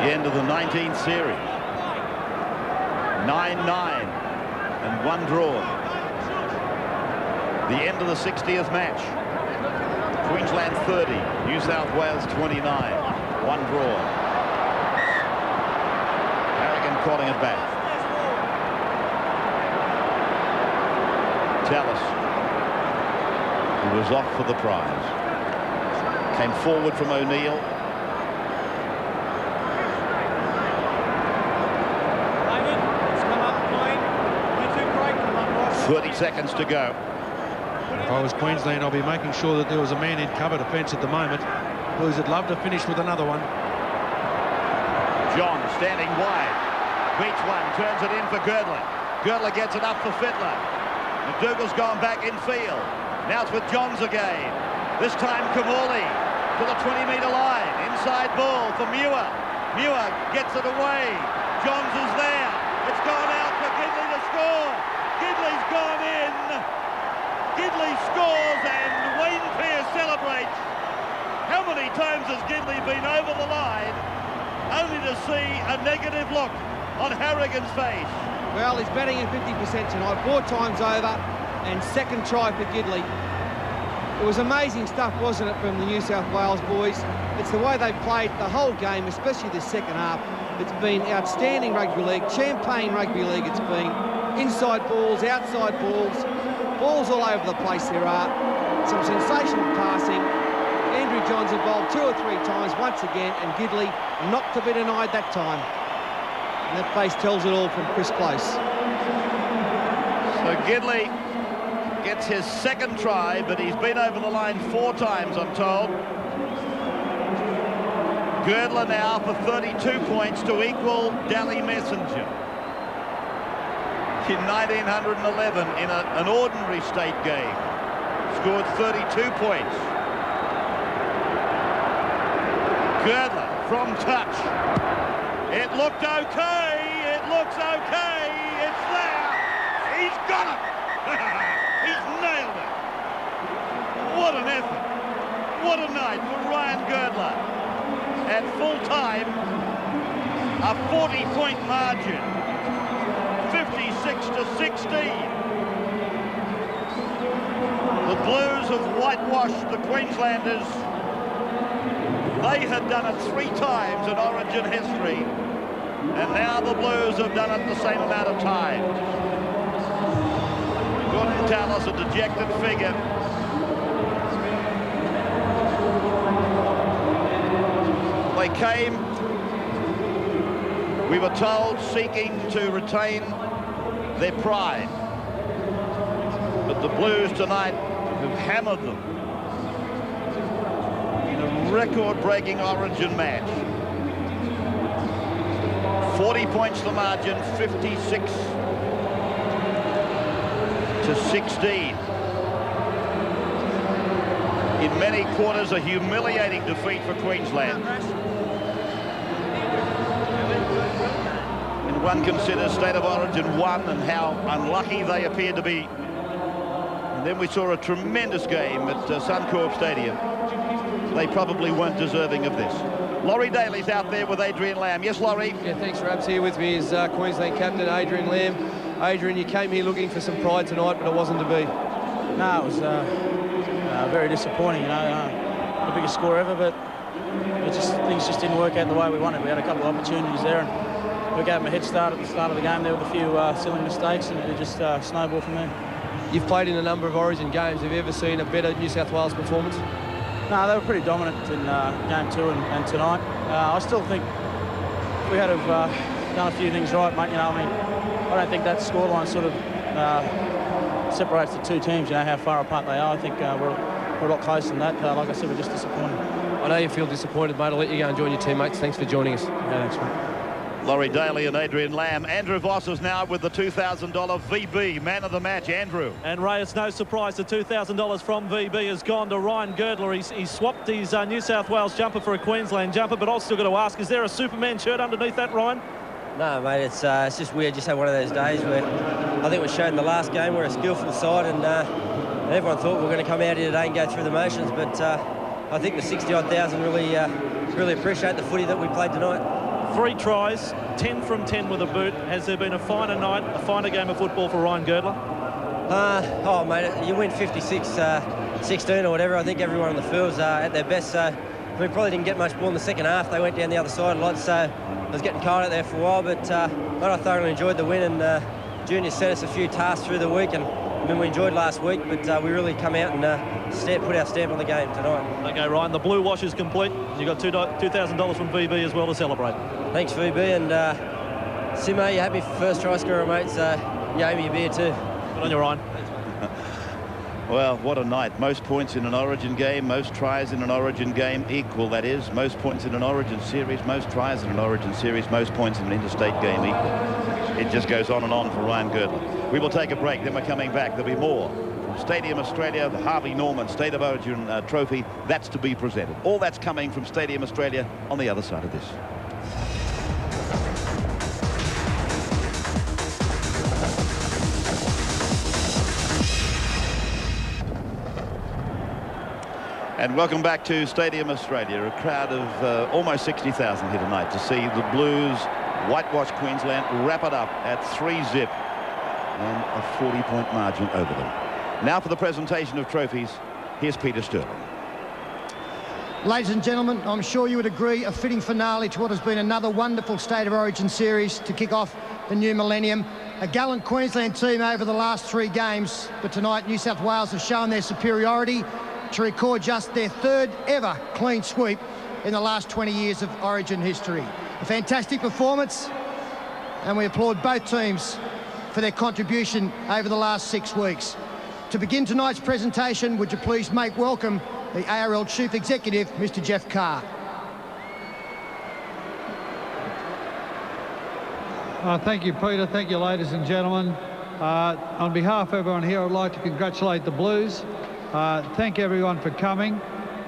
The end of the 19th series. 9-9 and 1 drawn. The end of the 60th match. Queensland 30, New South Wales 29, 1 draw. Harrigan calling it back. Tallis, who was off for the prize, came forward from O'Neill. 30 seconds to go. If I was Queensland, I'll be making sure that there was a man in cover defence at the moment. Blues would love to finish with another one. John standing wide. Beats one, turns it in for Girdler. Girdler gets it up for Fittler. McDougall's gone back in field. Now it's with Johns again. This time Kamali to the 20-metre line. Inside ball for Muir. Muir gets it away. Johns is there. It's gone out for Gidley to score. Gidley's gone in. Gidley scores and Wayne Pearce celebrates. How many times has Gidley been over the line only to see a negative look on Harrigan's face? Well, he's batting at 50% tonight, 4 times over, and second try for Gidley. It was amazing stuff, wasn't it, from the New South Wales boys? It's the way they played the whole game, especially the second half. It's been outstanding rugby league, champagne rugby league it's been. Inside balls, outside balls, balls all over the place there are. Some sensational passing. Andrew Johns involved 2 or 3 times once again, and Gidley not to be denied that time. And that face tells it all from Chris Close. So Gidley gets his second try, but he's been over the line 4 times, I'm told. Girdler now for 32 points to equal Dally Messenger. In 1911, in an ordinary state game, scored 32 points. Girdler from touch. It looked okay. It looks okay. It's there. He's got it. He's nailed it. What an effort. What a night for Ryan Girdler. At full time, a 40-point margin. 56-16. The Blues have whitewashed the Queenslanders. They had done it 3 times in Origin history, and now the Blues have done it the same amount of times. Gordon Tallis, a dejected figure. They came, we were told, seeking to retain their pride. But the Blues tonight have hammered them in a record-breaking Origin match. 40 points the margin, 56-16. In many quarters, a humiliating defeat for Queensland. And one considers State of Origin 1 and how unlucky they appeared to be. And then we saw a tremendous game at Suncorp Stadium. They probably weren't deserving of this. Laurie Daly's out there with Adrian Lamb. Yes, Laurie? Yeah, thanks, Rabs. Here with me is Queensland captain Adrian Lamb. Adrian, you came here looking for some pride tonight, but it wasn't to be. No, it was very disappointing, you know. biggest score ever, but things just didn't work out the way we wanted. We had a couple of opportunities there, and we gave them a head start at the start of the game there with a few silly mistakes, and it just snowballed from there. You've played in a number of Origin games. Have you ever seen a better New South Wales performance? No, they were pretty dominant in game 2 and tonight. I still think we had to have done a few things right, mate. You know, I mean, I don't think that scoreline sort of separates the two teams, you know, how far apart they are. I think we're a lot closer than that. Like I said, we're just disappointed. I know you feel disappointed, mate. I'll let you go and join your teammates. Thanks for joining us. Yeah, thanks, mate. Laurie Daly and Adrian Lamb. Andrew Voss is now with the $2,000 VB man of the match. Andrew. And Ray, it's no surprise the $2,000 from VB has gone to Ryan Girdler. He's swapped his New South Wales jumper for a Queensland jumper, but I've still got to ask, is there a Superman shirt underneath that, Ryan? No, mate, it's just weird. Just had one of those days where I think we showed in the last game we're a skillful side, and everyone thought we were going to come out here today and go through the motions, but I think the 60-odd thousand really appreciate the footy that we played tonight. 3 tries, 10 from 10 with a boot. Has there been a finer night, a finer game of football for Ryan Girdler? Oh, mate, you win 56-16 or whatever. I think everyone on the field's at their best. So we probably didn't get much ball in the second half. They went down the other side a lot, so I was getting cold out there for a while. But I thoroughly enjoyed the win, and Junior set us a few tasks through the week, and I mean, we enjoyed last week, but we really come out and put our stamp on the game tonight. Okay, Ryan, the blue wash is complete. You got $2,000 from VB as well to celebrate. Thanks, VB, and Simo, you had me for first try scorer, mate, so you owe me a beer too. Good on you, Ryan. Well, what a night. Most points in an Origin game, most tries in an Origin game, equal, that is. Most points in an Origin series, most tries in an Origin series, most points in an interstate game, equal. It just goes on and on for Ryan Girdler. We will take a break, then we're coming back. There'll be more from Stadium Australia, the Harvey Norman State of Origin trophy. That's to be presented. All that's coming from Stadium Australia on the other side of this. And welcome back to Stadium Australia. A crowd of almost 60,000 here tonight to see the Blues whitewash Queensland, wrap it up at 3-zip and a 40-point margin over them. Now for the presentation of trophies, here's Peter Sterling. Ladies and gentlemen, I'm sure you would agree a fitting finale to what has been another wonderful State of Origin series to kick off the new millennium. A gallant Queensland team over the last 3 games, but tonight New South Wales have shown their superiority to record just their 3rd ever clean sweep in the last 20 years of Origin history. A fantastic performance, and we applaud both teams for their contribution over the last 6 weeks. To begin tonight's presentation, would you please make welcome the ARL Chief Executive, Mr. Jeff Carr. Thank you, Peter. Thank you, ladies and gentlemen. On behalf of everyone here, I'd like to congratulate the Blues. Thank everyone for coming,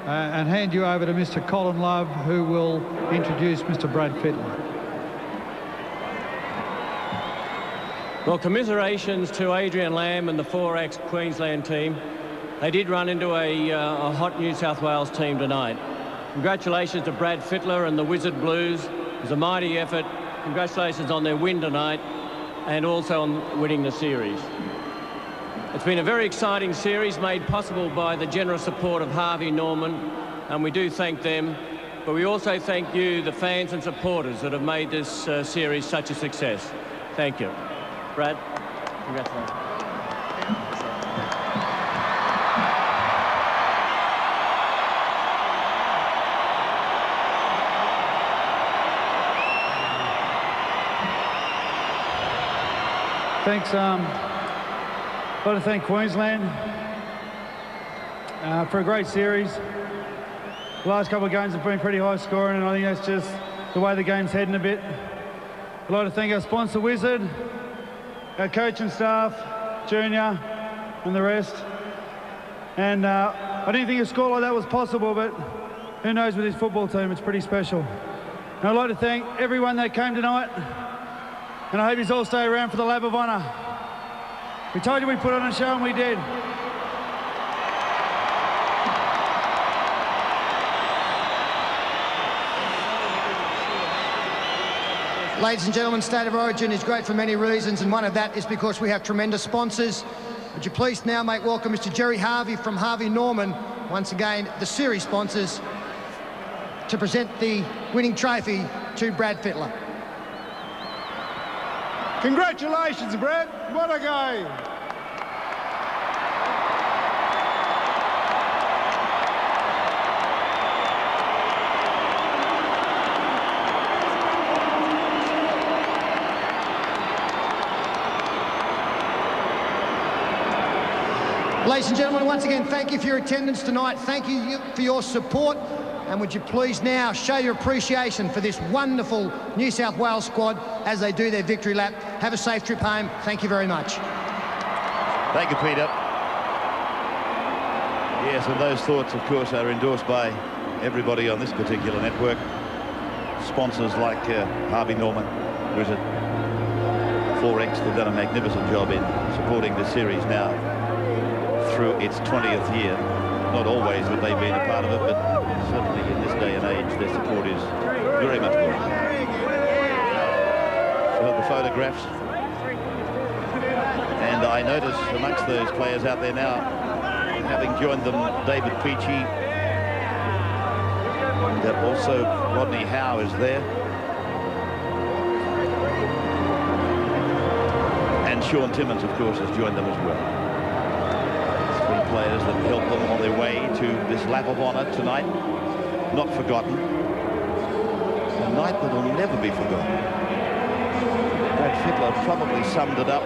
and hand you over to Mr. Colin Love, who will introduce Mr. Brad Fittler. Well, commiserations to Adrian Lamb and the 4X Queensland team. They did run into a hot New South Wales team tonight. Congratulations to Brad Fittler and the Wizard Blues. It was a mighty effort. Congratulations on their win tonight, and also on winning the series. It's been a very exciting series, made possible by the generous support of Harvey Norman, and we do thank them. But we also thank you, the fans and supporters, that have made this series such a success. Thank you. Brad, congratulations. Thanks. I'd like to thank Queensland for a great series. The last couple of games have been pretty high scoring, and I think that's just the way the game's heading a bit. I'd like to thank our sponsor, Wizard, our coaching staff, Junior, and the rest. And I didn't think a score like that was possible, but who knows, with this football team, it's pretty special. And I'd like to thank everyone that came tonight, and I hope you all stay around for the Lab of Honour. We told you we'd put on a show, and we did. Ladies and gentlemen, State of Origin is great for many reasons, and one of that is because we have tremendous sponsors. Would you please now make welcome Mr. Jerry Harvey from Harvey Norman, once again, the series sponsors, to present the winning trophy to Brad Fittler. Congratulations, Brad. What a game. Ladies and gentlemen, once again, thank you for your attendance tonight. Thank you for your support. And would you please now show your appreciation for this wonderful New South Wales squad as they do their victory lap. Have a safe trip home. Thank you very much. Thank you, Peter. Yes, and those thoughts, of course, are endorsed by everybody on this particular network. Sponsors like Harvey Norman, Wizard, 4X, they've done a magnificent job in supporting the series now through its 20th year. Not always have they been a part of it, but certainly in this day and age, their support is very much welcome. So the photographs. And I notice amongst those players out there now, having joined them, David Peachy, and also Rodney Howe is there. And Sean Timmins, of course, has joined them as well. Players that helped them on their way to this lap of honour tonight. Not forgotten. A night that will never be forgotten. Brad Fittler probably summed it up.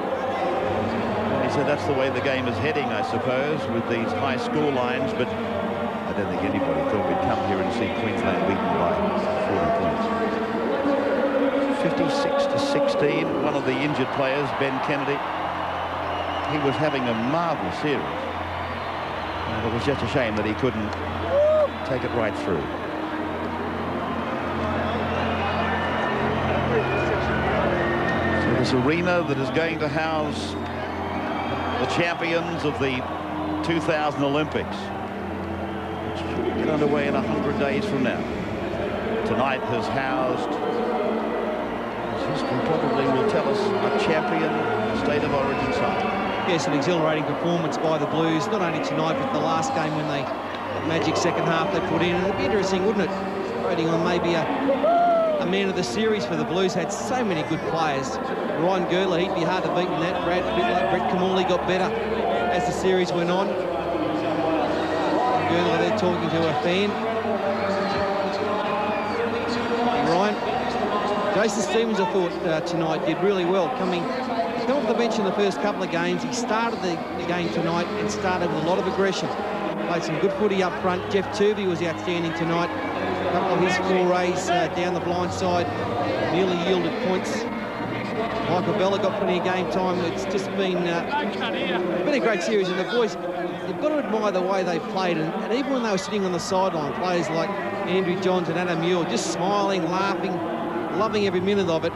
He said that's the way the game is heading, I suppose, with these high score lines, but I don't think anybody thought we'd come here and see Queensland beaten by 40 points. 56-16, one of the injured players, Ben Kennedy, he was having a marvellous series. And it was just a shame that he couldn't take it right through. So this arena that is going to house the champions of the 2000 Olympics, which should get underway in 100 days from now, tonight has housed, as history probably will tell us, a champion state of origin side. Yes, an exhilarating performance by the Blues, not only tonight, but the last game when they, that magic second half they put in. And it'd be interesting, wouldn't it, rating on maybe a man of the series for the Blues. Had so many good players. Ryan Girdler, he'd be hard to beat in that. Brad Fittler, Brett Kamali got better as the series went on. Girdler there talking to a fan. And Ryan, Jason Stevens, I thought tonight did really well. Coming off the bench in the first couple of games, he started the game tonight and started with a lot of aggression. Played some good footy up front. Jeff Turvey was outstanding tonight. A couple of his forays down the blind side nearly yielded points. Michael Bella got plenty of game time. It's just been a great series, and the boys, you've got to admire the way they've played, and even when they were sitting on the sideline, players like Andrew Johns and Adam Muir just smiling, laughing, loving every minute of it.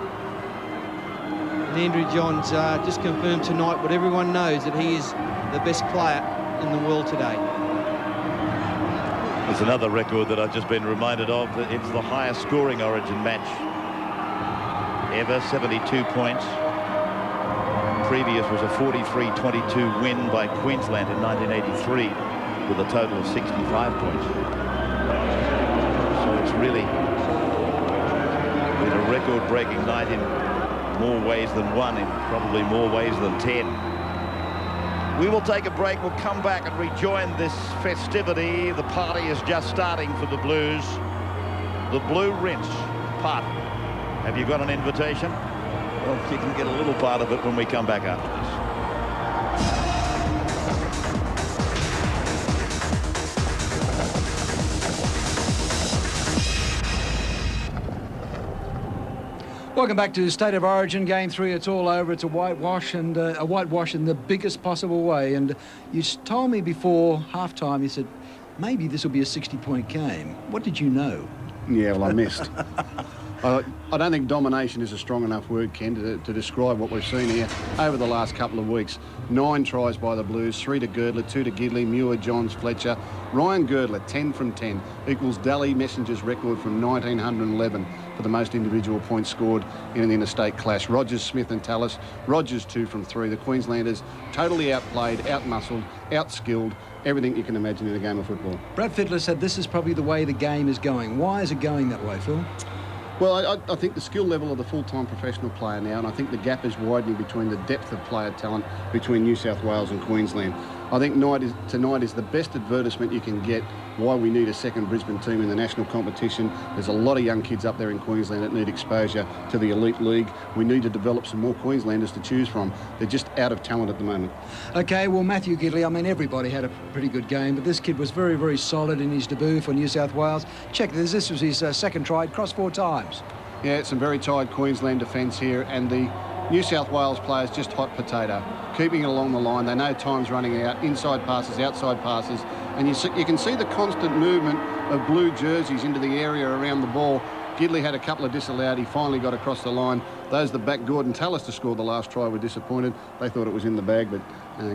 Andrew Johns just confirmed tonight what everyone knows, that he is the best player in the world today. There's another record that I've just been reminded of. That it's the highest scoring Origin match ever, 72 points. Previous was a 43-22 win by Queensland in 1983 with a total of 65 points. So it's really been a record-breaking night in more ways than one, in probably more ways than 10. We will take a break. We'll come back and rejoin this festivity. The party is just starting for the Blues. The Blue Rinse party. Have you got an invitation? Well, you can get a little part of it when we come back after this. Welcome back to State of Origin, Game 3. It's all over. It's a whitewash, and a whitewash in the biggest possible way. And you told me before halftime, you said, maybe this will be a 60-point game. What did you know? Yeah, well, I missed. I don't think domination is a strong enough word, Ken, to describe what we've seen here over the last couple of weeks. 9 tries by the Blues, 3 to Girdler, 2 to Gidley, Muir, Johns, Fletcher, Ryan Girdler, 10 from 10, equals Dally Messenger's record from 1911 for the most individual points scored in an interstate clash. Rogers, Smith and Tallis. Rogers 2 from 3. The Queenslanders totally outplayed, outmuscled, outskilled, everything you can imagine in a game of football. Brad Fittler said this is probably the way the game is going. Why is it going that way, Phil? Well, I think the skill level of the full-time professional player now, and I think the gap is widening between the depth of player talent between New South Wales and Queensland. I think tonight is the best advertisement you can get why we need a second Brisbane team in the national competition. There's a lot of young kids up there in Queensland that need exposure to the elite league. We need to develop some more Queenslanders to choose from. They're just out of talent at the moment. OK, well, Matthew Girdler, I mean, everybody had a pretty good game, but this kid was very, very solid in his debut for New South Wales. Check this, this was his second try, crossed 4 times. Yeah, it's some very tired Queensland defence here, and the New South Wales players just hot potato, keeping it along the line. They know time's running out, inside passes, outside passes, and you can see the constant movement of blue jerseys into the area around the ball. Gidley had a couple of disallowed. He finally got across the line. Those that backed Gordon Tallis to score the last try were disappointed. They thought it was in the bag, but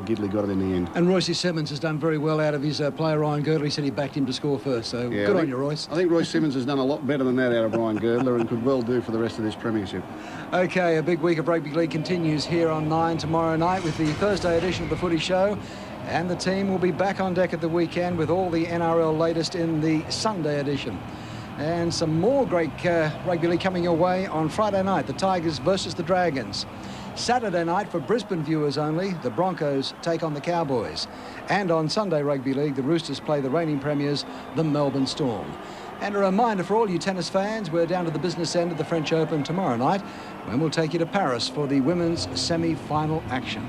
Gidley got it in the end. And Royce Simmons has done very well out of his player Ryan Girdler. He said he backed him to score first, so yeah, good on you, Royce. I think Royce Simmons has done a lot better than that out of Ryan Girdler and could well do for the rest of this premiership. OK, a big week of rugby league continues here on 9 tomorrow night with the Thursday edition of the Footy Show. And the team will be back on deck at the weekend with all the NRL latest in the Sunday edition. And some more great rugby league coming your way on Friday night, the Tigers versus the Dragons. Saturday night, for Brisbane viewers only, the Broncos take on the Cowboys. And on Sunday rugby league, the Roosters play the reigning premiers, the Melbourne Storm. And a reminder for all you tennis fans, we're down to the business end of the French Open tomorrow night, when we'll take you to Paris for the women's semi-final action.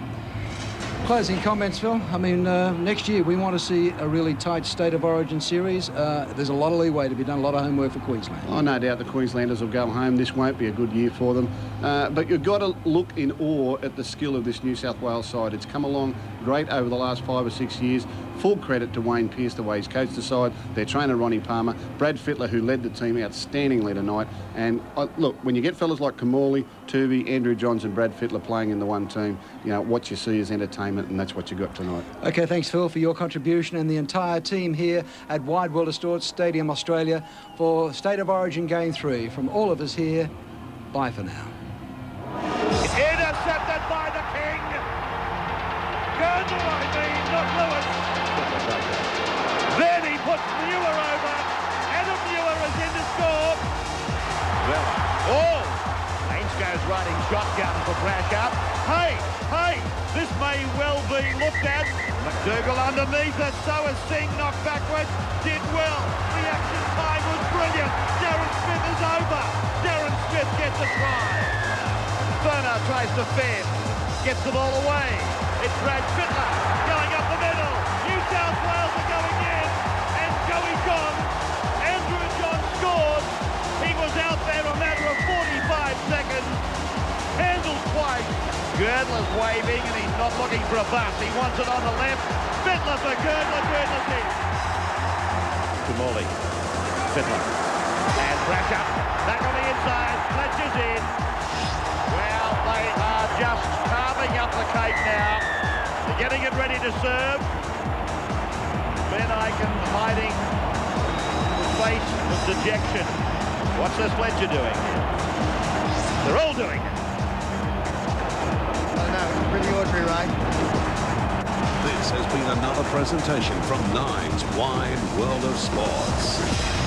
Closing comments, Phil. I mean, next year we want to see a really tight State of Origin series. There's a lot of leeway to be done, a lot of homework for Queensland. Oh, no doubt the Queenslanders will go home. This won't be a good year for them. But you've got to look in awe at the skill of this New South Wales side. It's come along great over the last 5 or 6 years. Full credit to Wayne Pearce, the way he's coached the side, their trainer Ronnie Palmer, Brad Fittler, who led the team outstandingly tonight. And look, when you get fellas like Kamali, Tuvey, Andrew Johns and Brad Fittler playing in the one team, you know, what you see is entertainment, and that's what you got tonight. OK, thanks, Phil, for your contribution and the entire team here at Wide World of Sports Stadium, Australia, for State of Origin Game 3. From all of us here, bye for now. Intercepted by the King. Girdler, not Lewis. Then he puts Muir over. Adam Muir is in to score. Oh! Ainge goes running shotgun for Brashup. Hey! This may well be looked at. McDougall underneath it. So is Singh, knocked backwards. Did well. Reaction time was brilliant. Darren Smith is over. Darren Smith gets a try. Bernard tries to fend. Gets the ball away. It's Brad Fittler going up the middle. New South Wales are going in. And Joey John, Andrew John scores. He was out there a matter of 45 seconds. Handled twice. Girdler's waving and he's not looking for a bus. He wants it on the left. Fittler for Girdler. Girdler's in. Kamali. Fittler. And Brashup back on the inside. Fletcher's in. Well, they are just carving up the cake now. They're getting it ready to serve. Ben Aiken hiding the face of dejection. What's this Fletcher doing? They're all doing it. I don't know, it's pretty ordinary, right? This has been another presentation from Nine's Wide World of Sports.